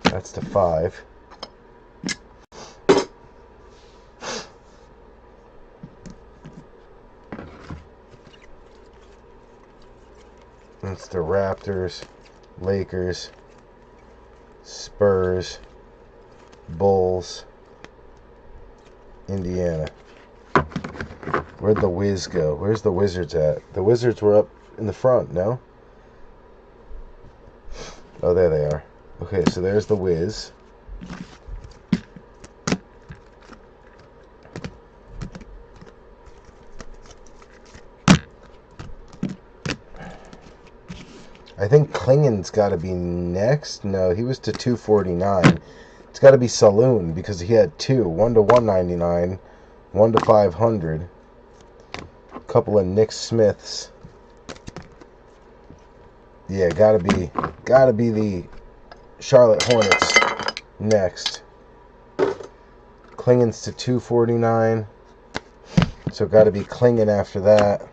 Speaker 1: That's to 5. That's the Raptors, Lakers, Spurs, Bulls, Indiana. Where'd the Wiz go? Where's the Wizards at? The Wizards were up in the front, no? Oh, there they are. Okay, so there's the Wiz. I think Klingen's got to be next. No, he was to 249. It's got to be Saloon because he had 2. 1 to 199, 1 to 500. A couple of Nick Smiths. Yeah, gotta be the Charlotte Hornets next. Klingen's to 249. So gotta be Klingen after that.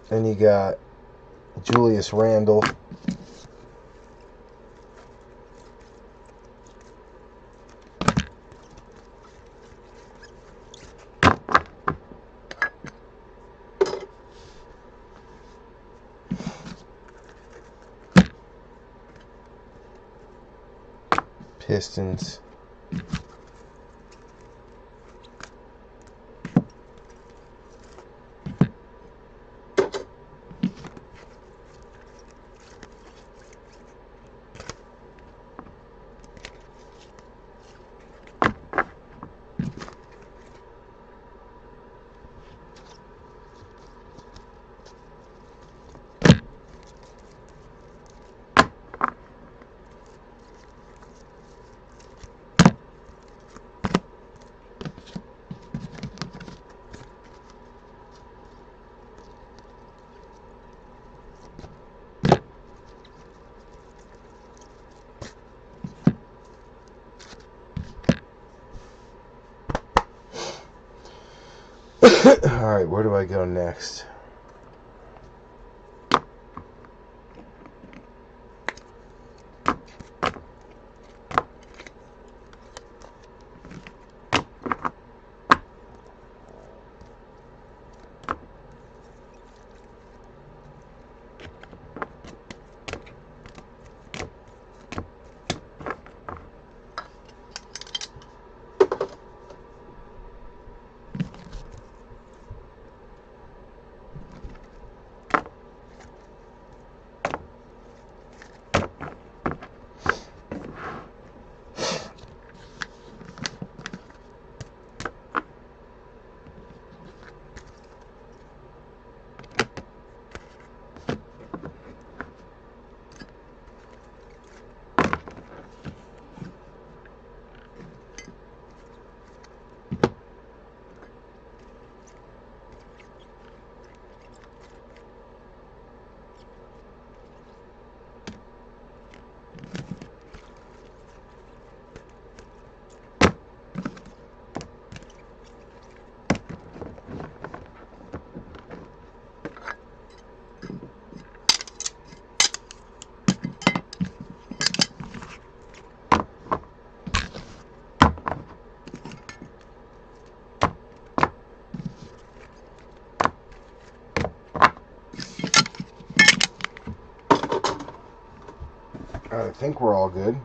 Speaker 1: Then you got Julius Randle. Pistons. Alright, where do I go next? think we're all good.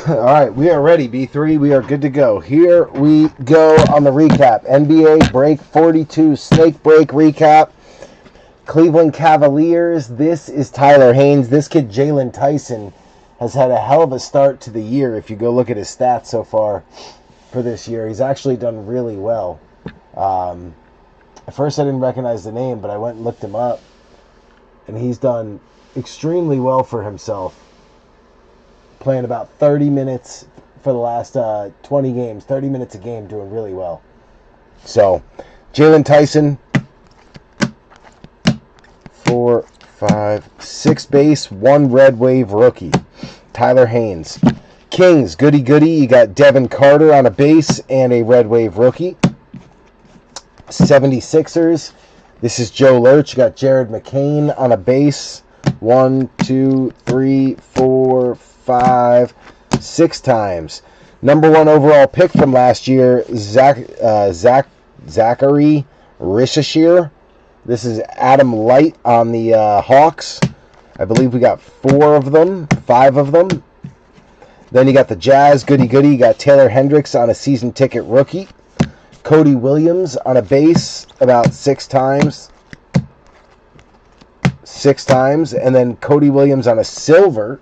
Speaker 1: All right, we are ready, B3. We are good to go. Here we go on the recap. NBA Break 42 Snake Break recap. Cleveland Cavaliers. This is Tyler Haynes. This kid, Jalen Tyson, has had a hell of a start to the year. If you go look at his stats so far for this year, he's actually done really well. At first, I didn't recognize the name, but I went and looked him up, and he's done extremely well for himself. Playing about 30 minutes for the last 20 games, 30 minutes a game, doing really well. So, Jalen Tyson, 4, 5, 6 base, 1 red wave rookie. Tyler Haynes. Kings, goody goody. You got Devin Carter on a base and a red wave rookie. 76ers. This is Joe Lurch. You got Jared McCain on a base. 1, 2, 3, 4, 5, 6 times. Number 1 overall pick from last year, Zachary Rishashir. This is Adam Light on the Hawks. I believe we got 4 of them, 5 of them. Then you got the Jazz, goody goody. You got Taylor Hendricks on a season ticket rookie. Cody Williams on a base about 6 times. 6 times. And then Cody Williams on a silver.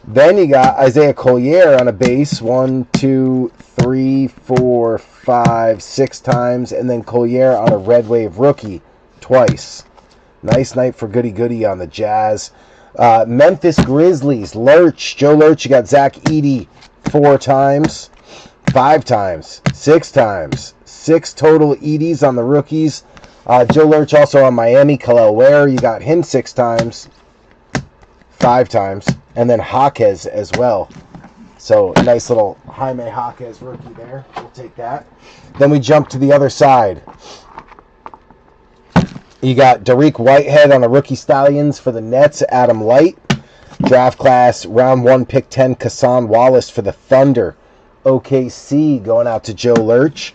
Speaker 1: Then you got Isaiah Collier on a base, 1, 2, 3, 4, 5, 6 times, and then Collier on a red wave rookie twice. Nice night for goody goody on the Jazz. Memphis Grizzlies, Lurch, Joe Lurch. You got Zach Edey 4 times, 5 times, 6 times, 6 total Edys on the rookies. Joe Lurch also on Miami. Khalil Ware, you got him 6 times, 5 times. And then Jaquez as well. So, nice little Jaime Jaquez rookie there. We'll take that. Then we jump to the other side. You got Dariq Whitehead on the rookie Stallions for the Nets. Adam Light. Draft class, round 1, pick 10, Kassan Wallace for the Thunder. OKC going out to Joe Lurch.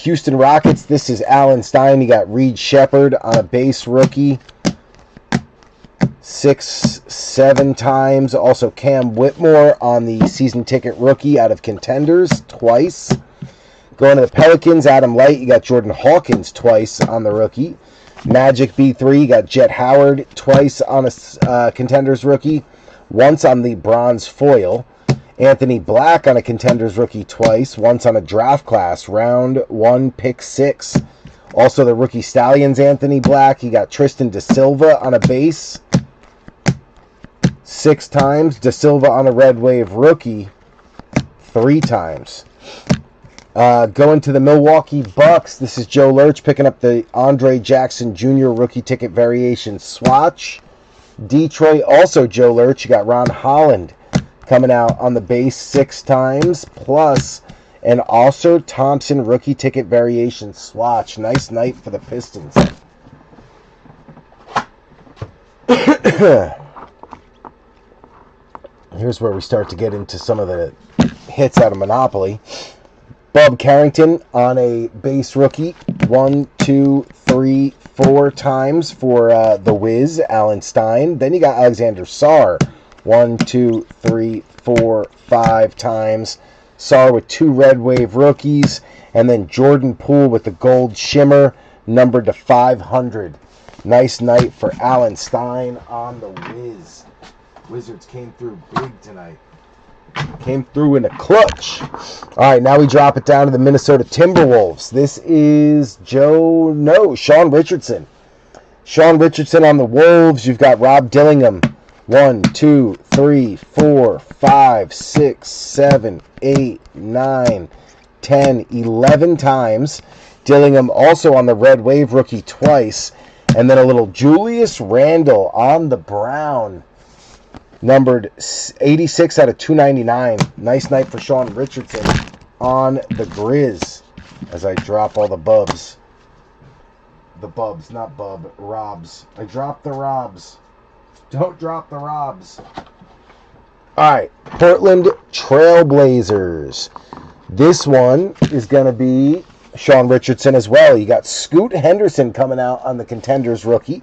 Speaker 1: Houston Rockets, this is Alan Stein. You got Reed Shepard on a base rookie. 6, 7 times. Also Cam Whitmore on the season ticket rookie out of Contenders twice. Going to the Pelicans, Adam Light. You got Jordan Hawkins twice on the rookie. Magic B3, you got Jet Howard twice on a Contenders rookie. Once on the bronze foil. Anthony Black on a Contenders rookie twice. Once on a draft class, round 1, pick 6. Also the rookie Stallions, Anthony Black. You got Tristan Da Silva on a base. 6 times. Da Silva on a red wave rookie 3 times. Going to the Milwaukee Bucks. This is Joe Lurch picking up the Andre Jackson Jr. rookie ticket variation swatch. Detroit, also Joe Lurch. You got Ron Holland coming out on the base 6 times. Plus an Oscar Thompson rookie ticket variation swatch. Nice night for the Pistons. Here's where we start to get into some of the hits out of Monopoly. Bub Carrington on a base rookie. 1, 2, 3, 4 times for the Wiz, Alan Stein. Then you got Alexander Sarr. 1, 2, 3, 4, 5 times. Sarr with 2 red wave rookies. And then Jordan Poole with the gold shimmer, numbered to 500. Nice night for Alan Stein on the Wiz. Wizards came through big tonight. Came through in a clutch. All right, now we drop it down to the Minnesota Timberwolves. This is Sean Richardson. Sean Richardson on the Wolves. You've got Rob Dillingham 1, 2, 3, 4, 5, 6, 7, 8, 9, 10, 11 times. Dillingham also on the Red Wave rookie twice. And then a little Julius Randle on the Brown, numbered 86 out of 299. Nice night for Sean Richardson on the Grizz. As I drop all the bubs. The bubs, not bub, Robs. I dropped the Robs. Don't drop the Robs. Alright, Portland Trailblazers. This one is going to be Sean Richardson as well. You got Scoot Henderson coming out on the Contenders rookie.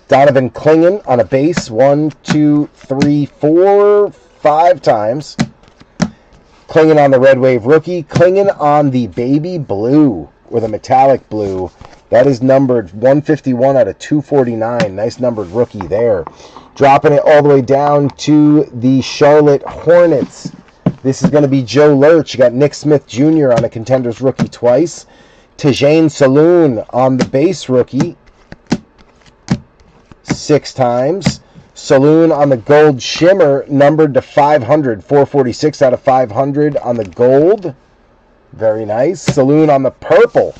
Speaker 1: Donovan Clingan on a base 1, 2, 3, 4, 5 times. Clingan on the Red Wave rookie. Clingan on the baby blue, or the metallic blue. That is numbered 151 out of 249. Nice numbered rookie there. Dropping it all the way down to the Charlotte Hornets. This is going to be Joe Lurch. You got Nick Smith Jr. on a Contenders rookie twice. Tajane Saloon on the base rookie 6 times. Saloon on the gold shimmer, numbered to 500. 446 out of 500 on the gold. Very nice. Saloon on the purple,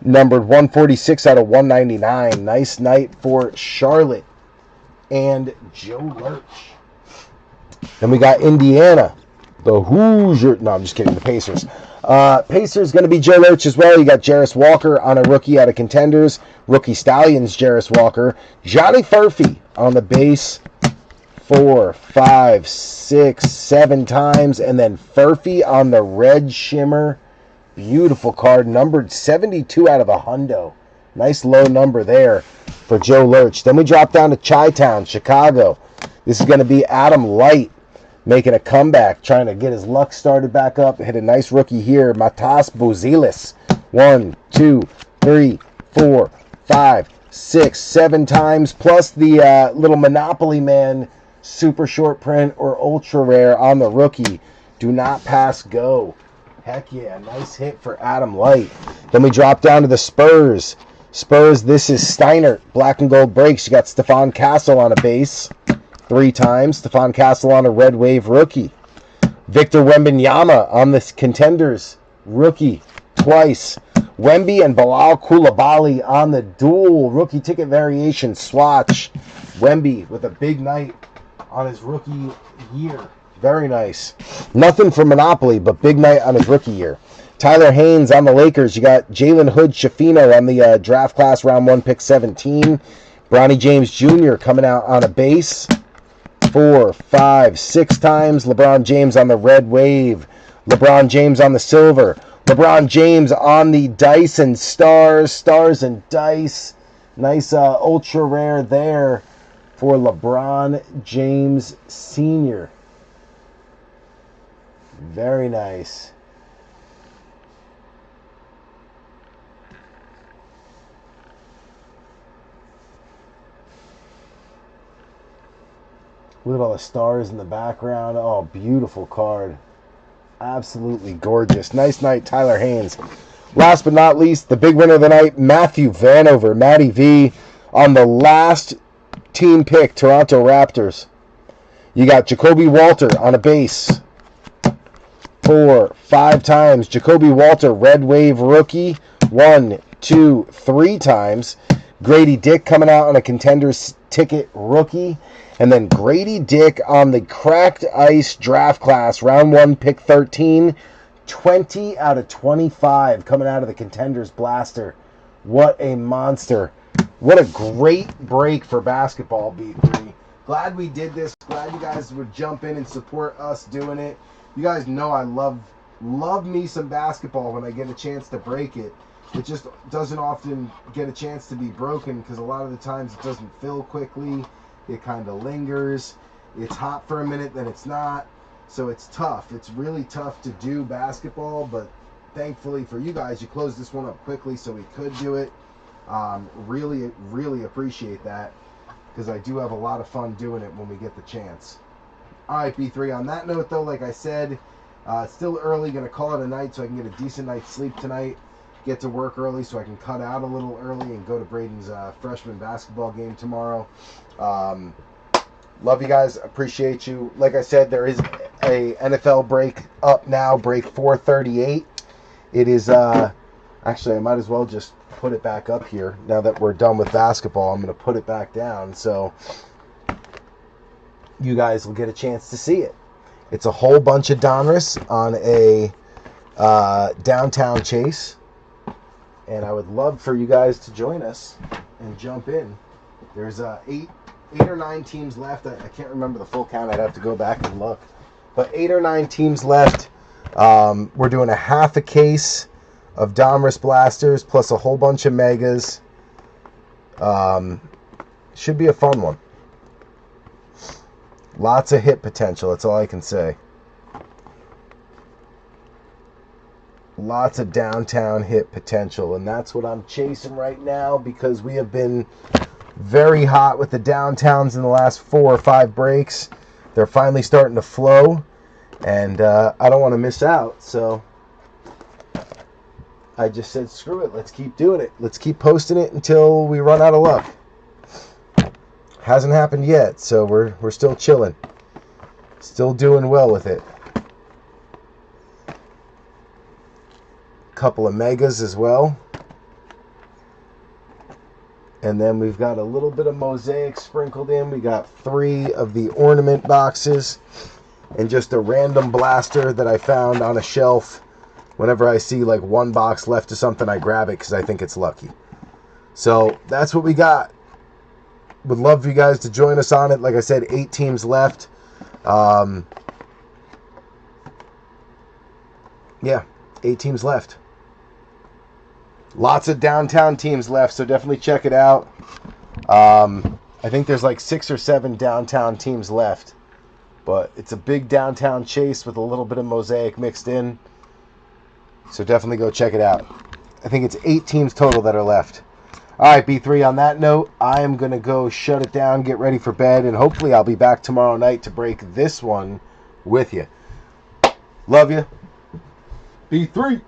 Speaker 1: numbered 146 out of 199. Nice night for Charlotte and Joe Lurch. Then we got Indiana. The Hoosiers. No, I'm just kidding. The Pacers. Pacers going to be Joe Lurch as well. You got Jarris Walker on a rookie out of Contenders. Rookie Stallions, Jarris Walker. Johnny Furphy on the base 4, 5, 6, 7 times. And then Furphy on the red shimmer. Beautiful card. Numbered 72 out of a hundo. Nice low number there for Joe Lurch. Then we drop down to Chi-Town, Chicago. This is going to be Adam Light, making a comeback, trying to get his luck started back up. Hit a nice rookie here, Matas Buzelis. 1, 2, 3, 4, 5, 6, 7 times, plus the little Monopoly Man super short print or ultra rare on the rookie. Do not pass go. Heck yeah, nice hit for Adam Light. Then we drop down to the Spurs. Spurs, this is Steiner, black and gold breaks. You got Stephon Castle on a base 3 times. Stephon Castle on a Red Wave rookie. Victor Wembanyama on the Contenders rookie twice. Wemby and Bilal Coulibaly on the dual rookie ticket variation swatch. Wemby with a big night on his rookie year. Very nice. Nothing for Monopoly, but big night on his rookie year. Tyler Haynes on the Lakers. You got Jalen Hood-Schifino on the draft class round 1 pick 17. Bronny James Jr. coming out on a base 4, 5, 6 times. LeBron James on the red wave. LeBron James on the silver. LeBron James on the dice and stars. Stars and dice. Nice ultra rare there for LeBron James Sr. Very nice. Look at all the stars in the background. Oh, beautiful card. Absolutely gorgeous. Nice night, Tyler Haynes. Last but not least, the big winner of the night, Matthew Vanover, Matty V, on the last team pick, Toronto Raptors. You got Jacoby Walter on a base 4, 5 times. Jacoby Walter, Red Wave rookie 1, 2, 3 times. Grady Dick coming out on a Contenders ticket rookie. And then Grady Dick on the cracked ice draft class, round 1, pick 13. 20 out of 25 coming out of the Contenders blaster. What a monster. What a great break for basketball, B3. Glad we did this. Glad you guys would jump in and support us doing it. You guys know I love me some basketball when I get a chance to break it. It just doesn't often get a chance to be broken because a lot of the times it doesn't fill quickly. It kind of lingers. It's hot for a minute, then it's not. So it's tough. It's really tough to do basketball, but thankfully for you guys, you closed this one up quickly so we could do it. Really, really appreciate that because I do have a lot of fun doing it when we get the chance. All right, B3. On that note, though, like I said, it's still early. Going to call it a night so I can get a decent night's sleep tonight. Get to work early so I can cut out a little early and go to Braden's freshman basketball game tomorrow. Love you guys. Appreciate you. Like I said, there is a NFL break up now, break 438. It is, actually, I might as well just put it back up here. Now that we're done with basketball, I'm going to put it back down so you guys will get a chance to see it. It's a whole bunch of Donruss on a downtown chase. And I would love for you guys to join us and jump in. There's 8 or 9 teams left. I can't remember the full count. I'd have to go back and look. But 8 or 9 teams left. We're doing a half a case of Donruss blasters plus a whole bunch of megas. Should be a fun one. Lots of hit potential. That's all I can say. Lots of downtown hit potential. And that's what I'm chasing right now because we have been very hot with the downtowns in the last 4 or 5 breaks. They're finally starting to flow, and I don't want to miss out, so I just said screw it, let's keep doing it. Let's keep posting it until we run out of luck. Hasn't happened yet, so we're still chilling. Still doing well with it. Couple of megas as well. And then we've got a little bit of mosaic sprinkled in. We got 3 of the ornament boxes and just a random blaster that I found on a shelf. Whenever I see like 1 box left of something, I grab it because I think it's lucky. So that's what we got. Would love for you guys to join us on it. Like I said, 8 teams left. Yeah, 8 teams left. Lots of downtown teams left, so definitely check it out. I think there's like 6 or 7 downtown teams left. But it's a big downtown chase with a little bit of mosaic mixed in. So definitely go check it out. I think it's 8 teams total that are left. All right, B3, on that note, I am going to go shut it down, get ready for bed, and hopefully I'll be back tomorrow night to break this one with you. Love you. B3.